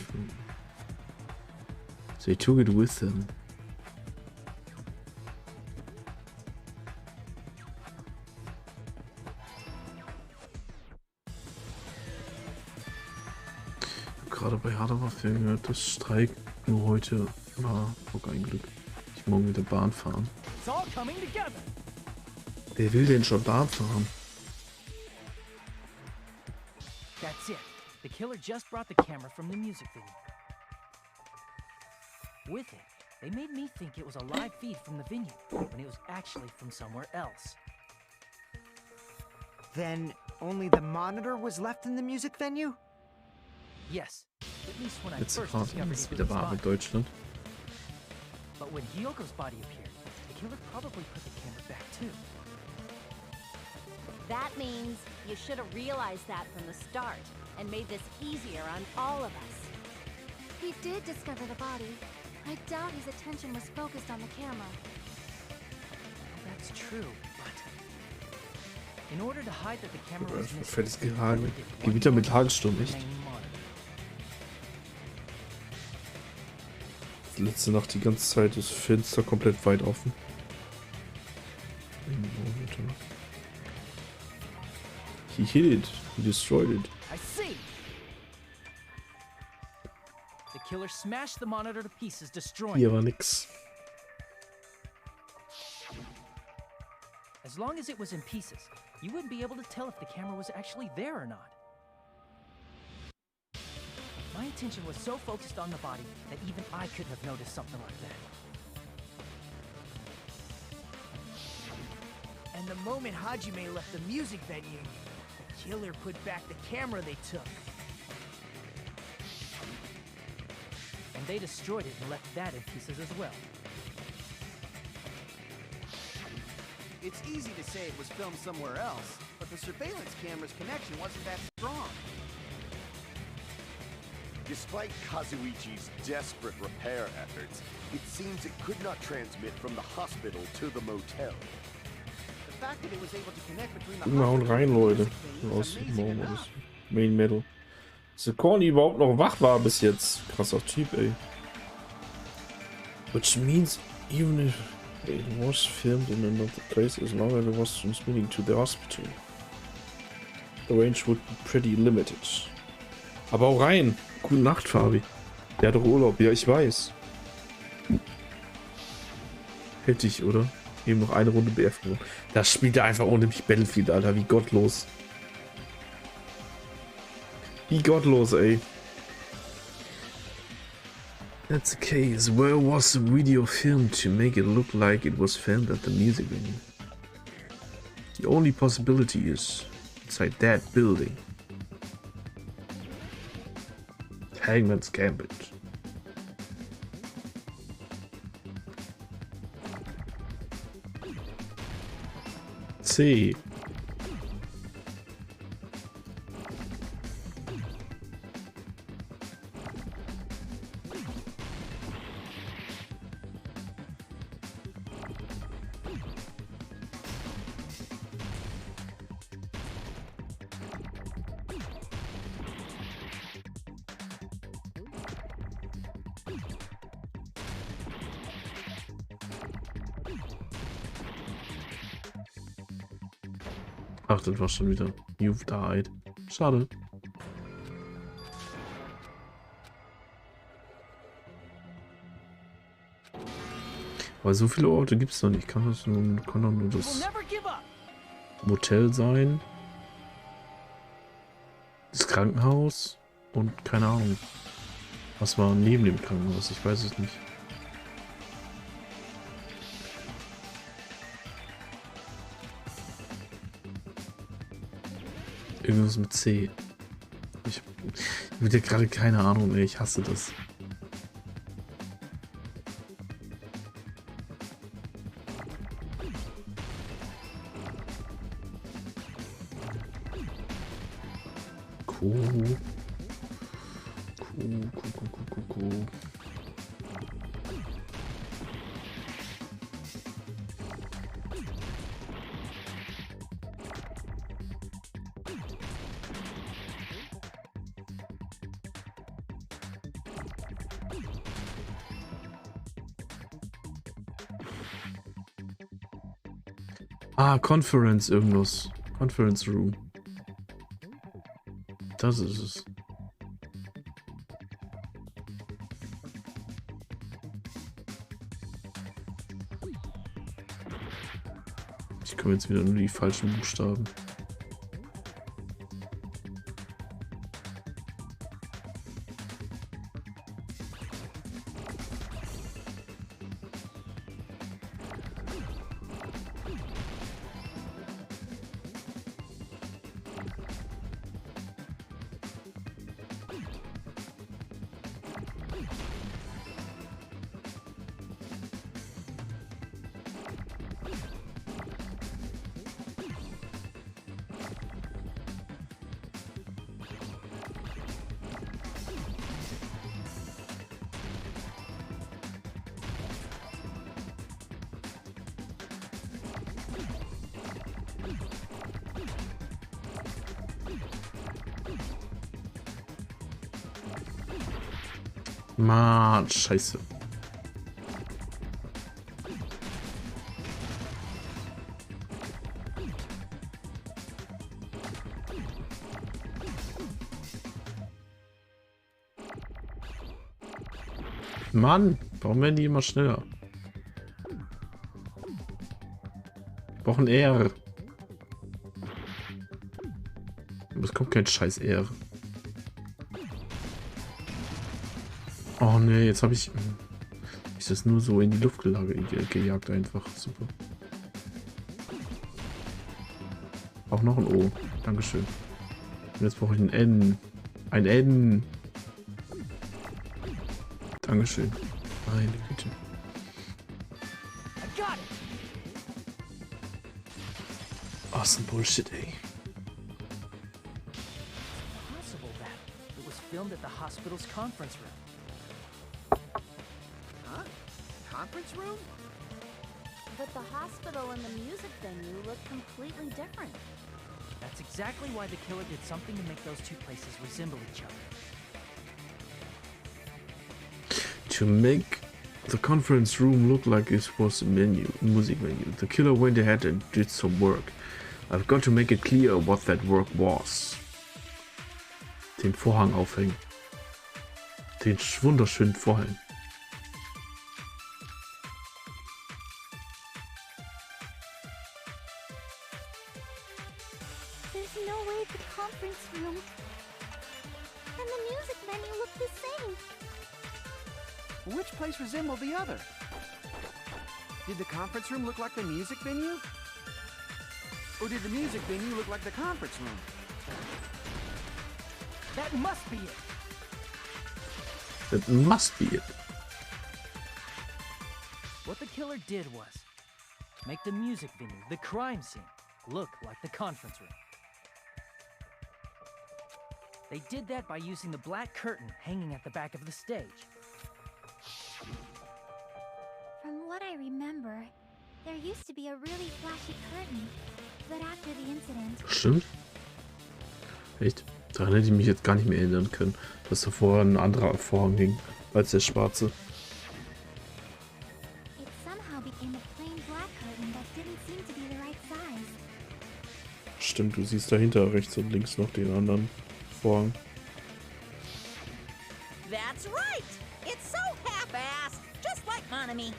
They took it with them. Gerade bei Hardware gehört, dass Streik nur heute war. Guck, ein Glück. Ich morgen mit der Bahn fahren. Wer will denn schon Bahn fahren? That's it. The killer just brought the camera from the music video. With it, they made me think it was a live feed from the venue, when it was actually from somewhere else. Then only the monitor was left in the music venue? Yes, at least when I Jetzt first fahren discovered ist it wieder was wahr in live. Deutschland. But when Hyoko's body appeared, the killer probably put the camera back too. That means you should have realized that from the start and made this easier on all of us. He did discover the body. I doubt his attention was focused on the camera. That's true, but in order to hide that the camera was missing, Fettes Gehagel. Gewitter mit Hagelsturm, echt? Letzte Nacht die ganze Zeit ist Fenster komplett weit offen. Alter. He hit it. He destroyed it. I see. The killer smashed the monitor to pieces, destroying Hier it. war nix. As long as it was in pieces, you wouldn't be able to tell if the camera was actually there or not. My attention was so focused on the body that even I couldn't have noticed something like that. And the moment Hajime left the music venue, the killer put back the camera they took. And they destroyed it and left that in pieces as well. It's easy to say it was filmed somewhere else, but the surveillance camera's connection wasn't that strong. Despite Kazuichi's desperate repair efforts, it seems it could not transmit from the hospital to the motel. The fact that it was able to connect between the Guck mal, hauen hospital rein, and the Leute. music thing was Aus amazing morgen enough. ist Main Metal. Dass der Corny überhaupt noch wach war bis jetzt. Krasser Typ, ey. Which means even if it was filmed in another place, as long as it was transmitting to the hospital, the range would be pretty limited. Aber auch rein. Gute Nacht, Fabi. Der hat doch Urlaub. Ja, ich weiß. Hätte ich, oder? Eben noch eine Runde BF gewonnen. Das spielt er einfach ohne mich Battlefield, Alter. Wie gottlos. Wie gottlos, ey. That's the case. Where was the video filmed to make it look like it was filmed at the music venue? The only possibility is inside that building. Hangman's Gambit. C. Ach, das war schon wieder. You've died. Schade. Weil so viele Orte gibt es noch nicht. Kann doch nur das Motel sein. Das Krankenhaus. Und keine Ahnung. Was war neben dem Krankenhaus? Ich weiß es nicht. Irgendwas mit C. Ich habe ja gerade keine Ahnung, ey. Ich hasse das. Cool. Cool. Ah, Conference irgendwas. Conference Room. Das ist es. Ich komme jetzt wieder nur die falschen Buchstaben. Mann, scheiße. Mann, warum werden die immer schneller? Wir brauchen R. Aber es kommt kein scheiß R. Oh ne, jetzt habe ich... Ist das nur so in die Luft gejagt einfach. Super. Auch noch ein O. Dankeschön. Und jetzt brauche ich ein N. Ein N. Dankeschön. Meine Güte. Oh, ist ein Bullshit, ey. Possible that it was filmed at the hospital's conference room. Huh? Conference room? But the hospital and the music venue look completely different. That's exactly why the killer did something to make those two places resemble each other. To make the conference room look like it was a music venue, the killer went ahead and did some work. I've got to make it clear what that work was. Den Vorhang aufhängen. Den wunderschönen Vorhang. There's no way the conference room and the music venue look the same. Which place resembled the other? Did the conference room look like the music venue? Or did the music venue look like the conference room? That must be it. That must be it. What the killer did was make the music venue, the crime scene, look like the conference room. They did that by using the black curtain hanging at the back of the stage. From what I remember, there used to be a really flashy curtain. But after the incident, Stimmt. Echt? Daran hätte ich mich jetzt gar nicht mehr erinnern können, dass da vorher ein anderer Vorhang hing, als der schwarze. it somehow became a plain black curtain that didn't seem to be the right size. Stimmt, du siehst dahinter rechts und links noch den anderen Vorhang. That's right! It's so half-assed, just like Monami.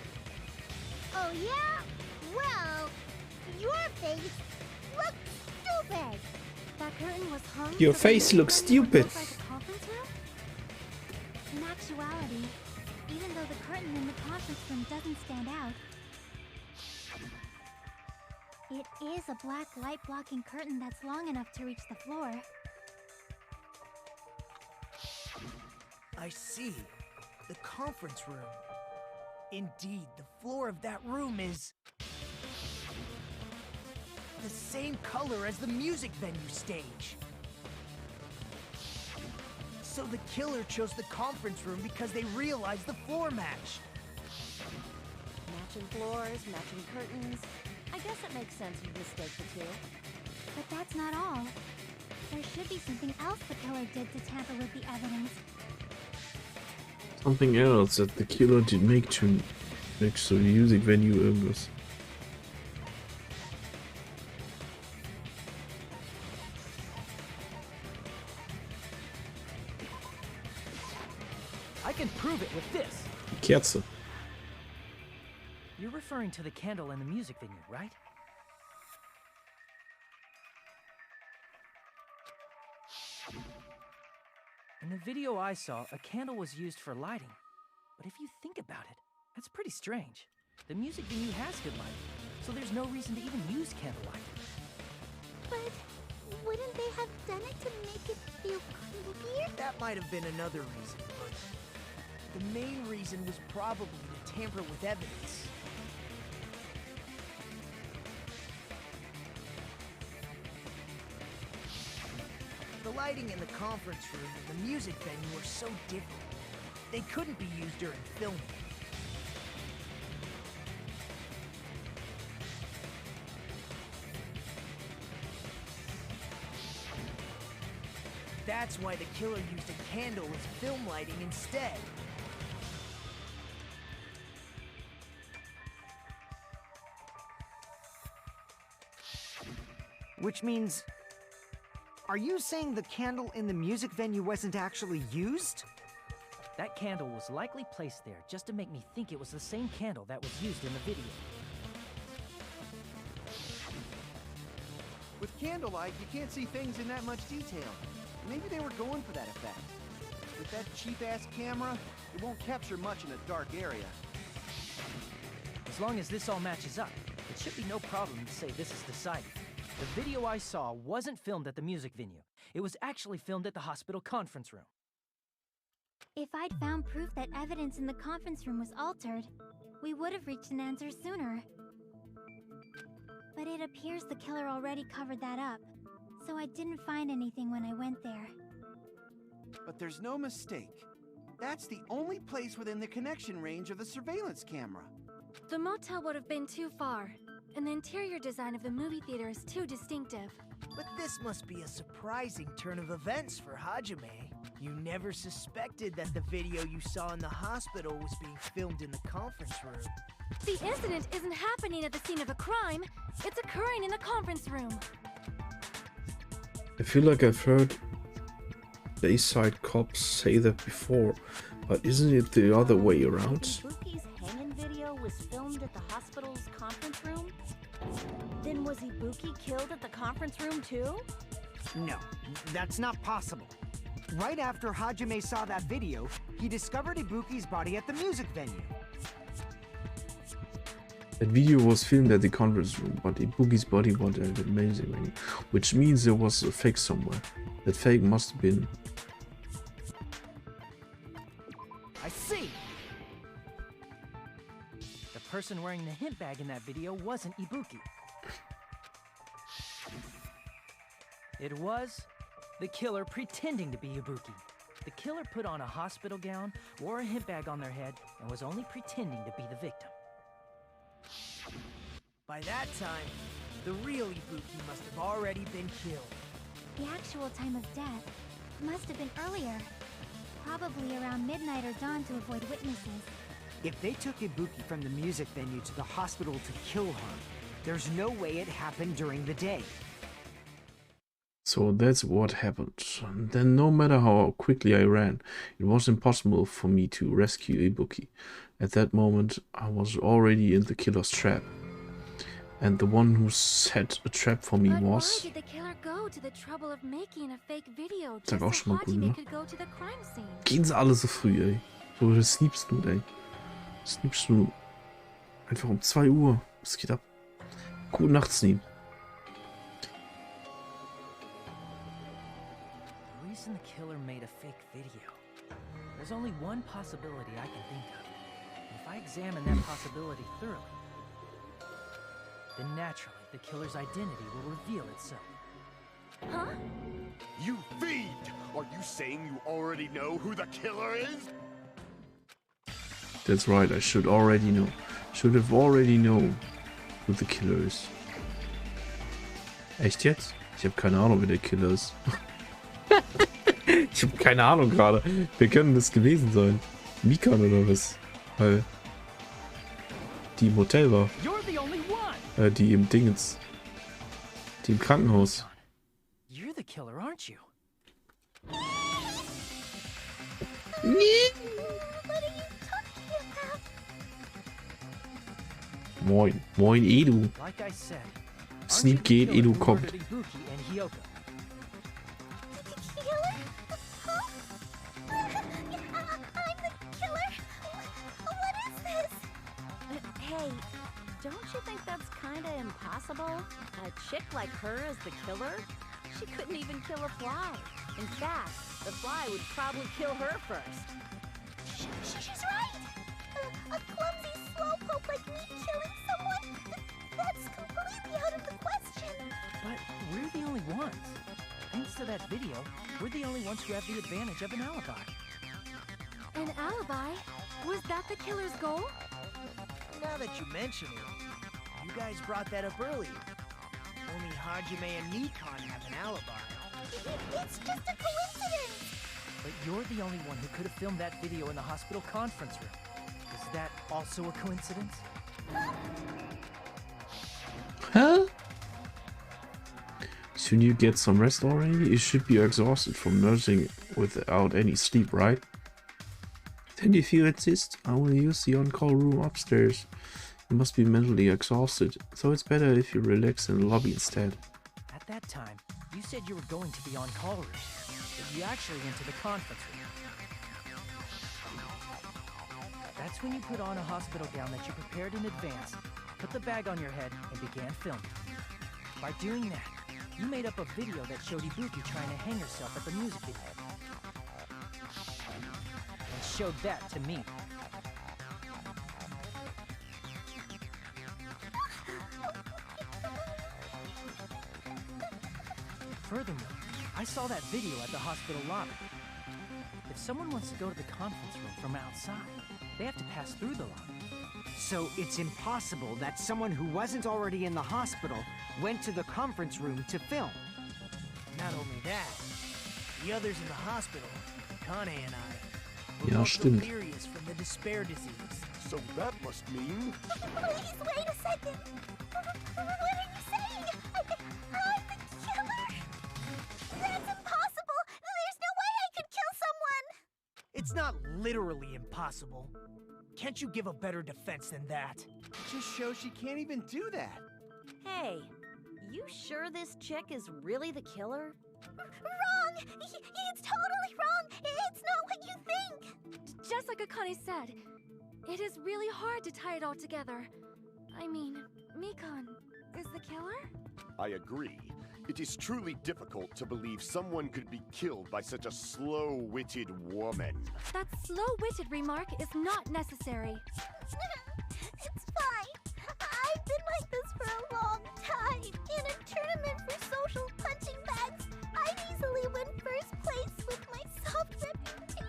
Oh yeah? Well, your face looks stupid. That curtain was hung. Your so face the looks venue would stupid. look like a conference room? In actuality, even though the curtain in the conference room doesn't stand out, it is a black light blocking curtain that's long enough to reach the floor. I see. The conference room. Indeed, the floor of that room is the same color as the music venue stage. So the killer chose the conference room because they realized the floor match. Matching floors, matching curtains. I guess it makes sense to mistake the two. But that's not all. There should be something else the killer did to tamper with the evidence. Something else that the killer did make to next to the music venue irgendwas. I can prove it with this. Die Kerze. You're referring to the candle in the music venue, right? In the video I saw, a candle was used for lighting. But if you think about it, that's pretty strange. The music venue has good lighting, so there's no reason to even use candlelight. But wouldn't they have done it to make it feel creepier? That might have been another reason, but the main reason was probably to tamper with evidence. The lighting in the conference room and the music venue were so different. They couldn't be used during filming. That's why the killer used a candle as film lighting instead. Which means... Are you saying the candle in the music venue wasn't actually used? That candle was likely placed there just to make me think it was the same candle that was used in the video. With candlelight, you can't see things in that much detail. Maybe they were going for that effect. With that cheap-ass camera, it won't capture much in a dark area. As long as this all matches up, it should be no problem to say this is decided. The video I saw wasn't filmed at the music venue. It was actually filmed at the hospital conference room. If I'd found proof that evidence in the conference room was altered, we would have reached an answer sooner. But it appears the killer already covered that up, so I didn't find anything when I went there. But there's no mistake. That's the only place within the connection range of the surveillance camera. The motel would have been too far, and the interior design of the movie theater is too distinctive. But this must be a surprising turn of events for Hajime. You never suspected that the video you saw in the hospital was being filmed in the conference room. The incident isn't happening at the scene of a crime, it's occurring in the conference room. I feel like I've heard Bayside cops say that before, but isn't it the other way around? Ibuki's hanging video was filmed at the hospital's conference room? Then was Ibuki killed at the conference room too? No, that's not possible. Right after Hajime saw that video, he discovered Ibuki's body at the music venue. That video was filmed at the conference room, but Ibuki's body was at the music venue, which means there was a fake somewhere. That fake must have been... I see! The person wearing the hint bag in that video wasn't Ibuki. It was the killer pretending to be Ibuki. The killer put on a hospital gown, wore a hint bag on their head, and was only pretending to be the victim. By that time, the real Ibuki must have already been killed. The actual time of death must have been earlier. Probably around midnight or dawn to avoid witnesses. If they took Ibuki from the music venue to the hospital to kill her, there's no way it happened during the day. So that's what happened. Then no matter how quickly I ran, it was impossible for me to rescue Ibuki. At that moment, I was already in the killer's trap. And the one who set a trap for me But was... why did the killer go to the trouble of making a fake video Sag just auch so schon mal gut, ne? Hajime could go to the crime scene? Gehen sie alle so früh, ey. So, das sneakst du, ey. Sneakst du einfach um 2 Uhr. Was geht ab? Gute Nacht, Sneak. The reason the killer made a fake video. There's only one possibility I can think of. If I examine that possibility thoroughly, then naturally the killer's identity will reveal itself. Huh? You fiend! Are you saying you already know who the killer is? That's right, I should already know. Should have already known who the killer is. Echt jetzt? Ich habe keine Ahnung, wer der Killer ist. Ich habe keine Ahnung gerade. Wer könnte das gewesen sein? Mikan oder was? Weil die im Hotel war. Die im Dingens. Die im Krankenhaus. You're the killer, aren't you? Moin. Moin, Edu. Like I said, Sneak geht, Edu kommt. Ibuki and Hiyoko. Hey, don't you think that's kinda impossible? A chick like her as the killer? She couldn't even kill a fly. In fact, the fly would probably kill her first. She's right! A clumsy slowpoke like me killing someone? That's completely out of the question! But we're the only ones. Thanks to that video, we're the only ones who have the advantage of an alibi. An alibi? Was that the killer's goal? Now that you mention it, you guys brought that up earlier. Only Hajime and Nikon have an alibi. It's just a coincidence! But you're the only one who could have filmed that video in the hospital conference room. Is that also a coincidence? Huh? Soon you get some rest already? You should be exhausted from nursing without any sleep, right? And if you insist, I will use the on-call room upstairs. You must be mentally exhausted, so it's better if you relax in the lobby instead. At that time, you said you were going to the on-call room, but you actually went to the conference room. That's when you put on a hospital gown that you prepared in advance, put the bag on your head, and began filming. By doing that, you made up a video that showed Ibuki trying to hang herself at the music video. And showed that to me. Furthermore, I saw that video at the hospital lobby. If someone wants to go to the conference room from outside, they have to pass through the lobby. So it's impossible that someone who wasn't already in the hospital went to the conference room to film. Not only that, the others in the hospital, Kane and I, were Ja, both stimmt. delirious from the despair disease. So that must mean... Please, wait a second. What are you saying? I'm the killer? That's impossible. There's no way I could kill someone. It's not literally impossible. Can't you give a better defense than that? Just shows she can't even do that. Hey, you sure this chick is really the killer? Wrong. It's totally wrong. It's not what you think. Just like Akane said, it is really hard to tie it all together. I mean, Mikan is the killer? I agree. It is truly difficult to believe someone could be killed by such a slow-witted woman. That slow-witted remark is not necessary. It's fine. I've been like this for a long time. In a tournament for social punching bags, I'd easily win first place with my soft reputation.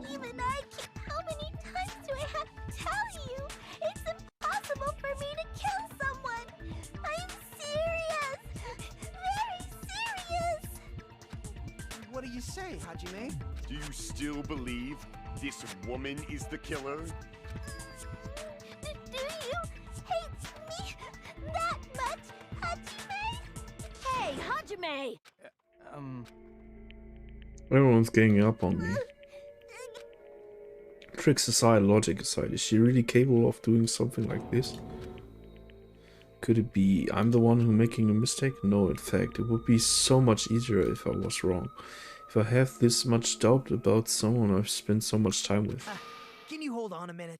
Even I can't. How many times do I have to tell you? It's impossible for me to kill someone. I'm serious. Very serious. What do you say, Hajime? Do you still believe this woman is the killer? Do you hate me that much, Hajime? Hey, Hajime! Everyone's ganging up on me. Tricks aside, logic aside, is she really capable of doing something like this? Could it be I'm the one who's making a mistake? No, in fact, it would be so much easier if I was wrong. If I have this much doubt about someone I've spent so much time with. Can you hold on a minute?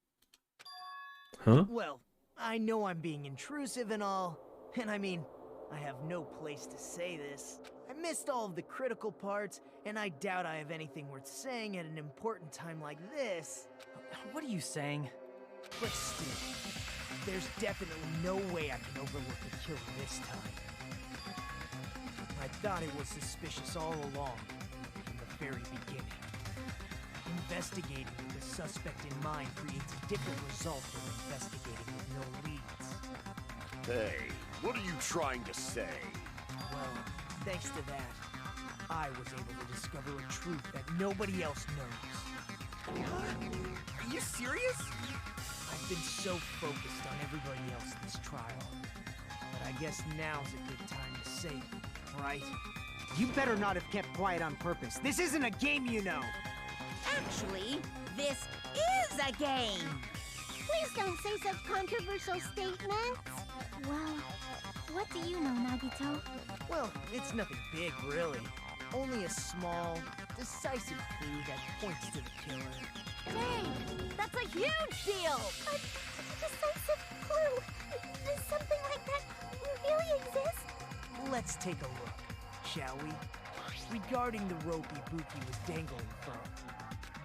Huh? Well, I know I'm being intrusive and all, and I mean, I have no place to say this. I missed all of the critical parts, and I doubt I have anything worth saying at an important time like this. What are you saying? But still, there's definitely no way I can overlook the killer this time. I thought it was suspicious all along, from the very beginning. Investigating with the suspect in mind creates a different result than investigating with no leads. Hey, what are you trying to say? Well, thanks to that, I was able to discover a truth that nobody else knows. Are you serious? I've been so focused on everybody else this trial. But I guess now's a good time to say it, right? You better not have kept quiet on purpose. This isn't a game, you know. Actually, this is a game! Please don't say such controversial statements. Well, what do you know, Nagito? Well, it's nothing big, really. Only a small, decisive clue that points to the killer. Dang, that's a huge deal! A decisive clue. Does something like that really exist? Let's take a look, shall we? Regarding the rope Ibuki was dangling from.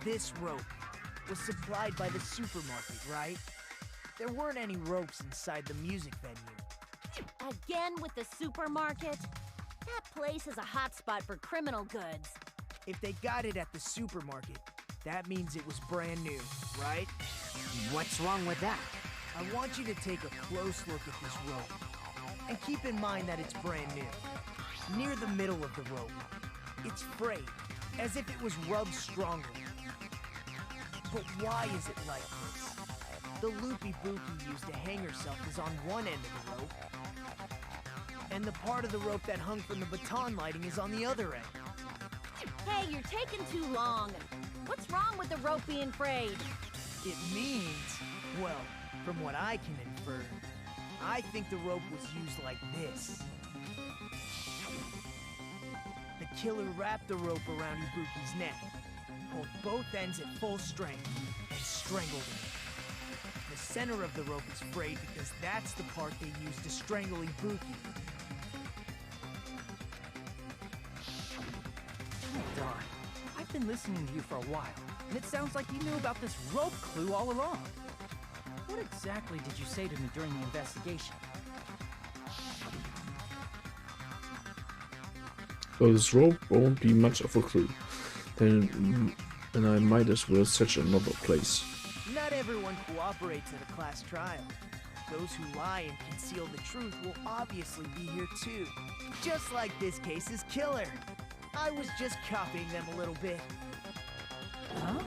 This rope was supplied by the supermarket, right? There weren't any ropes inside the music venue. Again with the supermarket? That place is a hotspot for criminal goods. If they got it at the supermarket, that means it was brand new, right? What's wrong with that? I want you to take a close look at this rope. And keep in mind that it's brand new. Near the middle of the rope, it's frayed, as if it was rubbed strongly. But why is it like this? The loop Ibuki used to hang herself is on one end of the rope, and the part of the rope that hung from the baton lighting is on the other end. Hey, you're taking too long. What's What's wrong with the rope being frayed? It means, well, from what I can infer, I think the rope was used like this. The killer wrapped the rope around Ibuki's neck, pulled both ends at full strength, and strangled him. The center of the rope is frayed because that's the part they used to strangle Ibuki. Hold on. I've been listening to you for a while, and it sounds like you knew about this rope clue all along. What exactly did you say to me during the investigation? Well, this rope won't be much of a clue. Then I might as well search another place. Not everyone cooperates at a class trial. Those who lie and conceal the truth will obviously be here too. Just like this case's killer. I was just copying them a little bit. Huh?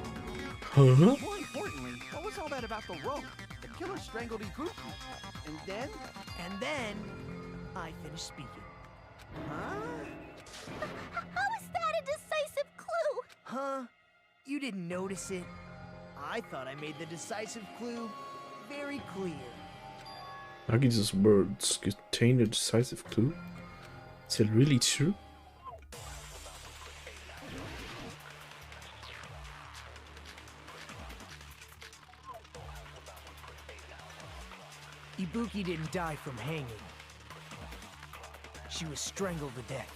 Huh? More importantly, what was all that about the rope? The killer strangled Ibuki. And then? And then, I finished speaking. Huh? How is that a decisive clue? Huh? You didn't notice it? I thought I made the decisive clue very clear. Nagi's words contain a decisive clue? Is it really true? Ibuki didn't die from hanging. She was strangled to death.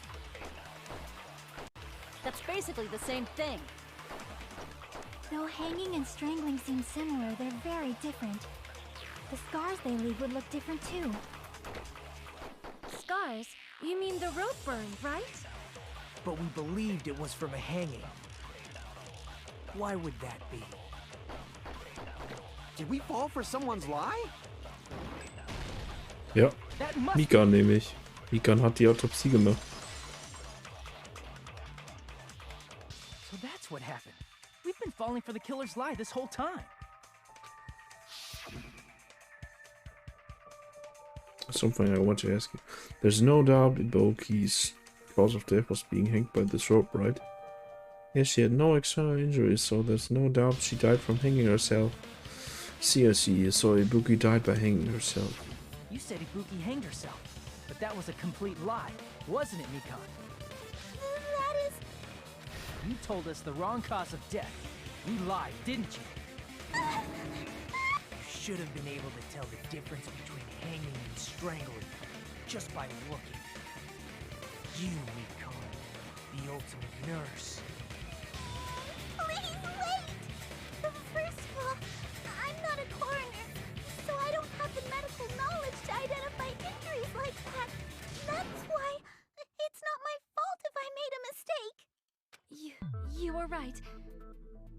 That's basically the same thing. Though hanging and strangling seem similar, they're very different. The scars they leave would look different too. Scars? You mean the rope burn, right? But we believed it was from a hanging. Why would that be? Did we fall for someone's lie? Ja, Mikan nämlich. Mikan hat die Autopsie gemacht. So that's what happened. We've been falling for the killer's lie this whole time. Something I want to ask you. There's no doubt Ibuki's cause of death was being hanged by this rope, right? Yes, she had no external injuries, so there's no doubt she died from hanging herself. I see. So Ibuki died by hanging herself. You said Ibuki hanged herself, but that was a complete lie, wasn't it, Mikan? That is... You told us the wrong cause of death. You lied, didn't you? You should have been able to tell the difference between hanging and strangling just by looking. You, Mikan, the ultimate nurse. Please wait! First of all, I'm not a coroner, so I don't have the medical knowledge to identify injuries like that. That's why it's not my fault if I made a mistake. You were right.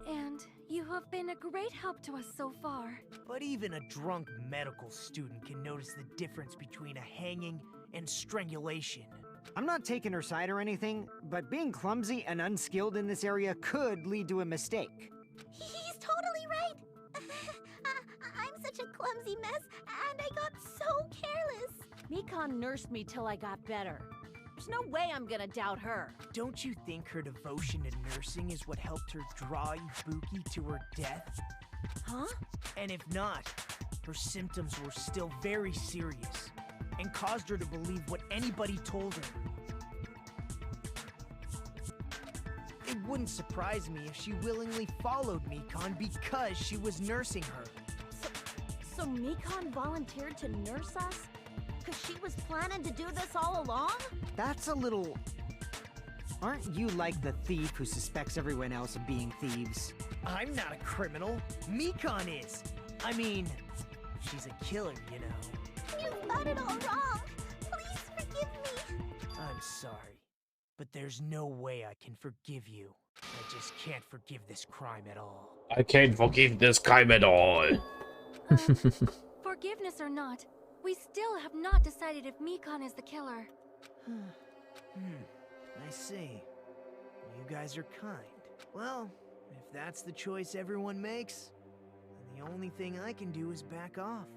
And you have been a great help to us so far. But even a drunk medical student can notice the difference between a hanging and strangulation. I'm not taking her side or anything, but being clumsy and unskilled in this area could lead to a mistake. He's totally right. I'm such a clumsy mess, and I got so careless. Mikan nursed me till I got better. There's no way I'm gonna doubt her. Don't you think her devotion to nursing is what helped her draw Ibuki to her death? Huh? And if not, her symptoms were still very serious and caused her to believe what anybody told her. It wouldn't surprise me if she willingly followed Mikan because she was nursing her. So Mikan volunteered to nurse us? Because she was planning to do this all along? That's a little... Aren't you like the thief who suspects everyone else of being thieves? I'm not a criminal. Mikan is. I mean, she's a killer, you know. You've got it all wrong. Please forgive me. I'm sorry, but there's no way I can forgive you. I just can't forgive this crime at all. I can't forgive this crime at all. Forgiveness or not, we still have not decided if Mikan is the killer. I see. You guys are kind. Well, if that's the choice everyone makes, then the only thing I can do is back off.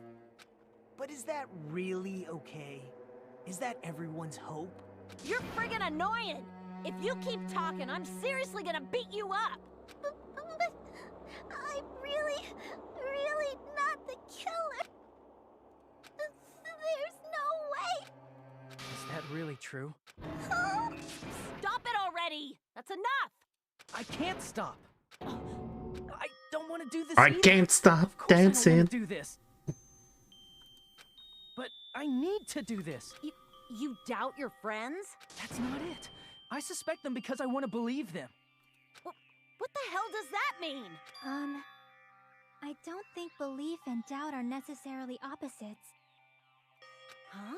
But is that really okay? Is that everyone's hope? You're friggin' annoying! If you keep talking, I'm seriously gonna beat you up! But really true. Stop it already! That's enough! I can't stop. I don't want to do this I either. can't stop Of course I don't dancing. want to do this. But I need to do this. You doubt your friends? That's not it. I suspect them because I want to believe them. What the hell does that mean? I don't think belief and doubt are necessarily opposites. Huh?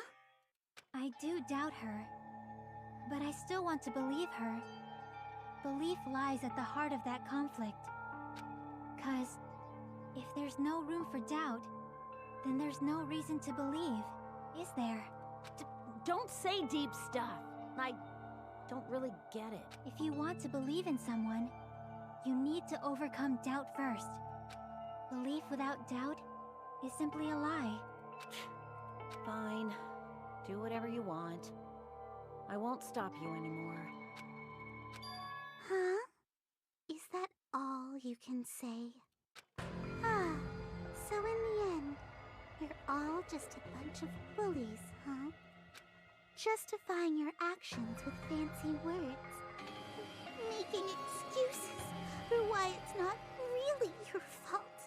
I do doubt her, but I still want to believe her. Belief lies at the heart of that conflict. 'Cause if there's no room for doubt, then there's no reason to believe, is there? Don't say deep stuff. I don't really get it. If you want to believe in someone, you need to overcome doubt first. Belief without doubt is simply a lie. Fine. Do whatever you want. I won't stop you anymore. Huh? Is that all you can say? Ah, so in the end, you're all just a bunch of bullies, huh? Justifying your actions with fancy words. Making excuses for why it's not really your fault.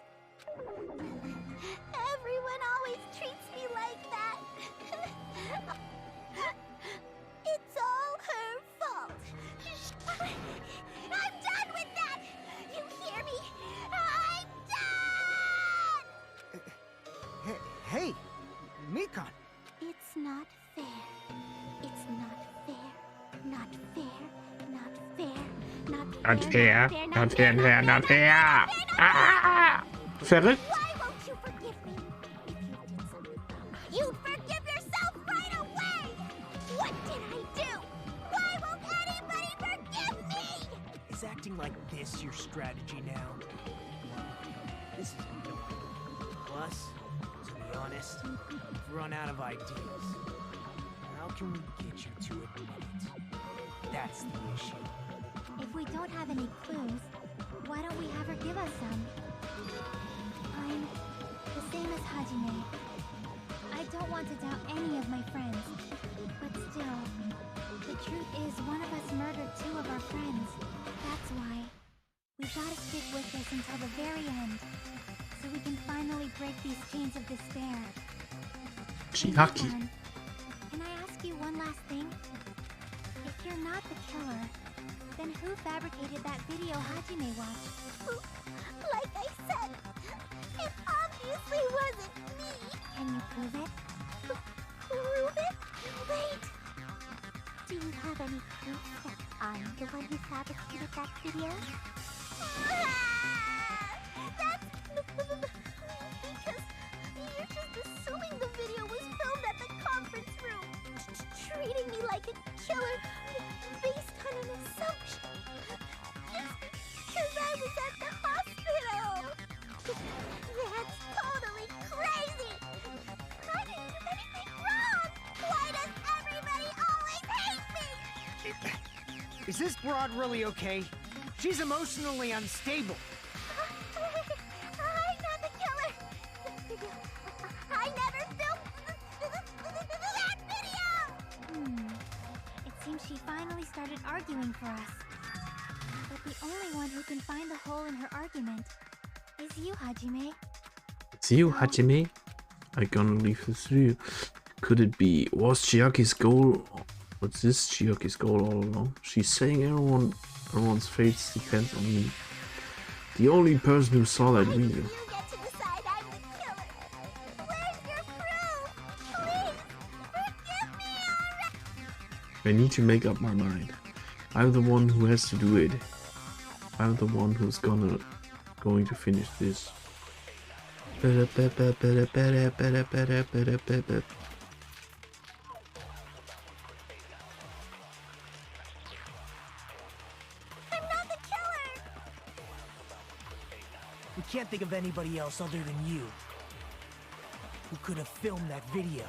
Everyone always treats me like that. It's all her fault. I'm done with that! You hear me? I'm done! Hey, Mikan. It's not fair. It's not fair. Not fair. Not fair. Not fair. Not fair, not fair. Ah! Verrückt. Why won't you forgive me? If you did something wrong, you'd forgive yourself right away! What did I do? Why won't anybody forgive me? Is acting like this your strategy now? This is annoying. Plus, to be honest, we've run out of ideas. How can we get you to admit it? That's the issue. If we don't have any clues, why don't we have her give us some? I'm the same as Hajime. I don't want to doubt any of my friends. But still, the truth is one of us murdered two of our friends. That's why we gotta stick with this until the very end, so we can finally break these chains of despair. Chiaki. Can I ask you one last thing? If you're not the killer, then who fabricated that video Hajime watched? Like I said, it obviously wasn't me. Can you prove it? Prove it? Wait. Do you have any proof that I'm the one who fabricated that video? That's because you're just assuming the video was filmed at the conference room, treating me like a killer based on an assumption. Just because I was at the hospital. That's totally crazy. I didn't do anything wrong. Why does everybody always hate me? Is this broad really okay? She's emotionally unstable. I'm not the killer. I never filmed that video. It seems she finally started arguing for us. But the only one who can find the hole in her argument is you, Hajime. It's you, Hajime. I'm gonna leave this to you. Could it be? Was Chiaki's goal? Was this Chiaki's goal all along? She's saying everyone's fate depends on me. The only person who saw that video. You get to decide I'm the killer. Where's your proof? Please, forgive me already. I need to make up my mind. I'm the one who has to do it. I'm the one who's going to finish this. I'm not the killer. We can't think of anybody else other than you who could have filmed that video.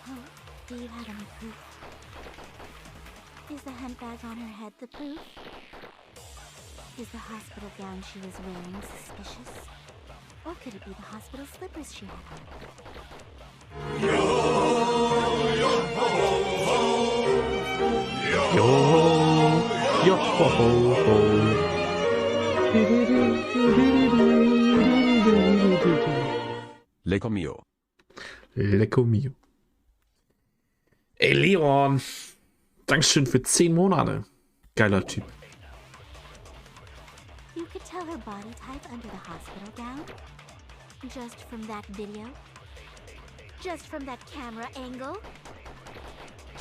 Oh, do you have any proof? Is the handbag on her head the proof? Is the hospital gown she was wearing suspicious? Or could it be the hospital slippers she had on? Yo ho ho ho. Lecco mio. Lecco mio. Ey, Leon. Dankeschön für 10 Monate. Geiler Typ. You could tell her body type under the hospital gown? Just from that video? Just from that camera angle?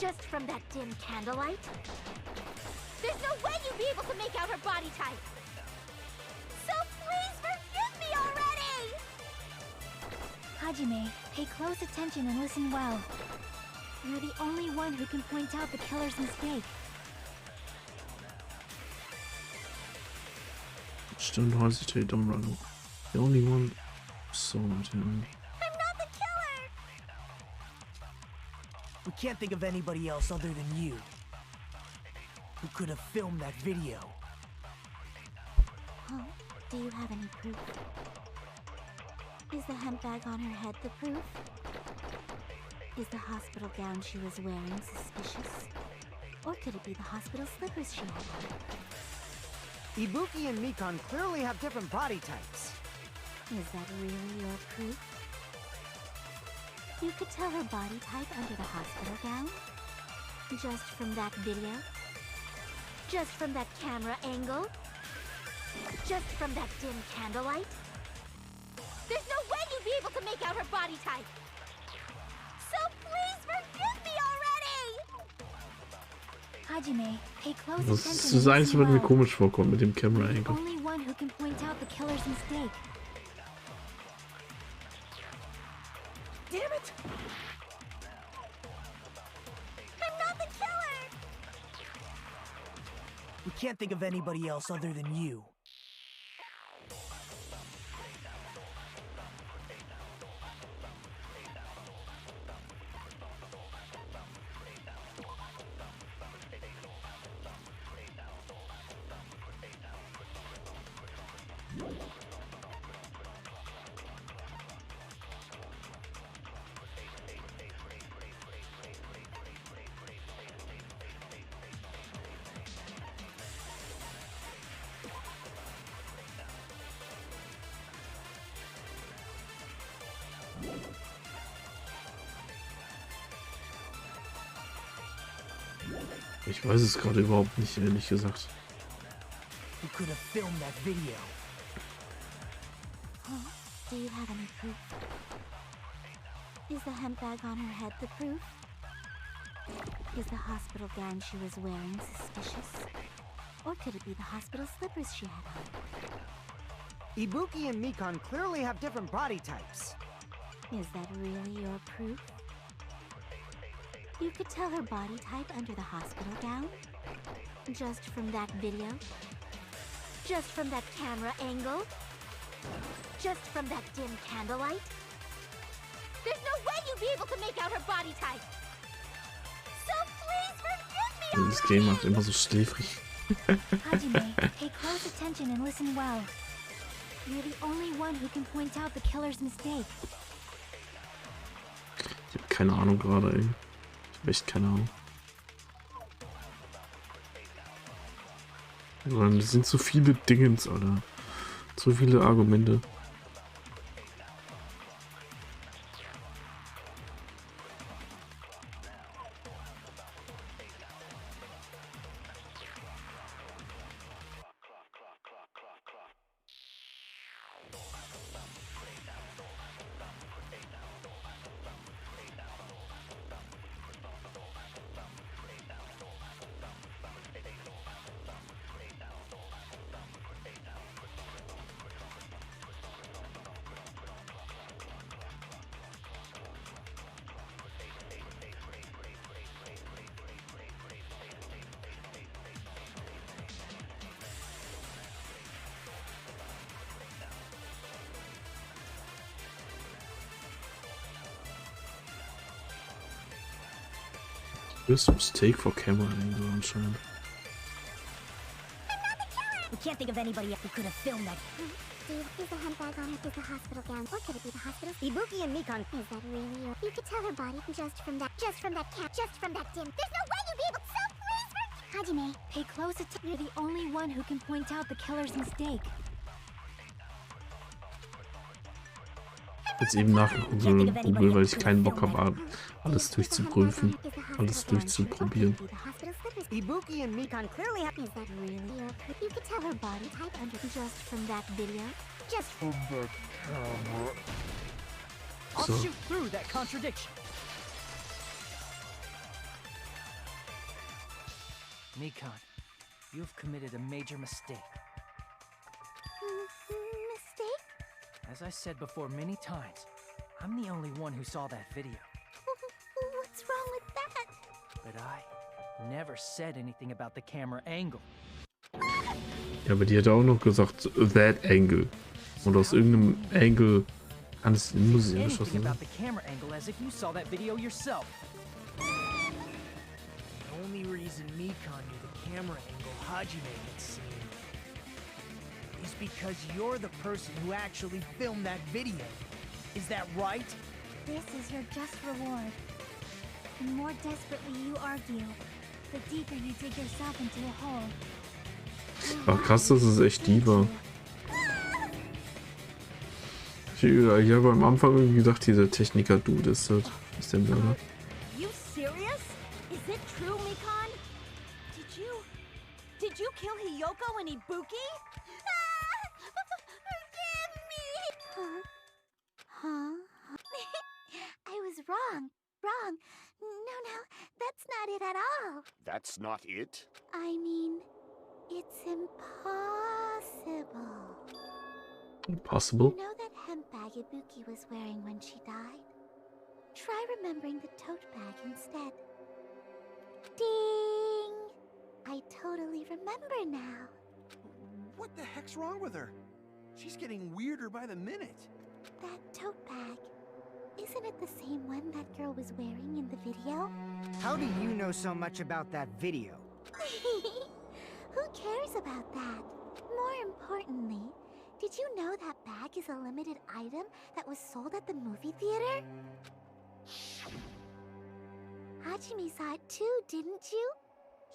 Just from that dim candlelight? There's no way you'd be able to make out her body type! So please forgive me already! Hajime, pay close attention and listen well. You're the only one who can point out the killer's mistake. Still don't hesitate, don't run. The only one saw him. I'm not the killer! We can't think of anybody else other than you who could have filmed that video. Oh, do you have any proof? Is the hemp bag on her head the proof? Is the hospital gown she was wearing suspicious? Or could it be the hospital slippers she had on? Ibuki and Mikon clearly have different body types. Is that really your proof? You could tell her body type under the hospital gown? Just from that video? Just from that camera angle? Just from that dim candlelight? There's no way you'd be able to make out her body type! So please forgive me already! Hajime, pay close Das attention ist and das Einzige, was listen mir well. komisch vorkommt mit dem Camera You're the Angle. only one who can point out the killer's mistake. Damn it! I'm not the killer! We can't think of anybody else other than you. Ich weiß es gerade überhaupt nicht, ehrlich gesagt. Who could have filmed that video? Huh? Do you have any proof? Is the hemp bag on her head the proof? Is the hospital gown she was wearing suspicious? Or could it be the hospital slippers she had on? Ibuki and Mikon clearly have different body types. Is that really your proof? You could tell her body type under the hospital gown? Just from that video? Just from that camera angle? Just from that dim candlelight? There's no way you'd be able to make out her body type! So please forgive me already! Das Game macht immer so schläfrig. Hajime, pay close attention and listen well. You're the only one who can point out the killer's mistake. Ich hab keine Ahnung gerade, ey. Ich hab echt keine Ahnung. Mann, das sind so viele Dingens, Alter. So viele Argumente. First mistake for camera angle anscheinend. We can't think of anybody else who could have filmed that. Dude, is the handbag on it? Is the hospital gown? Or could it be the hospital? Ibuki and Mikan. Is that really you? You could tell her body just from that dim. There's no way you'd be able to so please for Hajime. Pay close attention. You're the only one who can point out the killer's mistake. Jetzt eben nachgeguckt, weil ich keinen Bock habe, alles durchzuprüfen, alles durchzuprobieren. Ibuki and Mikan clearly have. Is that really you? You could tell her body type under just from that video. Just from that camera. I'll shoot through that contradiction. Mikan, you've committed a major mistake. Mistake? As I said before many times, I'm the only one who saw that video. What's wrong with that? But I never said anything about the camera angle. Ja, aber die hat auch noch gesagt, that angle. Und aus irgendeinem Angle kann es in Musik geschossen werden. The camera angle as if you saw that video yourself. The only reason Mikan knew the camera angle Hajime had seen is because you're the person who actually filmed that video. Is that right? This is your just reward. The more desperately you argue, the deeper you dig yourself into a hole. Ach krass, das ist echt die war. Ich habe am Anfang irgendwie gedacht, dieser Techniker-Dude ist das. Ist der Mörder. You serious? Is it true, Mikan? Did you kill Hiyoko and Ibuki? Forgive me! Huh? I was wrong. No, that's not it at all. That's not it? I mean, it's impossible. Impossible? You know that hemp bag Ibuki was wearing when she died? Try remembering the tote bag instead. Ding! I totally remember now. What the heck's wrong with her? She's getting weirder by the minute. That tote bag. Isn't it the same one that girl was wearing in the video? How do you know so much about that video? Who cares about that? More importantly, did you know that bag is a limited item that was sold at the movie theater? Hajime saw it too, didn't you?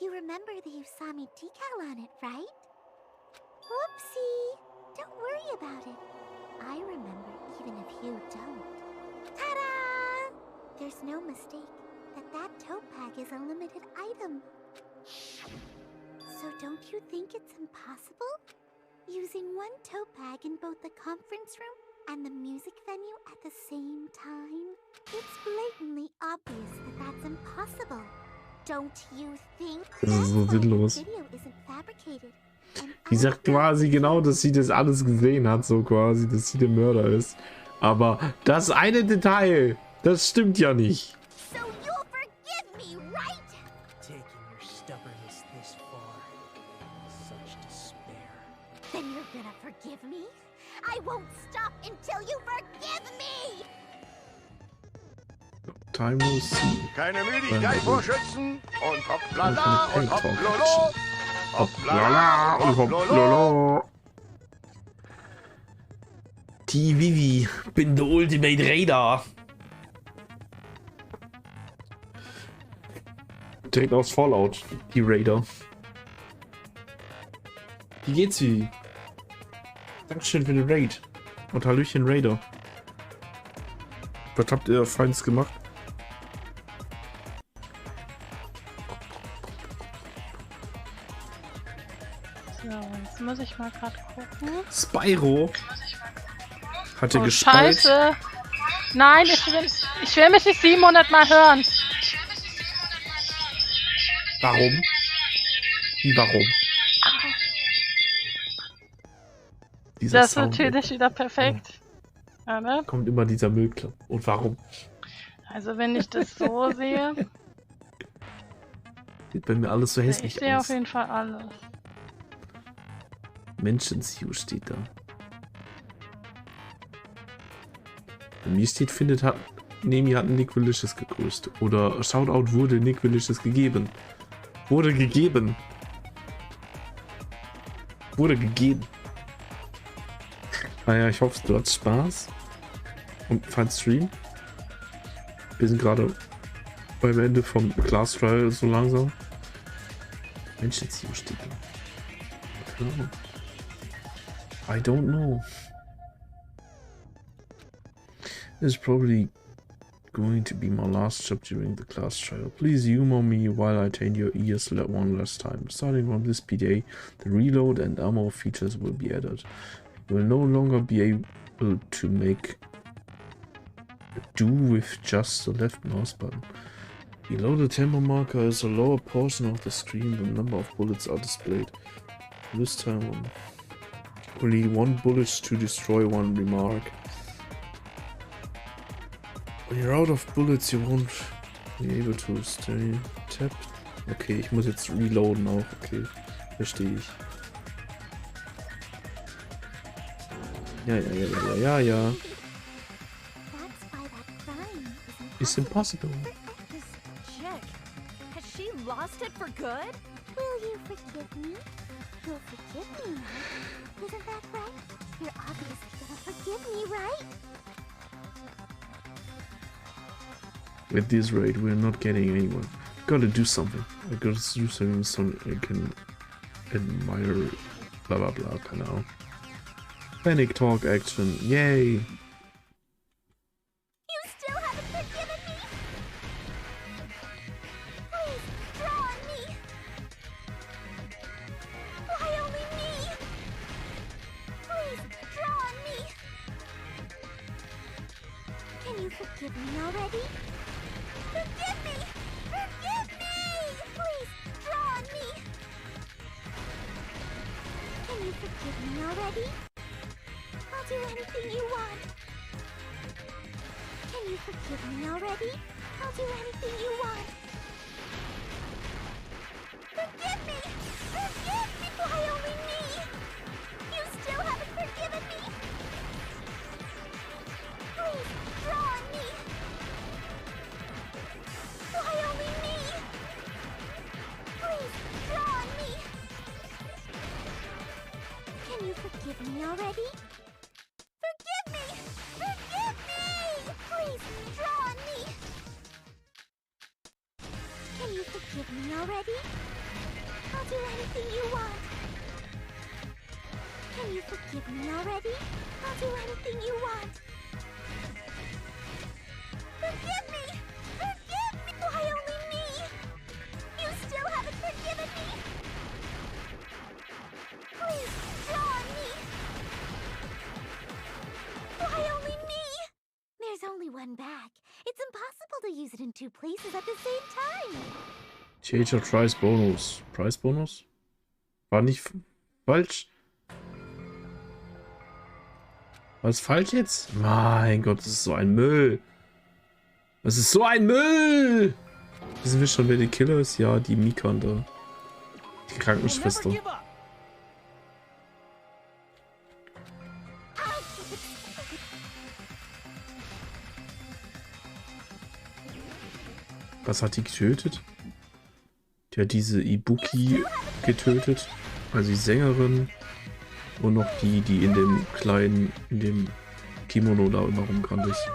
You remember the Usami decal on it, right? Whoopsie! Don't worry about it. I remember even if you don't. Ta-da! There's no mistake that tote bag is a limited item. So don't you think it's impossible? Using one tote bag in both the conference room and the music venue at the same time? It's blatantly obvious that that's impossible. Don't you think? Das ist so sinnlos. The video isn't fabricated. Die sagt quasi genau, dass sie das alles gesehen hat, so quasi, dass sie der Mörder ist. Aber das eine Detail, das stimmt ja nicht. So you'll forgive me, right? Taking your stubbornness this far. Such despair. Then you're gonna forgive me? I won't stop until you forgive me! Time no see. Keine Müdigkeit vor Schützen und hoppla und hopplolo. Hoppla und hopplolo. Die Vivi, bin der Ultimate Raider. Direkt aus Fallout, die Raider. Wie geht's, Vivi? Dankeschön für den Raid. Und Hallöchen, Raider. Was habt ihr Feins gemacht? So, jetzt muss ich mal gerade gucken. Spyro hatte gespeit. Scheiße. Nein, ich will mich nicht 700 Mal hören. Warum? Wie warum? Dieser Das ist Sound natürlich wieder perfekt. Ja, ne? kommt immer dieser Müllklapp. Und warum? Also wenn ich das so sehe, Sieht bei mir alles so ich hässlich sehe aus. auf jeden Fall alles. Menschen-View steht da. Bei mir steht, findet hat. Nemi hat Nick Villicious gegrüßt. Oder Shoutout wurde Nick Villicious gegeben. Wurde gegeben. Wurde gegeben. Naja, ich hoffe, du hattest Spaß. Und fein Stream. Wir sind gerade beim Ende vom Class Trial so langsam. Mensch, jetzt hier steht. Keine Ahnung. I don't know. This is probably going to be my last job during the class trial. Please humor me while I taint your ears one last time. Starting from this PDA, the reload and ammo features will be added. You will no longer be able to make do with just the left mouse button. Below the tempo marker is a lower portion of the screen. The number of bullets are displayed. This time only one bullet to destroy one remark. When you're out of bullets, you won't be able to stay tapped. Okay, ich muss jetzt reloaden auch. Okay, verstehe ich. Ja. It's impossible. This chick, has she lost it for good? Will you forgive me? You'll forgive me, right? Isn't that right? You're obviously gonna forgive me, right? At this rate, we're not getting anywhere. Gotta do something. I gotta do something so I can admire blah blah blah, keine Ahnung. Panic talk action, yay! You still haven't forgiven me? Please, draw on me. Why only me? Please, draw on me. Can you forgive me already? Forgive me! Forgive me! Please, draw on me. Can you forgive me already? I'll do anything you want. Can you forgive me already? I'll do anything you want. Forgive me! Forgive me! Why only me? You still haven't forgiven me? Please, draw on me. Why only me? Please, draw on me. Can you forgive me already? Forgive me! Forgive me! Please, draw on me! Can you forgive me already? I'll do anything you want. Can you forgive me already? I'll do anything you want. Forgive me! Forgive me! Why only me? You still haven't forgiven me? Please, draw on me! Why only me? There's only one back. It's impossible to use it in two places at the same time. Theater Price Bonus. Price Bonus? War nicht falsch? War es falsch jetzt? Mein Gott, das ist so ein Müll. Das ist so ein Müll! Wissen wir schon, wer die Killer ist? Ja, die Mika da. Die Krankenschwester. Was hat die getötet? Die hat diese Ibuki getötet. Also die Sängerin. Und noch die, die in dem kleinen, in dem Kimono da immer rumgerannt ist.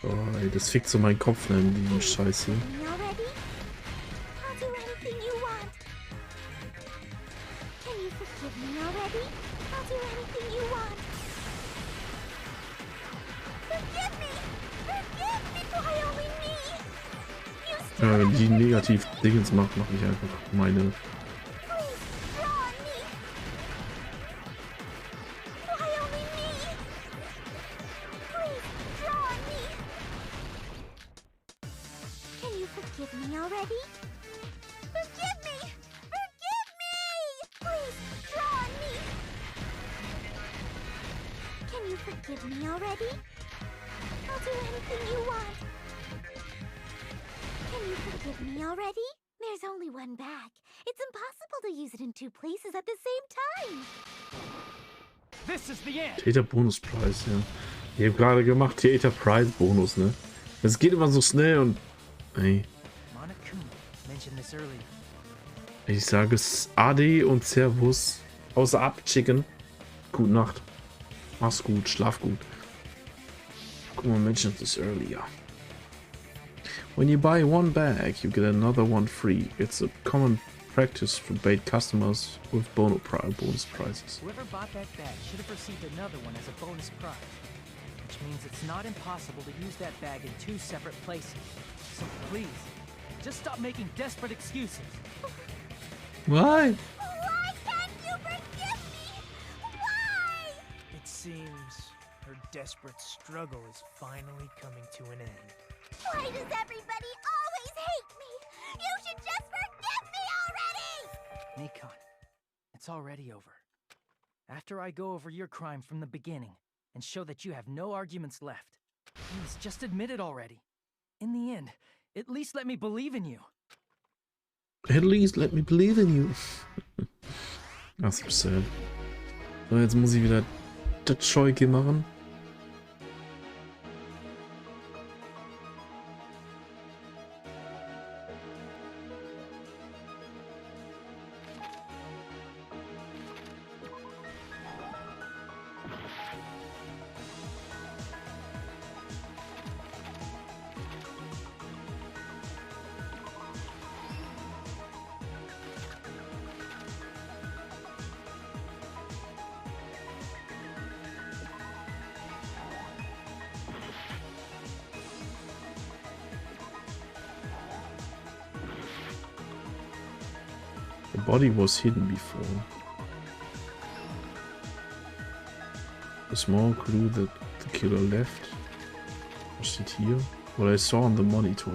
Oh, ey, das fickt so meinen Kopf in diesem Scheiß hier. Ja, wenn die negativ Dingens macht, mache ich einfach meine. This is the end. Theater-Bonuspreis, ja. Ich habe gerade gemacht, Theater-Preis-Bonus, ne? Es geht immer so schnell und... Ey. Ich sage es Ade und Servus. Außer ab, Chicken. Gute Nacht. Mach's gut, schlaf gut. Kuma mentioned this earlier. When you buy one bag, you get another one free. It's a common practice for bait customers with bonus prizes. Whoever bought that bag should have received another one as a bonus prize. Which means it's not impossible to use that bag in 2 separate places. So please, just stop making desperate excuses. Why? Why can't you forgive me? Why? It seems her desperate struggle is finally coming to an end. Why does everybody always hate me? You should just forgive me already! Nikon, it's already over. After I go over your crime from the beginning and show that you have no arguments left, please just admit it already. In the end, at least let me believe in you. At least let me believe in you. That's so sad. So, jetzt muss ich wieder das Scheuke machen. The body was hidden before. A small clue that the killer left. Was it here? What I saw on the monitor.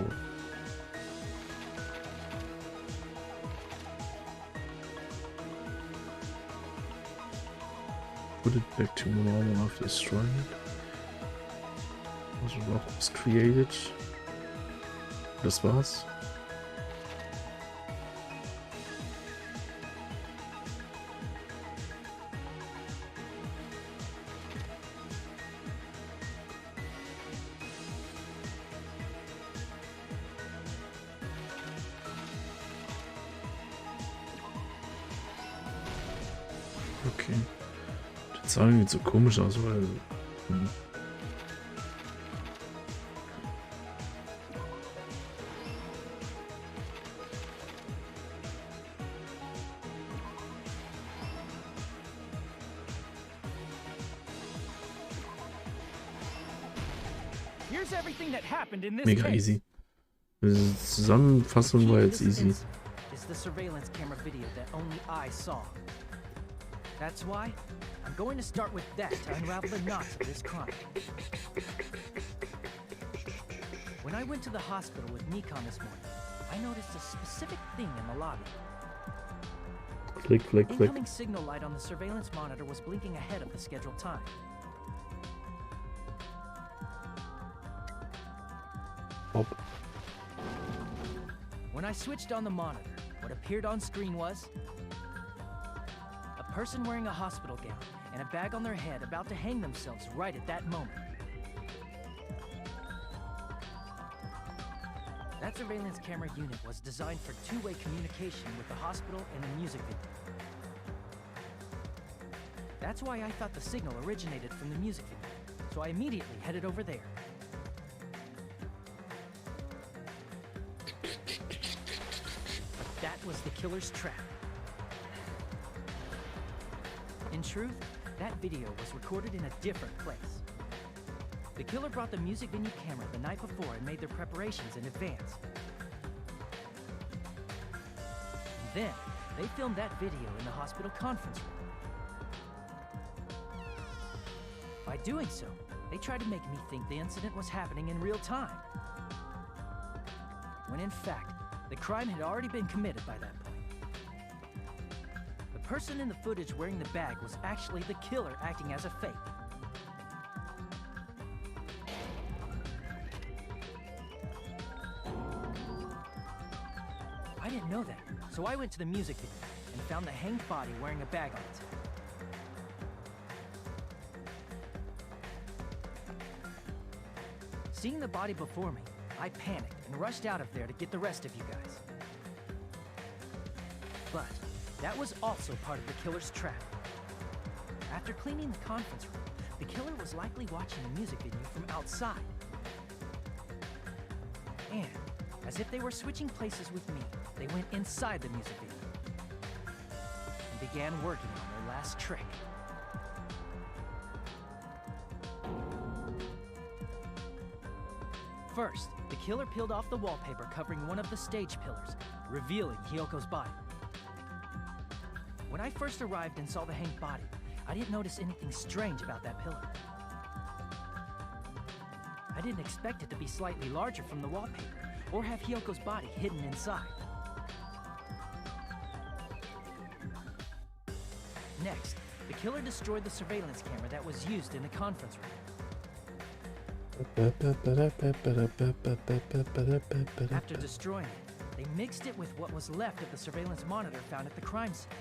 Put it back to normal after destroying it. The rock was created. Das war's. Okay. Die Zahlen sieht so komisch aus, weil... Here's everything that happened in this Mega case. easy. Die Zusammenfassung war jetzt easy. Is the surveillance camera video that only I saw. That's why I'm going to start with that to unravel the knots of this crime. When I went to the hospital with Nikon this morning, I noticed a specific thing in the lobby. Click, click, click. Incoming signal light on the surveillance monitor was blinking ahead of the scheduled time. Pop. When I switched on the monitor, what appeared on screen was a person wearing a hospital gown and a bag on their head about to hang themselves right at that moment. That surveillance camera unit was designed for two-way communication with the hospital and the music video. That's why I thought the signal originated from the music video, so I immediately headed over there. But that was the killer's trap. In truth, that video was recorded in a different place. The killer brought the music venue camera the night before and made their preparations in advance. And then, they filmed that video in the hospital conference room. By doing so, they tried to make me think the incident was happening in real time. When in fact, the crime had already been committed by that point. The person in the footage wearing the bag was actually the killer acting as a fake. I didn't know that, so I went to the music video and found the hanged body wearing a bag on its head. Seeing the body before me, I panicked and rushed out of there to get the rest of you guys. But that was also part of the killer's trap. After cleaning the conference room, the killer was likely watching the music venue from outside. And, as if they were switching places with me, they went inside the music venue and began working on their last trick. First, the killer peeled off the wallpaper covering one of the stage pillars, revealing Hiyoko's body. When I first arrived and saw the hanged body, I didn't notice anything strange about that pillar. I didn't expect it to be slightly larger from the wallpaper, or have Hiyoko's body hidden inside. Next, the killer destroyed the surveillance camera that was used in the conference room. After destroying it, they mixed it with what was left of the surveillance monitor found at the crime scene.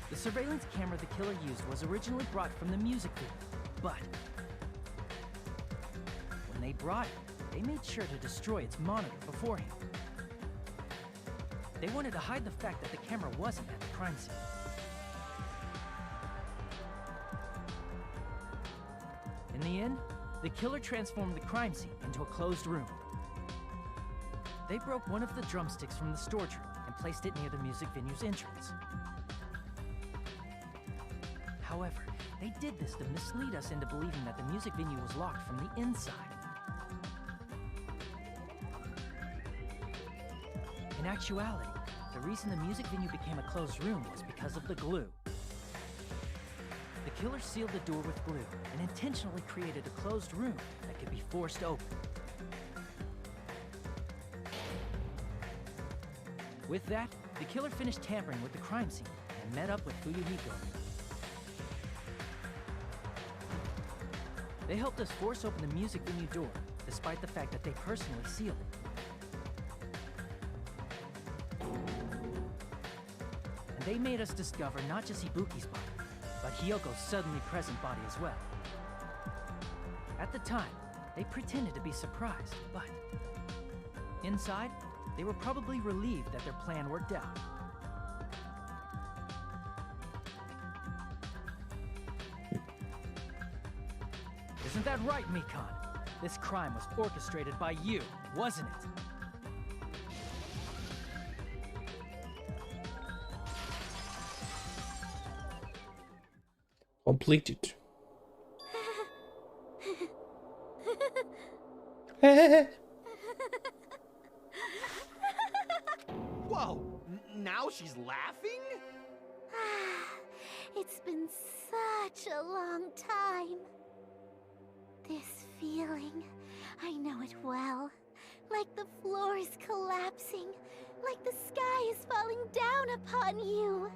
The surveillance camera the killer used was originally brought from the music video, but when they brought it, they made sure to destroy its monitor beforehand. They wanted to hide the fact that the camera wasn't at the crime scene. In the end, the killer transformed the crime scene into a closed room. They broke one of the drumsticks from the storage room and placed it near the music venue's entrance. However, they did this to mislead us into believing that the music venue was locked from the inside. In actuality, the reason the music venue became a closed room was because of the glue. The killer sealed the door with glue and intentionally created a closed room that could be forced open. With that, the killer finished tampering with the crime scene and met up with Fuyuhiko. They helped us force open the music venue door, despite the fact that they personally sealed it. And they made us discover not just Ibuki's body, but Hiyoko's suddenly present body as well. At the time, they pretended to be surprised, but inside, they were probably relieved that their plan worked out. Isn't that right, Mikan? This crime was orchestrated by you, wasn't it? Completed. Whoa! Now she's laughing? It's been such a long time. This feeling, I know it well. Like the floor is collapsing, like the sky is falling down upon you.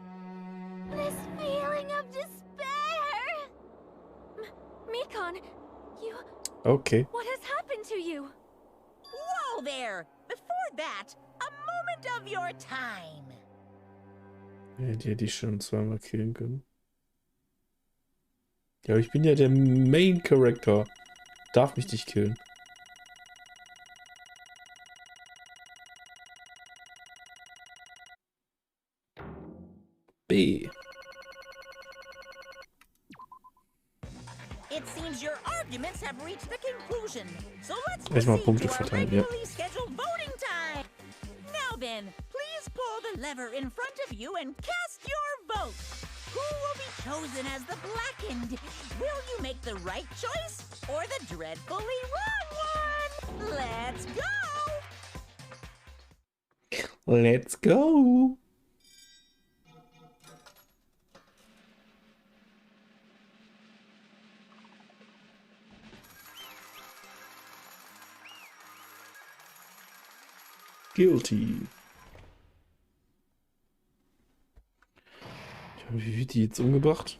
This feeling of despair! Mikan, you... Okay. What has happened to you? Whoa there! Before that, a moment of your time. Ja, die hätte ich schon zweimal killen können. Ja, aber ich bin ja der Main Character. Darf mich nicht killen. B. It seems your arguments have reached the conclusion. So let's Erstmal proceed Punkte to our verteilen, ja. regularly scheduled voting time. Now then, please pull the lever in front of you and cast your vote. Who will be chosen as the blackened? Will you make the right choice or the dreadfully wrong one? Let's go! Let's go! Guilty. Wie wird die jetzt umgebracht?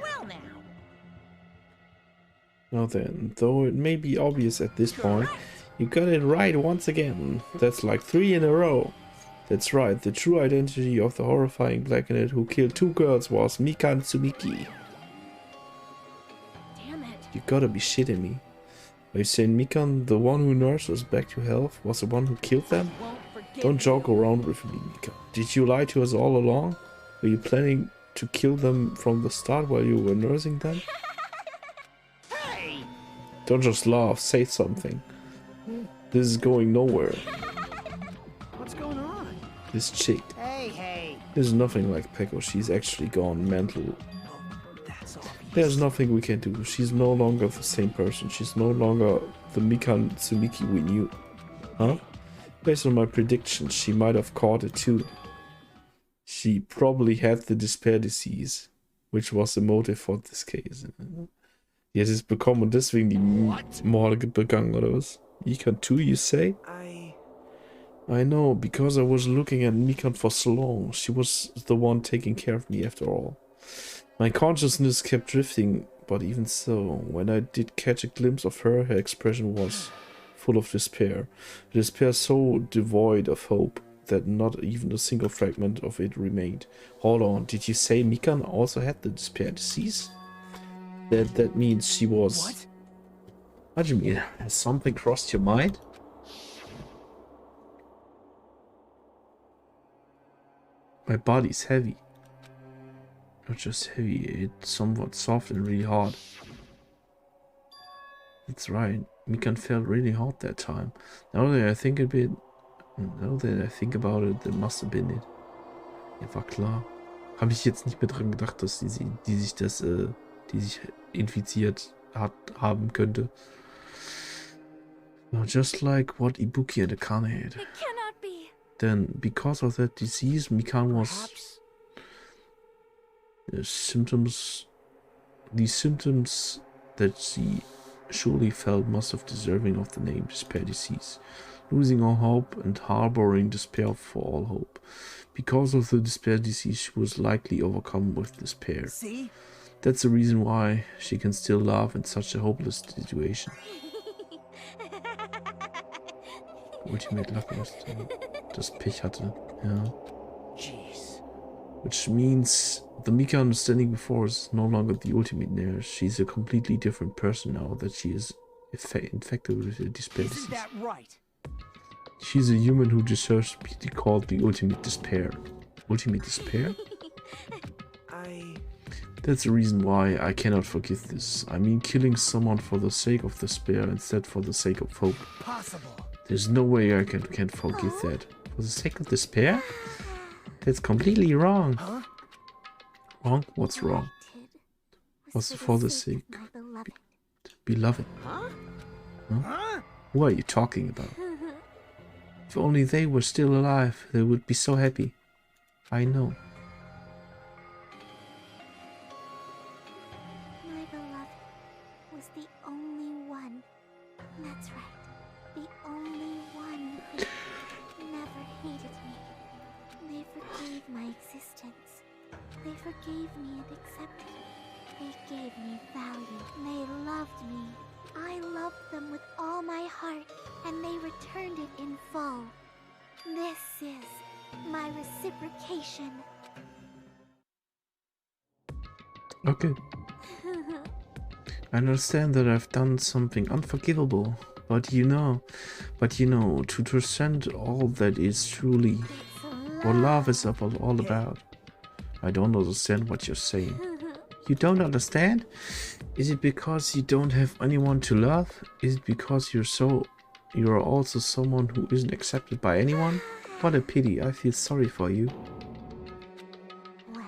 Well now. Now then, though it may be obvious at this point, you got it right once again. That's like 3 in a row. That's right, the true identity of the horrifying blackhead who killed 2 girls was Mikan Tsumiki. Damn it. You gotta be shitting me. Are you saying Mikan, the one who nursed us back to health, was the one who killed them? Don't joke around with me, Mikan. Did you lie to us all along? Were you planning to kill them from the start while you were nursing them? Hey! Don't just laugh, say something. This is going nowhere. What's going on? This chick. Hey! There's nothing like Peko, she's actually gone mental. That's obvious. There's nothing we can do. She's no longer the same person. She's no longer the Mikan Tsumiki we knew. Huh? Based on my predictions, she might have caught it too. She probably had the despair disease, which was the motive for this case. Jetzt ist bekommen und deswegen die Morde begangen, oder was? Mikan too, you say? I know, because I was looking at Mikan for so long. She was the one taking care of me after all. My consciousness kept drifting, but even so, when I did catch a glimpse of her, her expression was full of despair. A despair so devoid of hope that not even a single fragment of it remained. Hold on, did you say Mikan also had the despair disease? That means she was... What? What do you mean? Has something crossed your mind? My body's heavy. Not just heavy, it's somewhat soft and really hard. That's right, Mikan felt really hot that time. Now that I think about it, that must have been it. Ja, war klar. Habe ich jetzt nicht mehr dran gedacht, dass die sich infiziert haben könnte. No, just like what Ibuki and Akane had. It cannot be. Then, because of that disease, Mikan was... These symptoms that she surely felt must have deserving of the name despair disease. Losing all hope and harboring despair for all hope. Because of the despair disease, she was likely overcome with despair. See? That's the reason why she can still laugh in such a hopeless situation. Ultimate Lachen ist, das Pech hatte, ja. Jeez. Which means the Mikan standing before us is no longer the ultimate nurse. She's a completely different person now that she is infected with a despair disease. Isn't that right? She's a human who deserves to be called the ultimate despair. Ultimate despair? That's the reason why I cannot forgive this. I mean, killing someone for the sake of despair instead for the sake of hope. Possible. There's no way I can forgive that. For the sake of despair? That's completely wrong. Huh? Wrong? What's wrong? What's for the sake? Beloved. Huh? Huh? What are you talking about? If only they were still alive, they would be so happy. I know. My beloved was the only one. That's right. The only one who never hated me. They forgave my existence. They forgave me and accepted me. They gave me value. They loved me. I loved them with all my heart, and they returned it in full. This is my reciprocation. Okay. I understand that I've done something unforgivable, but you know, to transcend all that is truly what love is all about. I don't understand what you're saying. You don't understand? Is it because you don't have anyone to love? Is it because you're also someone who isn't accepted by anyone? What a pity, I feel sorry for you.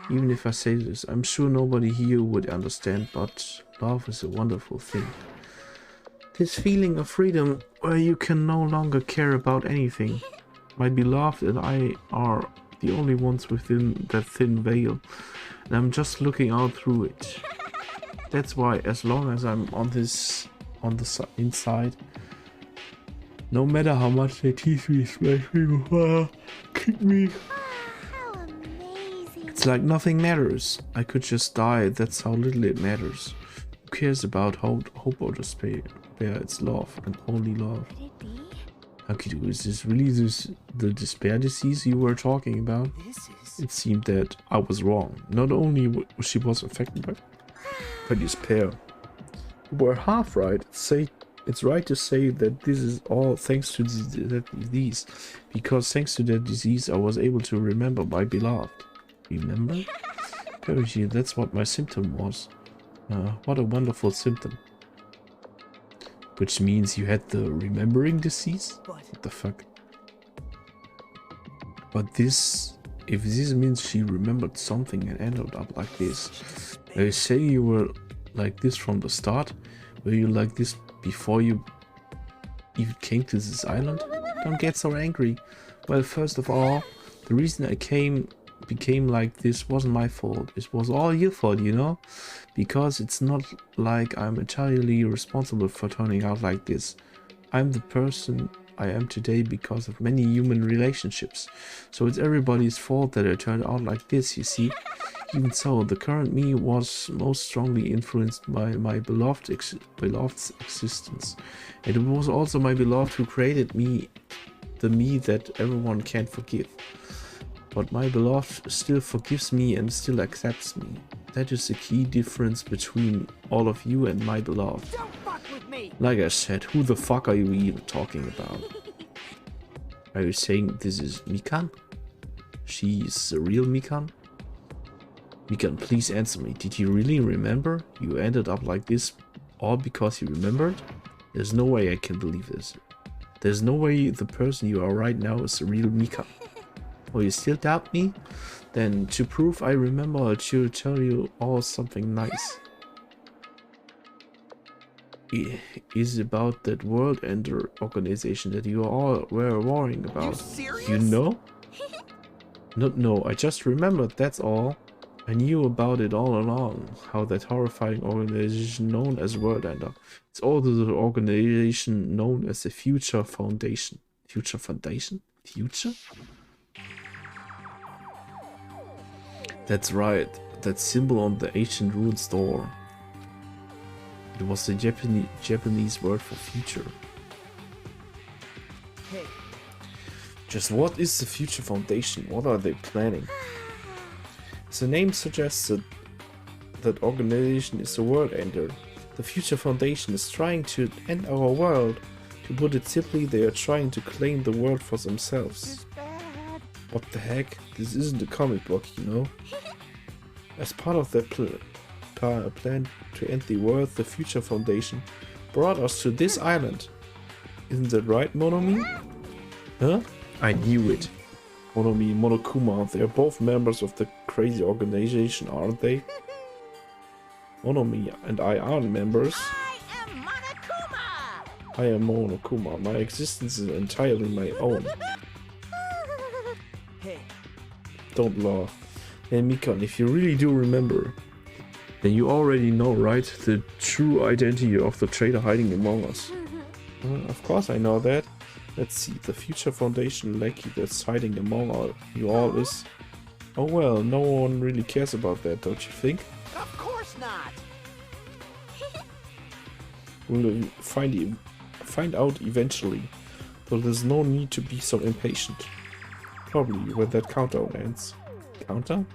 Even if I say this, I'm sure nobody here would understand, but love is a wonderful thing. This feeling of freedom where you can no longer care about anything. My beloved and I are the only ones within that thin veil, and I'm just looking out through it. That's why, as long as I'm on the inside, no matter how much they tease me, smash me, kick me, it's like nothing matters. I could just die, that's how little it matters. Who cares about hope or despair? It's love, and only love. Akido, is this really the despair disease you were talking about? It seemed that I was wrong. Not only she was affected by despair. You were half right. It's right to say that this is all thanks to that disease. Because thanks to that disease, I was able to remember my beloved. Remember? Apparently, that's what my symptom was. What a wonderful symptom. Which means you had the remembering disease? What the fuck? But this... If this means she remembered something and ended up like this. They say you were like this from the start? Were you like this before you even came to this island? Don't get so angry. Well, first of all, the reason I became like this wasn't my fault. It was all your fault, you know? Because it's not like I'm entirely responsible for turning out like this. I'm the person I am today because of many human relationships. So it's everybody's fault that I turned out like this, you see? Even so, the current me was most strongly influenced by my beloved's existence. And it was also my beloved who created me, the me that everyone can't forgive. But my beloved still forgives me and still accepts me. That is the key difference between all of you and my beloved. Don't fuck with me. Like I said, who the fuck are you even talking about? Are you saying this is Mikan? She's the real Mikan? Mikan, please answer me. Did you really remember? You ended up like this all because you remembered? There's no way I can believe this. There's no way the person you are right now is the real Mikan. Oh, you still doubt me? Then, to prove I remember, I'll tell you all something nice. It is about that World Ender organization that you all were worrying about. You know? No, I just remembered, that's all. I knew about it all along, how that horrifying organization known as World Ender. It's also the organization known as the Future Foundation. Future Foundation? Future? That's right, that symbol on the ancient ruins door. It was the Japanese word for future. Hey. Just what is the Future Foundation? What are they planning? As the name suggests, that organization is the World Ender. The Future Foundation is trying to end our world. To put it simply, they are trying to claim the world for themselves. What the heck? This isn't a comic book, you know? As part of their plan to end the world, the Future Foundation brought us to this island. Isn't that right, Monomi? Huh? I knew it. Monomi, Monokuma, they are both members of the crazy organization, aren't they? Monomi and I aren't members. I am Monokuma. My existence is entirely my own. Hey. Don't laugh. Hey Mikan, if you really do remember, then you already know, right? The true identity of the traitor hiding among us. Of course I know that. Let's see, the Future Foundation lackey that's hiding among you all is... Oh well, no one really cares about that, don't you think? Of course not. We'll find out eventually, so there's no need to be so impatient. Probably when that countdown ends. Countdown?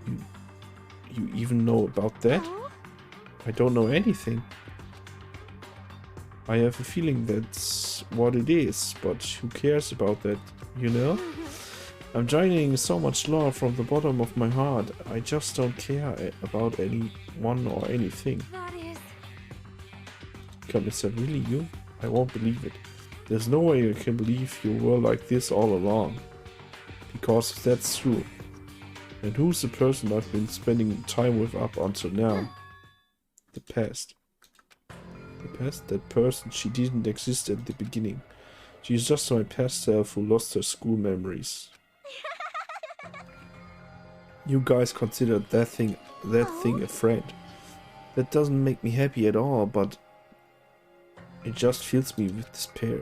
You even know about that? I don't know anything. I have a feeling that's what it is, but who cares about that, you know? I'm joining so much love from the bottom of my heart. I just don't care about anyone or anything. Come, is that really you? I won't believe it. There's no way I can believe you were like this all along. Because that's true. And who's the person I've been spending time with up until now? The past. The past? That person, she didn't exist at the beginning. She's just my past self who lost her school memories. You guys considered that thing a friend. That doesn't make me happy at all, but it just fills me with despair.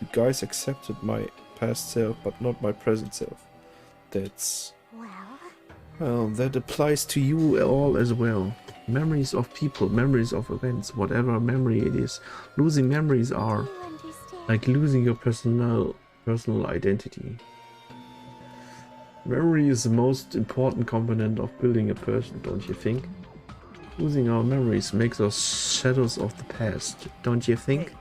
You guys accepted my past self, but not my present self. That's... Well, that applies to you all as well. Memories of people, memories of events, whatever memory it is. Losing memories are Like losing your personal identity. Memory is the most important component of building a person, don't you think? Losing our memories makes us shadows of the past, don't you think?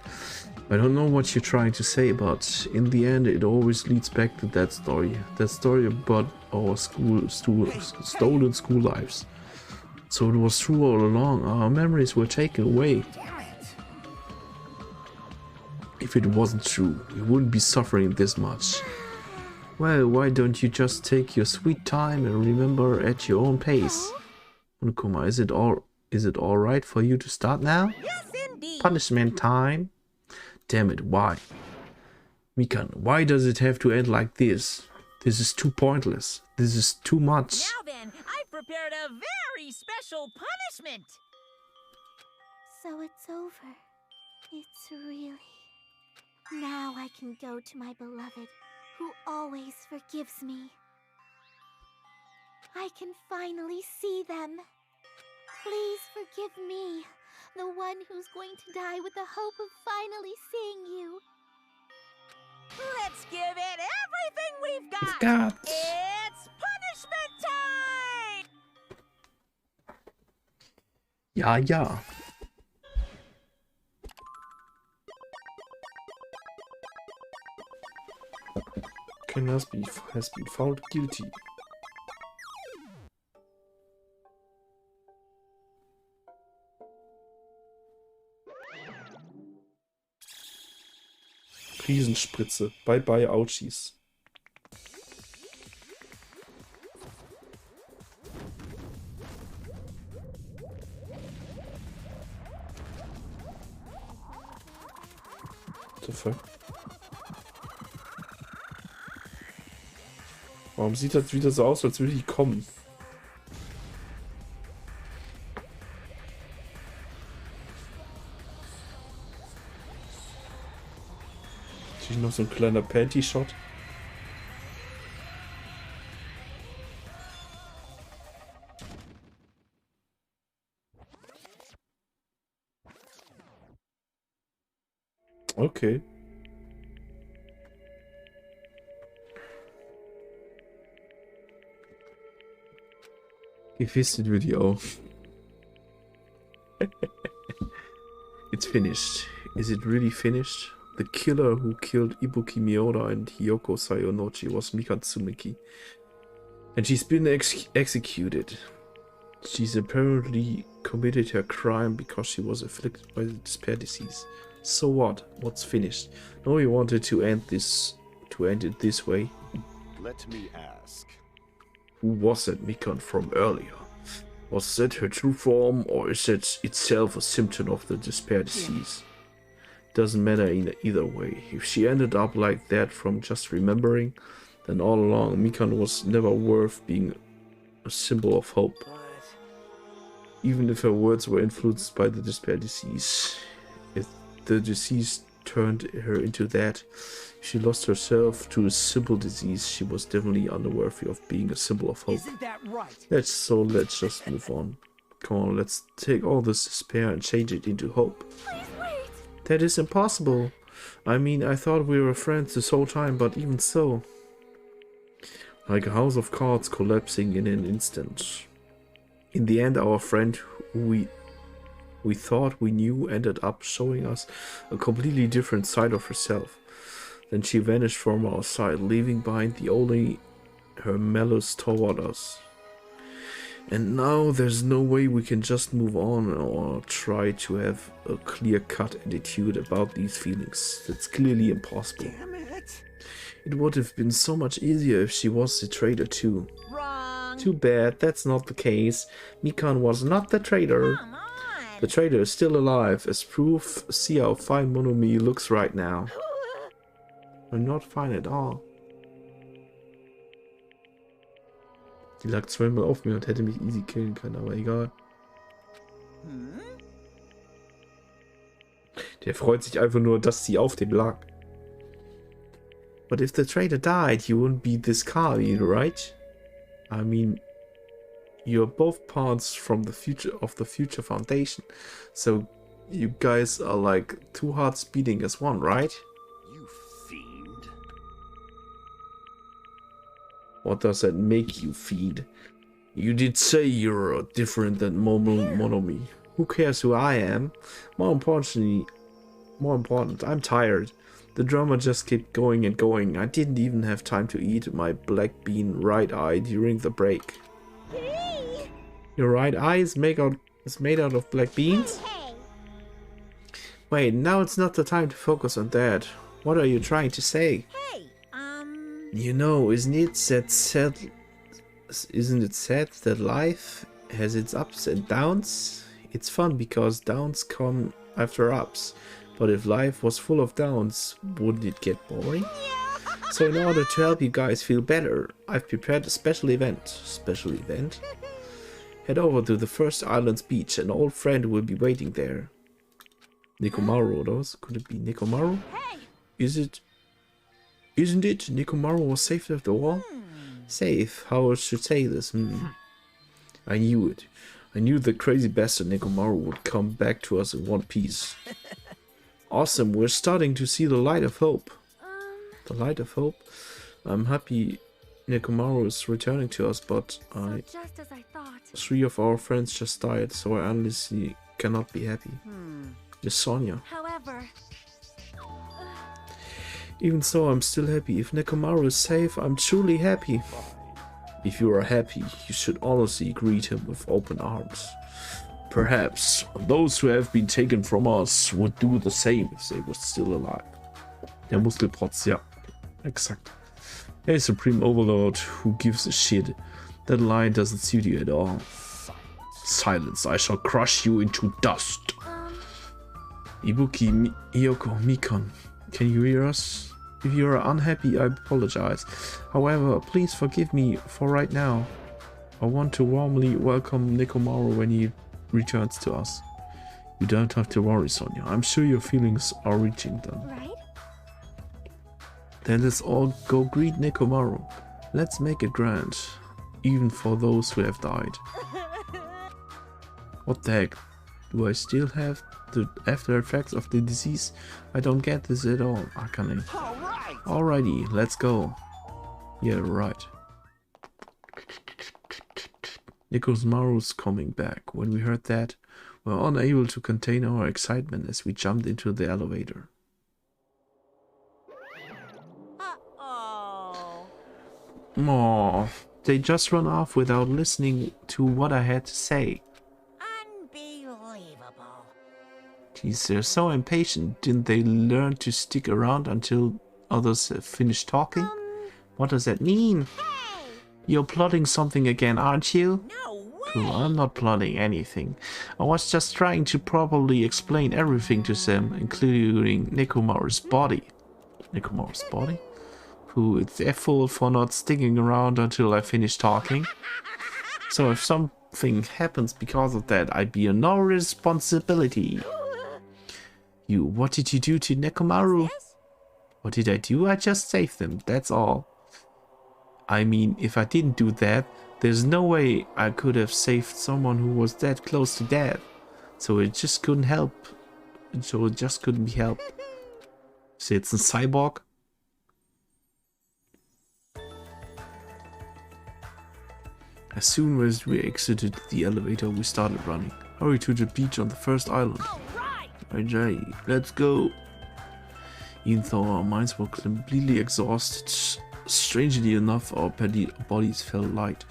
I don't know what you're trying to say, but in the end it always leads back to that story. That story about our stolen school lives. So it was true all along, our memories were taken away. If it wasn't true, we wouldn't be suffering this much. Well, why don't you just take your sweet time and remember at your own pace? Onokuma, is it all right for you to start now? Yes, indeed. Punishment time. Damn it, why? Mikan, why does it have to end like this? This is too pointless. This is too much. Now then, I've prepared a very special punishment. So it's over. It's really... Now I can go to my beloved, who always forgives me. I can finally see them. Please forgive me, the one who's going to die with the hope of finally seeing you. Let's give it everything we've got. It's punishment time! Ja, ja. Ken has been found guilty. Riesenspritze. Bye bye, Ouchies. What the fuck? Warum sieht das wieder so aus, als würde die kommen? Natürlich noch so ein kleiner Panty-Shot. Okay. Gefistet wird die auch. It's finished. Is it really finished? The killer who killed Ibuki Miura and Hiyoko Sayonochi was Mika Tsumiki. And she's been executed. She's apparently committed her crime because she was afflicted by the despair disease. So what? What's finished? No, we wanted to end it this way. Let me ask. Who was that Mikan from earlier? Was that her true form, or is it itself a symptom of the despair disease? Doesn't matter in either way. If she ended up like that from just remembering, then all along Mikan was never worth being a symbol of hope. Even if her words were influenced by the despair disease. If the disease turned her into that, if she lost herself to a simple disease, she was definitely unworthy of being a symbol of hope. Isn't that right? Let's just move on. Come on, let's take all this despair and change it into hope. Please wait. That is impossible. I mean, I thought we were friends this whole time, but even so. Like a house of cards collapsing in an instant. In the end, our friend who we thought we knew ended up showing us a completely different side of herself. Then she vanished from our side, leaving behind the only her malice toward us. And now there's no way we can just move on or try to have a clear-cut attitude about these feelings. That's clearly impossible. Damn it. It would have been so much easier if she was the traitor too. Wrong. Too bad, that's not the case. Mikan was not the traitor. Come on. The traitor is still alive. As proof, see how fine Monomi looks right now. We're not fine at all. Die lag zweimal auf mir und hätte mich easy killen können, aber egal. Der freut sich einfach nur, dass sie auf dem lag. But if the traitor died, you wouldn't be this calm, right? I mean, you're both parts from the future of the Future Foundation, so you guys are like two hearts beating as one, right? What does that make you feed? You did say you're different than Monomi. Who cares who I am? More important, I'm tired. The drama just kept going and going. I didn't even have time to eat my black bean right eye during the break. Your right eye is made out of black beans? Wait, now it's not the time to focus on that. What are you trying to say? You know, isn't it sad that life has its ups and downs? It's fun because downs come after ups. But if life was full of downs, wouldn't it get boring? So in order to help you guys feel better, I've prepared a special event. Special event? Head over to the first island's beach. An old friend will be waiting there. Nekomaru, those? Could it be Nekomaru? Isn't it? Nekomaru was safe after all? Safe? How I should say this? I knew it. I knew the crazy bastard Nekomaru would come back to us in one piece. Awesome, we're starting to see the light of hope. The light of hope? I'm happy Nekomaru is returning to us, but just as I thought. 3 of our friends just died, so I honestly cannot be happy. Just Sonia. However... Even so, I'm still happy. If Nekomaru is safe, I'm truly happy. If you are happy, you should honestly greet him with open arms. Perhaps those who have been taken from us would do the same if they were still alive. Der Muskelprotz, ja. Exakt. Hey, Supreme Overlord, who gives a shit? That line doesn't suit you at all. Silence, I shall crush you into dust. Ibuki, Hiyoko, Mikon, can you hear us? If you are unhappy, I apologize. However, please forgive me for right now. I want to warmly welcome Nekomaru when he returns to us. You don't have to worry, Sonia. I'm sure your feelings are reaching them. Right? Then let's all go greet Nekomaru. Let's make it grand, even for those who have died. What the heck? Do I still have the after effects of the disease? I don't get this at all, Akane. Alrighty, let's go. Yeah, right. Nekomaru's coming back. When we heard that, we were unable to contain our excitement as we jumped into the elevator. Aww, they just run off without listening to what I had to say. Unbelievable. Jeez, they're so impatient. Didn't they learn to stick around until others have finished talking? What does that mean? You're plotting something again, aren't you? No way. Cool, I'm not plotting anything. I was just trying to properly explain everything to them, including Nekomaru's body. Nekomaru's body? Who it's their fault for not sticking around until I finish talking. So if something happens because of that, I'd be no responsibility. You, what did you do to Nekomaru? What did I do? I just saved them, that's all. I mean, if I didn't do that, there's no way I could have saved someone who was that close to death. So it just couldn't help. So it just couldn't be helped. So it's a cyborg? As soon as we exited the elevator, we started running. Hurry to the beach on the first island. Right, let's go. Even though our minds were completely exhausted, strangely enough, our bodies felt light.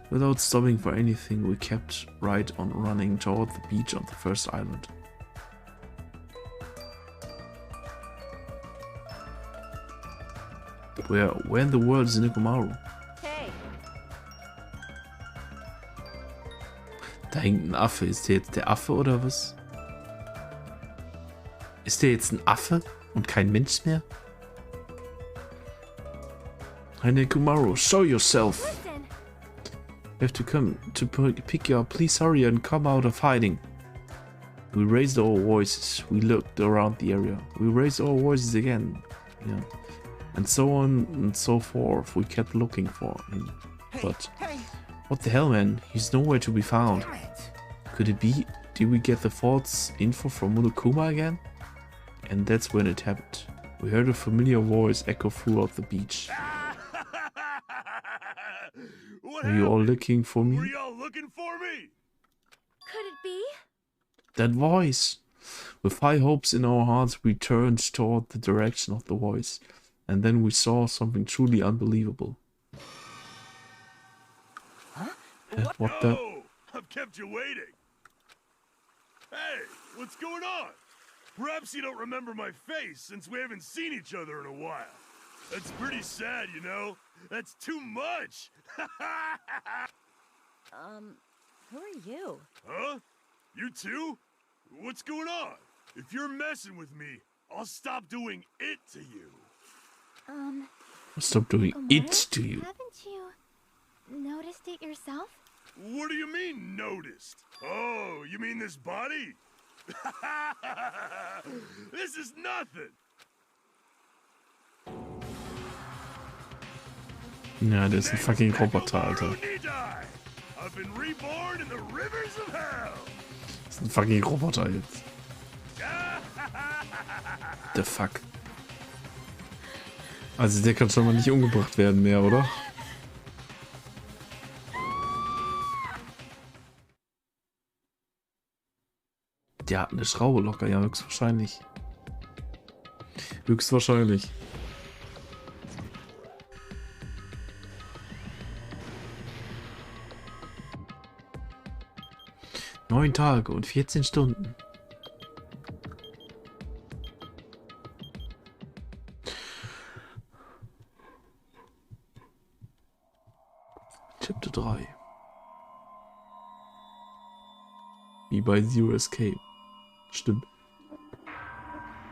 Without stopping for anything, we kept right on running toward the beach on the first island. Where in the world is Nekomaru? Hey. Da hängt ein Affe. Ist der jetzt der Affe oder was? Ist der jetzt ein Affe und kein Mensch mehr? Hi Nekomaru, show yourself! Listen. You have to come to pick you up. Please hurry and come out of hiding. We raised our voices. We looked around the area. We raised our voices again. Yeah. And so on and so forth. We kept looking for him. But what the hell, man? He's nowhere to be found. Could it be? Did we get the false info from Monokuma again? And that's when it happened. We heard a familiar voice echo throughout the beach. Are you all looking for Were me? y'all looking for me? Could it be? That voice! With high hopes in our hearts, we turned toward the direction of the voice. And then we saw something truly unbelievable. Huh? What the? No! I've kept you waiting. Hey, what's going on? Perhaps you don't remember my face since we haven't seen each other in a while. That's pretty sad, you know? That's too much! Who are you? Huh? You too? What's going on? If you're messing with me, I'll stop doing it to you. Stop doing Omar, it to you. Haven't you noticed it yourself? What do you mean, noticed? Oh, you mean this body? This is nothing! Ja, der ist ein fucking Roboter, Alter. I've been reborn in the rivers of hell. Das ist ein fucking Roboter jetzt. The fuck. Also der kann schon mal nicht umgebracht werden mehr, oder? Der hat eine Schraube locker, ja, höchstwahrscheinlich. Höchstwahrscheinlich. Neun Tage und 14 Stunden. Chapter 3. Wie bei Zero Escape. Stimmt.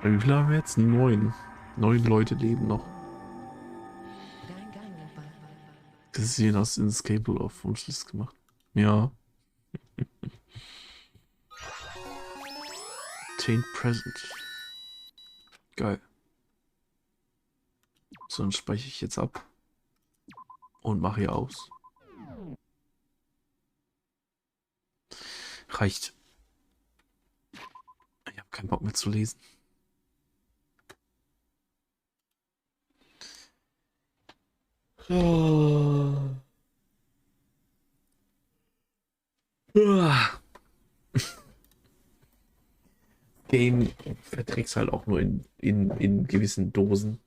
Wie viele haben wir jetzt? 9. 9 Leute leben noch. Das ist hier das Escape auf Wunschlist gemacht. Ja. Taint Present. Geil. So, dann speichere ich jetzt ab. Und mache hier aus. Reicht. Ich habe keinen Bock mehr zu lesen. Oh. Game verträgst halt auch nur in gewissen Dosen.